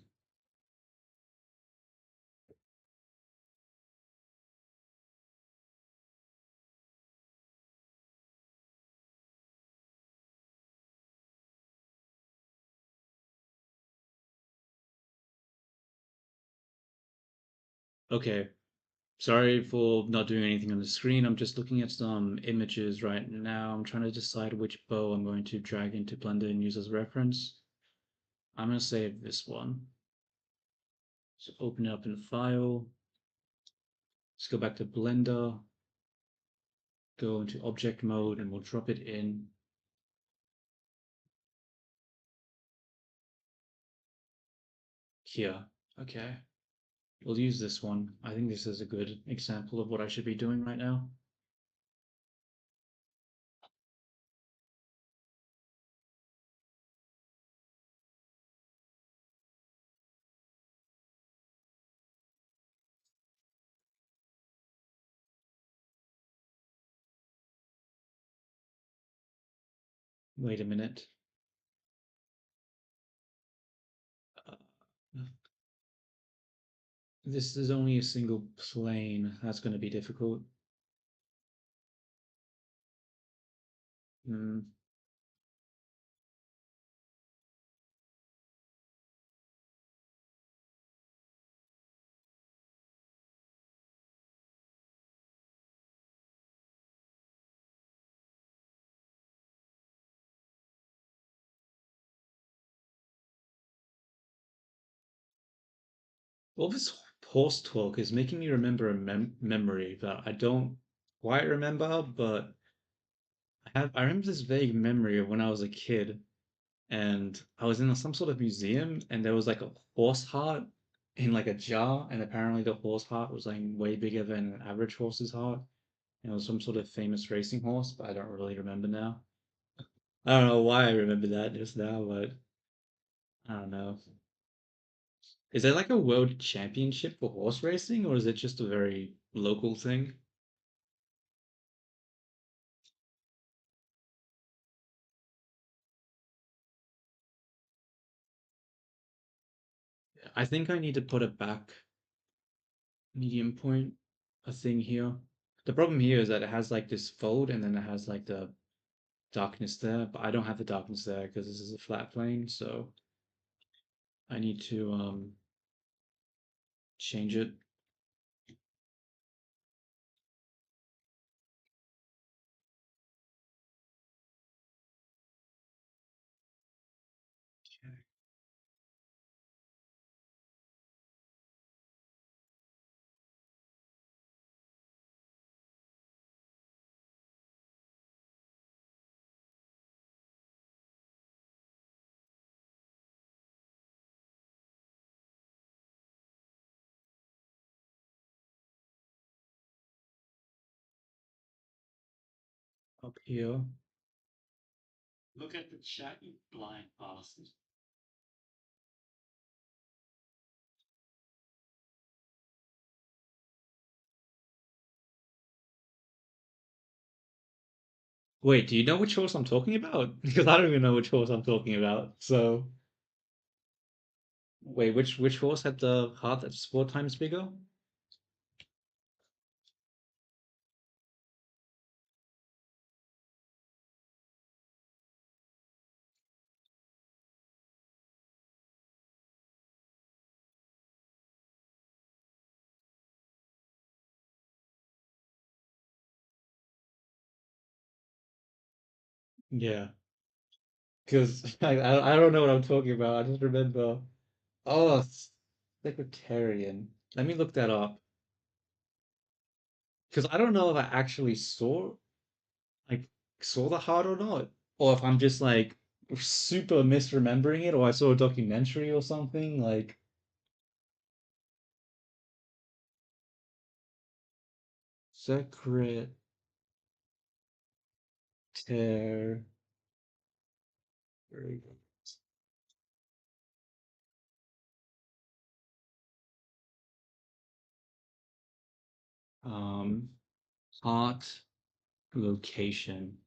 Okay. Sorry for not doing anything on the screen. I'm just looking at some images right now. I'm trying to decide which bow I'm going to drag into Blender and use as reference. I'm going to save this one. So open it up in File. Let's go back to Blender, go into Object Mode, and we'll drop it in here. Okay. We'll use this one. I think this is a good example of what I should be doing right now. Wait a minute. Uh, this is only a single plane. That's going to be difficult. Hmm. All this horse talk is making me remember a memory that I don't quite remember, but I remember this vague memory of when I was a kid and I was in some sort of museum and there was like a horse heart in like a jar, and apparently the horse heart was like way bigger than an average horse's heart. And it was some sort of famous racing horse, but I don't really remember now. I don't know why I remember that just now, but I don't know. Is there like a world championship for horse racing, or is it just a very local thing? I think I need to put a back medium point, a thing here. The problem here is that it has like this fold and then it has like the darkness there, but I don't have the darkness there because this is a flat plane, so I need to change it. up here. Look at the chat, you blind bastard. Wait, do you know which horse I'm talking about? Because I don't even know which horse I'm talking about. So, wait, which horse had the heart that's 4 times bigger? Yeah, because I don't know what I'm talking about. I just remember. Oh, Secretarian. Let me look that up. Because I don't know if I actually like saw the heart or not, or if I'm just like super misremembering it, or I saw a documentary or something. Like Secretary. Um, Heart location.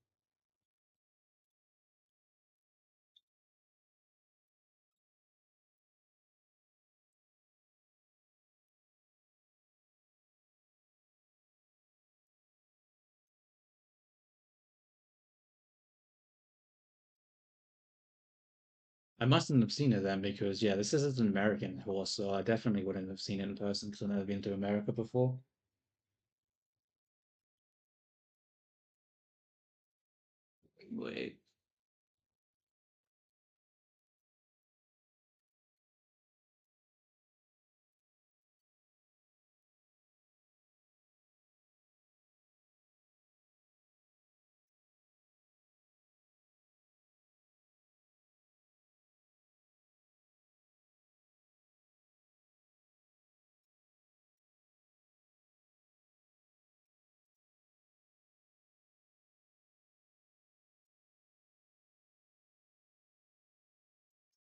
I mustn't have seen it then because yeah, this is an American horse, so I definitely wouldn't have seen it in person because I've never been to America before. Wait.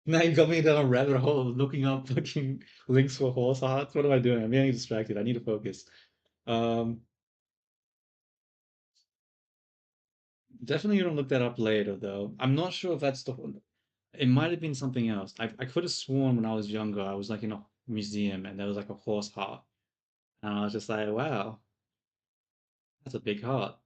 Now you got me down a rabbit hole of looking up fucking links for horse hearts. What am I doing? I'm getting distracted. I need to focus. Um, Definitely gonna look that up later though. I'm not sure if that's the one. It might have been something else. I could have sworn when I was younger, I was like in a museum and there was like a horse heart. And I was just like, wow, that's a big heart.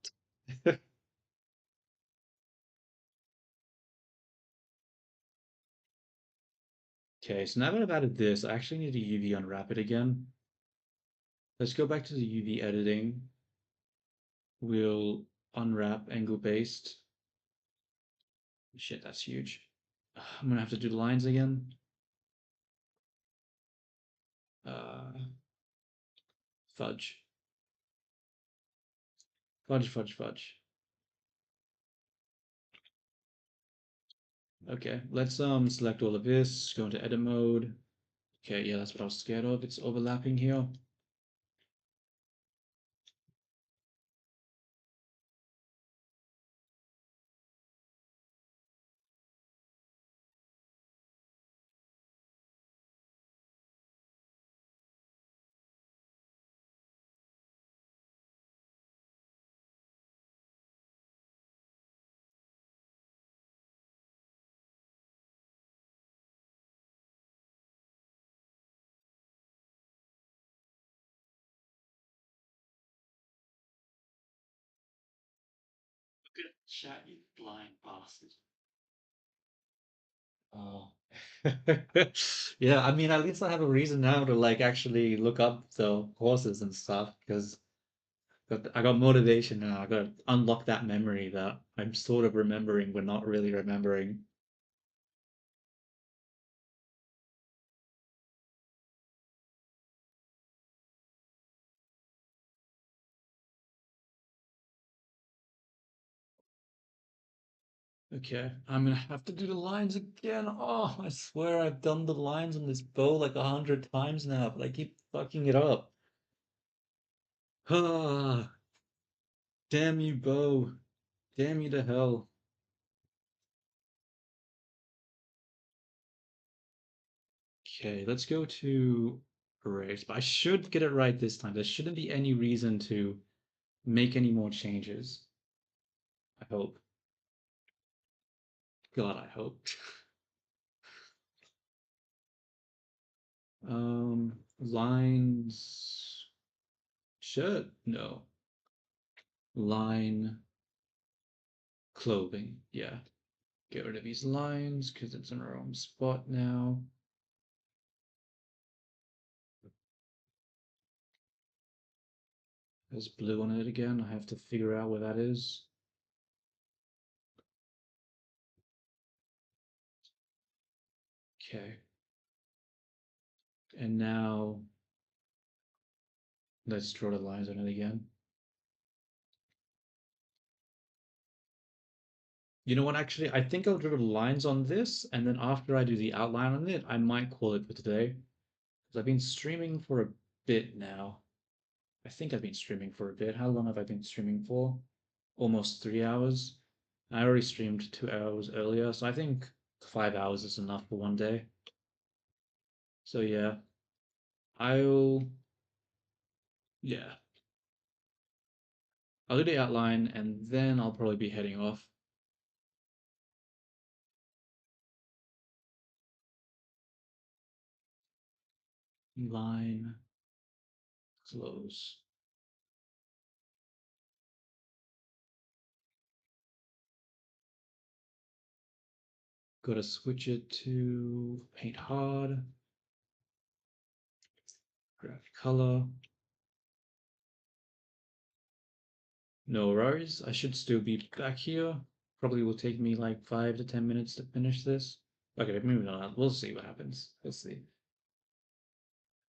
Okay, so now that I've added this, I actually need to UV unwrap it again. Let's go back to the UV editing. We'll unwrap angle based. Shit, that's huge. I'm gonna have to do the lines again. Uh, Fudge. Fudge, fudge, fudge. Okay, let's select all of this, go into edit mode. Okay, yeah, that's what I was scared of. It's overlapping here. Look at the chat, you blind bastard. Oh. Yeah, I mean, at least I have a reason now to like actually look up the horses and stuff because I got motivation now. I got to unlock that memory that I'm sort of remembering but not really remembering. Okay, I'm gonna have to do the lines again. Oh, I swear I've done the lines on this bow like 100 times now, but I keep fucking it up. Ah, damn you, bow. Damn you to hell. Okay, let's go to erase. But I should get it right this time. There shouldn't be any reason to make any more changes. I hope. God, I hope. Lines. Shirt? No. Line clothing. Yeah. Get rid of these lines because it's in our own spot now. There's blue on it again. I have to figure out where that is. Okay. And now let's draw the lines on it again. You know what, actually, I think I'll draw the lines on this, and then after I do the outline on it, I might call it for today. Because I've been streaming for a bit now. I think I've been streaming for a bit. How long have I been streaming for? Almost 3 hours. I already streamed 2 hours earlier, so I think 5 hours is enough for one day. So yeah, I'll yeah, I'll do the outline and then I'll probably be heading off. Line close. Gotta switch it to paint hard. Graph color. No worries. I should still be back here. Probably will take me like 5 to 10 minutes to finish this. Okay, maybe not. We'll see what happens. Let's see.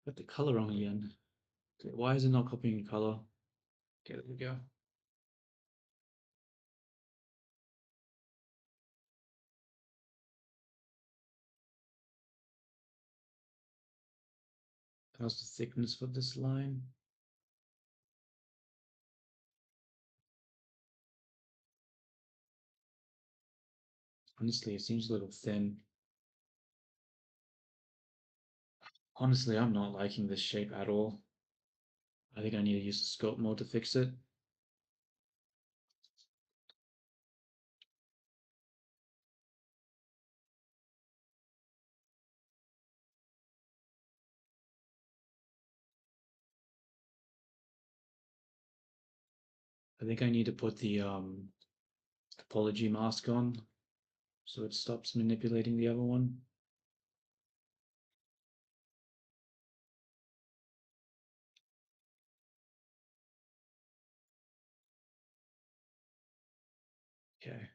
Got the color on again. Okay, why is it not copying color? Okay, there we go. How's the thickness for this line? Honestly, it seems a little thin. Honestly, I'm not liking this shape at all. I think I need to use the scope mode to fix it. I think I need to put the topology mask on so it stops manipulating the other one. Okay.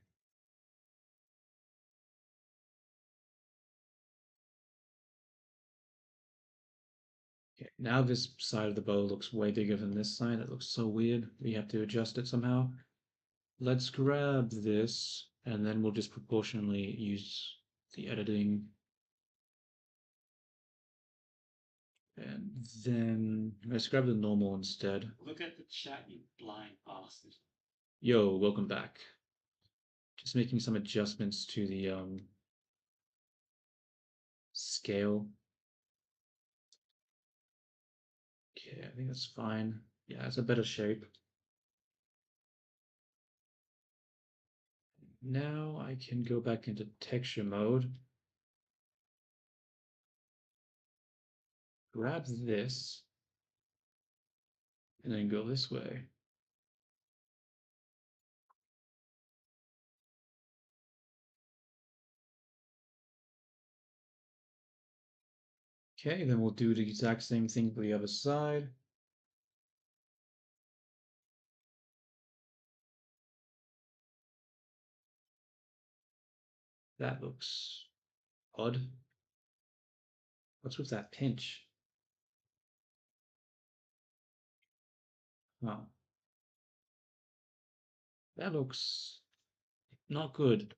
Okay, now this side of the bow looks way bigger than this side. It looks so weird. We have to adjust it somehow. Let's grab this, and then we'll just proportionally use the editing. And then let's grab the normal instead. Look at the chat, you blind bastard. Yo, welcome back. Just making some adjustments to the scale. Okay, I think that's fine. Yeah, it's a better shape. Now I can go back into texture mode. Grab this. And then go this way. Okay, then we'll do the exact same thing for the other side. That looks odd. What's with that pinch? Oh, that looks not good.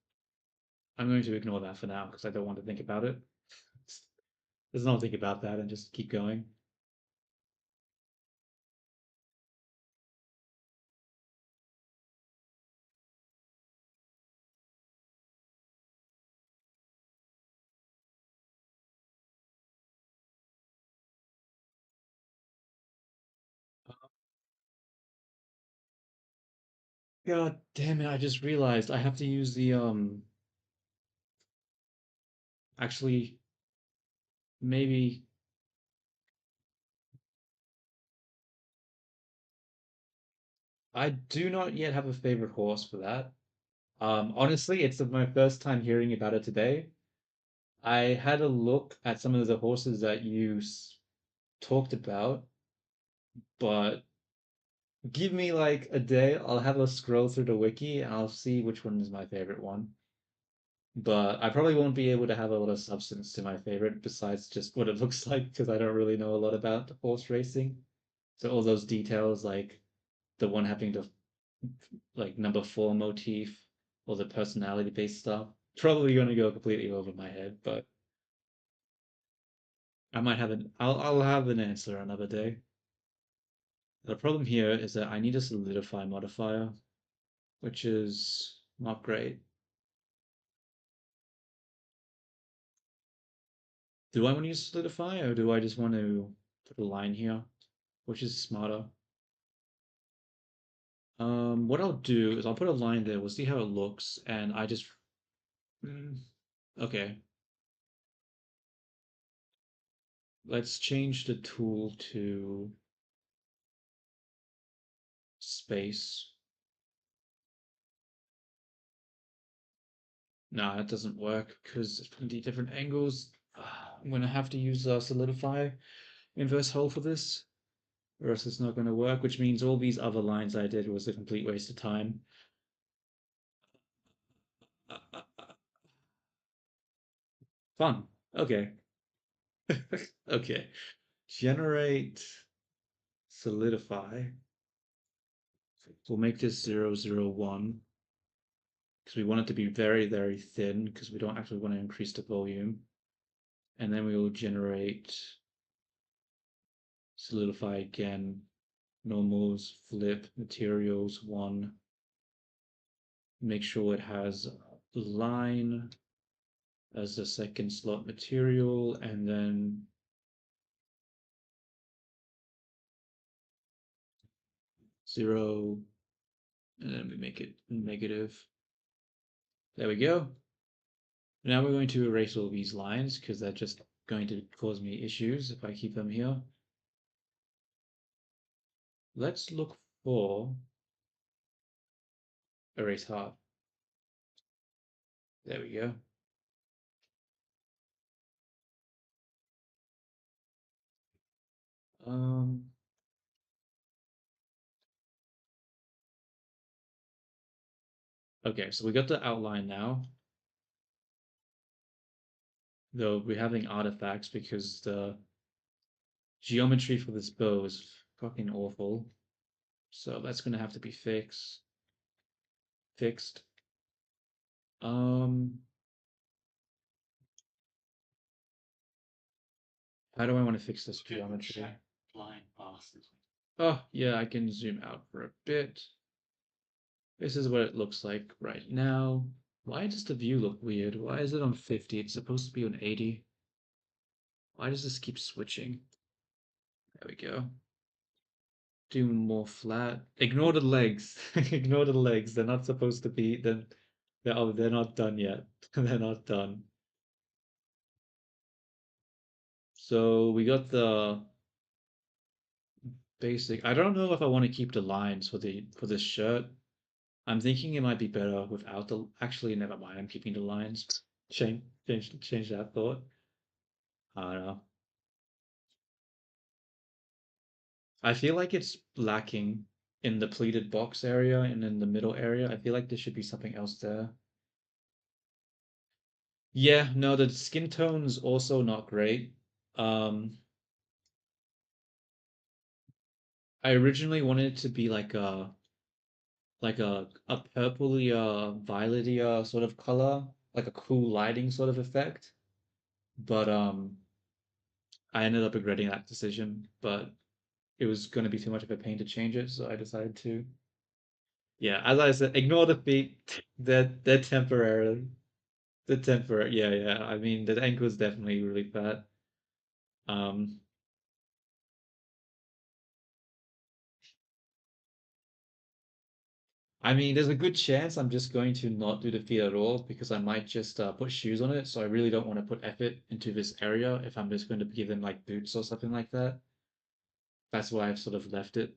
I'm going to ignore that for now because I don't want to think about it. Let's not think about that and just keep going. God damn it, I just realized I have to use the actually maybe I do not yet have a favorite horse for that. Honestly, it's my first time hearing about it today. I had a look at some of the horses that you talked about, but give me like a day, I'll have a scroll through the wiki and I'll see which one is my favorite one. But I probably won't be able to have a lot of substance to my favorite besides just what it looks like because I don't really know a lot about horse racing. So all those details like the one having the like number four motif or the personality based stuff, probably gonna go completely over my head, but I'll have an answer another day. The problem here is that I need a solidify modifier, which is not great. Do I want to use solidify or do I just want to put a line here, which is smarter? What I'll do is I'll put a line there. We'll see how it looks, and I just mm, okay. Let's change the tool to space. Nah, that doesn't work because there's plenty of different angles. I'm gonna have to use solidify inverse hull for this, or else it's not gonna work. Which means all these other lines I did was a complete waste of time. Fun. Okay. Okay. Generate solidify. We'll make this 0, 0, 1 because we want it to be very, very thin because we don't actually want to increase the volume. And then we will generate solidify again, normals, flip, materials, 1. Make sure it has line as the second slot material, and then 0, and then we make it negative. There we go. Now we're going to erase all these lines because they're just going to cause me issues if I keep them here. Let's look for erase half. There we go. Um, okay, so we got the outline now. Though we're having artifacts because the geometry for this bow is fucking awful. So that's gonna have to be fixed. Um, how do I want to fix this geometry? Line passes. Oh, yeah, I can zoom out for a bit. This is what it looks like right now. Why does the view look weird? Why is it on 50? It's supposed to be on 80. Why does this keep switching? There we go. Do more flat. Ignore the legs. Ignore the legs. They're not supposed to be. They're not done yet. They're not done. So we got the basic. I don't know if I want to keep the lines for this shirt. I'm thinking it might be better without the. Actually, never mind. I'm keeping the lines. Change that thought. I don't know. I feel like it's lacking in the pleated box area and in the middle area. I feel like there should be something else there. Yeah, no, the skin tone's also not great. Um, I originally wanted it to be like a purpley violety sort of color, like a cool lighting sort of effect. But I ended up regretting that decision, but it was going to be too much of a pain to change it, so I decided to. Yeah, as I said, ignore the feet. They're temporary. The temporary. Yeah, yeah. I mean, the ankle is definitely really fat. Um, I mean, there's a good chance I'm just going to not do the feet at all because I might just put shoes on it. So I really don't want to put effort into this area if I'm just going to give them like boots or something like that. That's why I've sort of left it.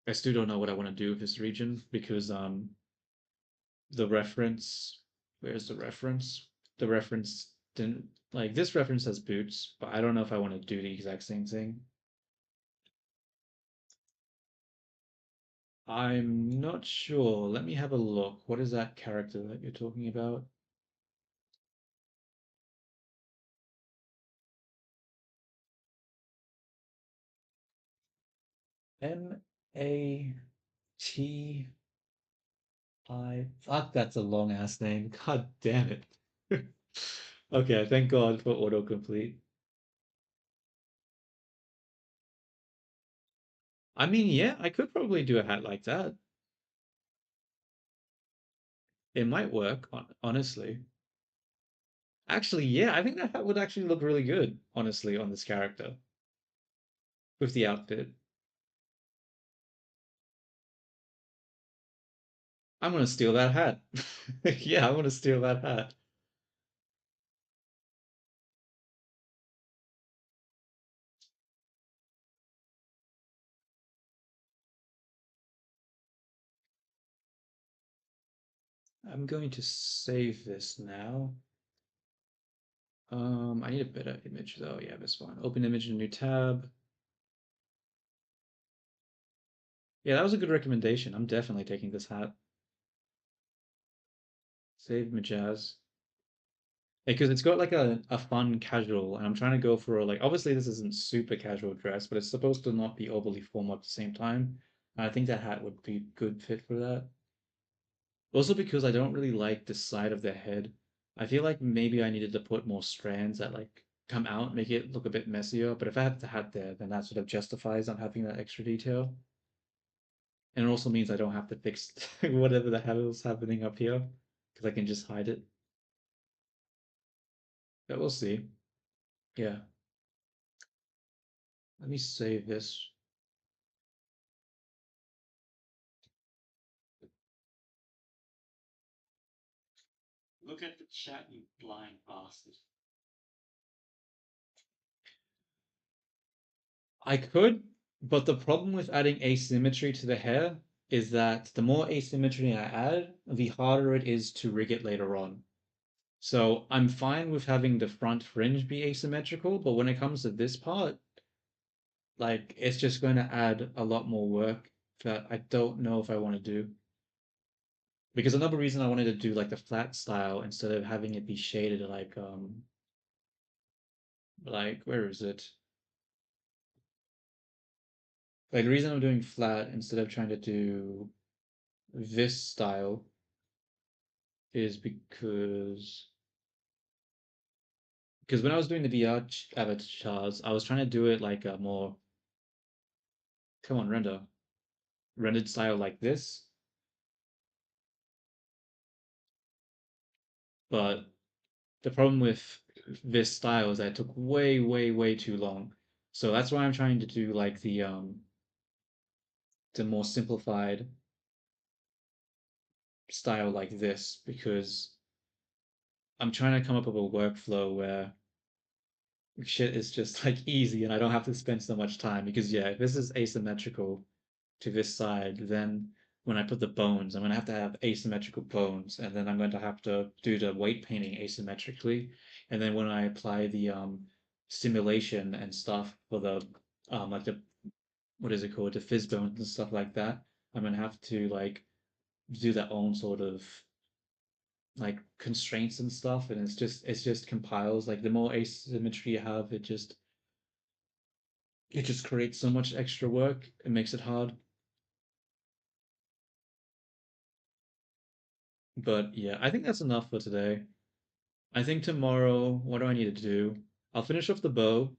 I still don't know what I want to do with this region because the reference, where's the reference? The reference didn't like this reference has boots, but I don't know if I want to do the exact same thing. I'm not sure. Let me have a look. What is that character that you're talking about? M-A-T-I. Fuck, that's a long ass name. God damn it. Okay, thank God for autocomplete. I mean, yeah, I could probably do a hat like that. It might work, honestly. Actually, yeah, I think that hat would actually look really good, honestly, on this character with the outfit. I'm gonna steal that hat. Yeah, I'm gonna steal that hat. I'm going to save this now. I need a better image though. Yeah, this one. Open image in a new tab. Yeah, that was a good recommendation. I'm definitely taking this hat. Save Majaz. Because it's got like a fun casual, and I'm trying to go for a, like obviously this isn't super casual dress, but it's supposed to not be overly formal at the same time. And I think that hat would be good fit for that. Also because I don't really like the side of the head. I feel like maybe I needed to put more strands that like come out, make it look a bit messier. But if I have the hat there, then that sort of justifies not having that extra detail. And it also means I don't have to fix whatever the hell is happening up here, because I can just hide it. But we'll see. Yeah. Let me save this. Look at the chat, you blind bastard. I could, but the problem with adding asymmetry to the hair is that the more asymmetry I add, the harder it is to rig it later on. So I'm fine with having the front fringe be asymmetrical, but when it comes to this part, like it's just going to add a lot more work that I don't know if I want to do. Because another reason I wanted to do like the flat style instead of having it be shaded like where is it? Like the reason I'm doing flat instead of trying to do this style is because when I was doing the VR avatars, I was trying to do it like a more come on rendered style like this, but the problem with this style is that it took way too long. So that's why I'm trying to do like the more simplified style like this because I'm trying to come up with a workflow where shit is just like easy and I don't have to spend so much time because yeah, if this is asymmetrical to this side, then when I put the bones, I'm gonna have to have asymmetrical bones, and then I'm going to have to do the weight painting asymmetrically, and then when I apply the simulation and stuff for the like the what is it called, the fizz bones and stuff like that, I'm gonna have to like do their own sort of like constraints and stuff, and it's just compiles like the more asymmetry you have, it just creates so much extra work. It makes it hard. But yeah, I think that's enough for today. I think tomorrow, what do I need to do? I'll finish off the bow.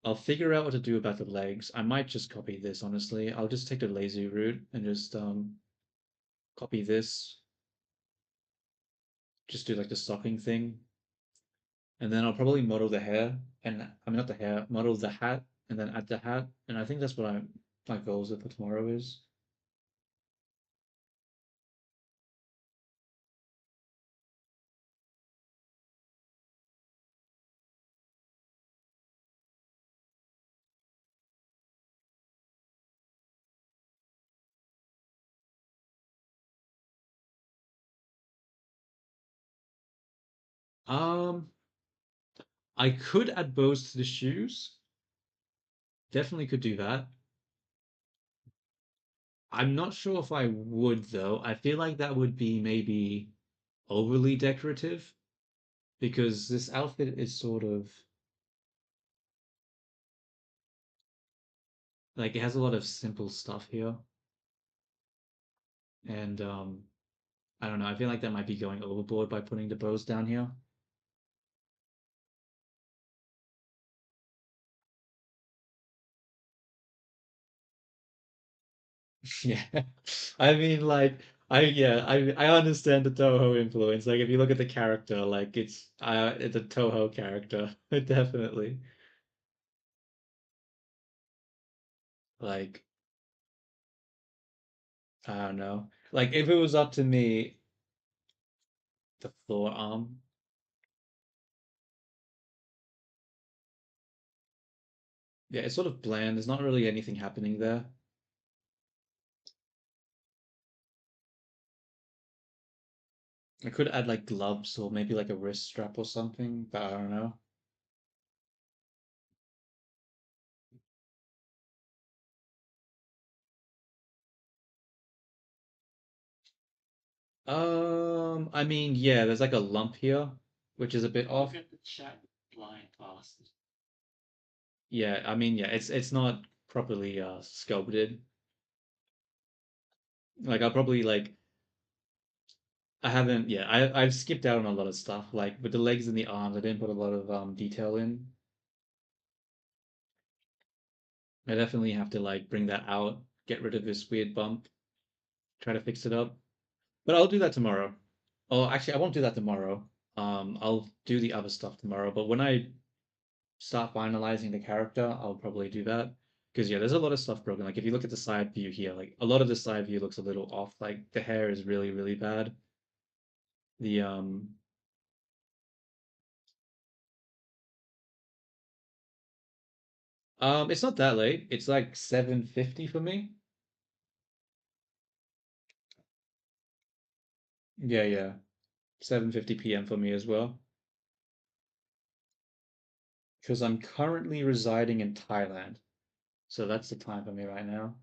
I'll figure out what to do about the legs. I might just copy this, honestly. I'll just take the lazy route and just copy this. Just do like the stocking thing. And then I'll probably model the hair and I mean not the hair, model the hat and then add the hat, and I think that's what my goals for tomorrow is. Um, I could add bows to the shoes. Definitely could do that. I'm not sure if I would though. I feel like that would be maybe overly decorative because this outfit is sort of like it has a lot of simple stuff here, and I don't know. I feel like that might be going overboard by putting the bows down here. Yeah. I mean, like, I understand the Toho influence. Like, if you look at the character, like, it's a Toho character, definitely. Like, I don't know. Like, if it was up to me, the forearm, yeah, it's sort of bland. There's not really anything happening there. I could add like gloves or maybe like a wrist strap or something, but I don't know. I mean, yeah, there's like a lump here, which is a bit off. Look at the chat line fast. Yeah, I mean, yeah, it's not properly sculpted. Like I'll probably like I haven't yeah, I've skipped out on a lot of stuff. Like with the legs and the arms, I didn't put a lot of detail in. I definitely have to like bring that out, get rid of this weird bump, try to fix it up. But I'll do that tomorrow. Oh, actually, I won't do that tomorrow. I'll do the other stuff tomorrow. But when I start finalizing the character, I'll probably do that. Because yeah, there's a lot of stuff broken. Like if you look at the side view here, like a lot of the side view looks a little off. Like the hair is really, really bad. The it's not that late. It's like 7:50 for me. Yeah, yeah. 7:50 p.m. for me as well. Because I'm currently residing in Thailand. So that's the time for me right now.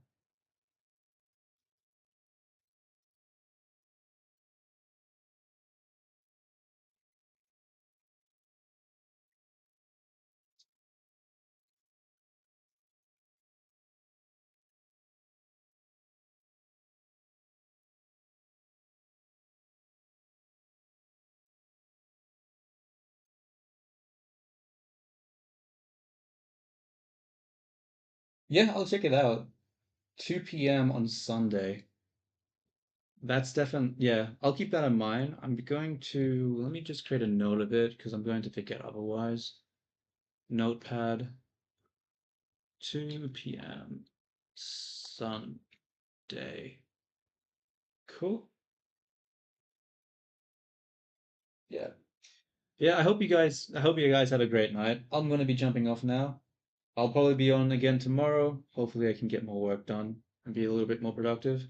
Yeah, I'll check it out. 2 p.m. on Sunday. That's definitely, yeah, I'll keep that in mind. I'm going to, let me just create a note of it because I'm going to forget otherwise. Notepad, 2 p.m. Sunday. Cool. Yeah. Yeah, I hope you guys have a great night. I'm gonna be jumping off now. I'll probably be on again tomorrow. Hopefully I can get more work done and be a little bit more productive.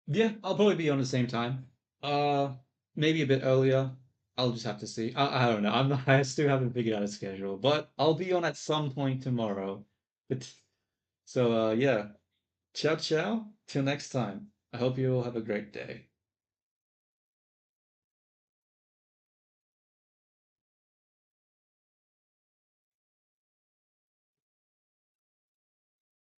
Yeah, I'll probably be on the same time. Uh, maybe a bit earlier. I'll just have to see. I don't know. I'm not, I still haven't figured out a schedule, but I'll be on at some point tomorrow. But so yeah, ciao ciao. Till next time. I hope you all have a great day.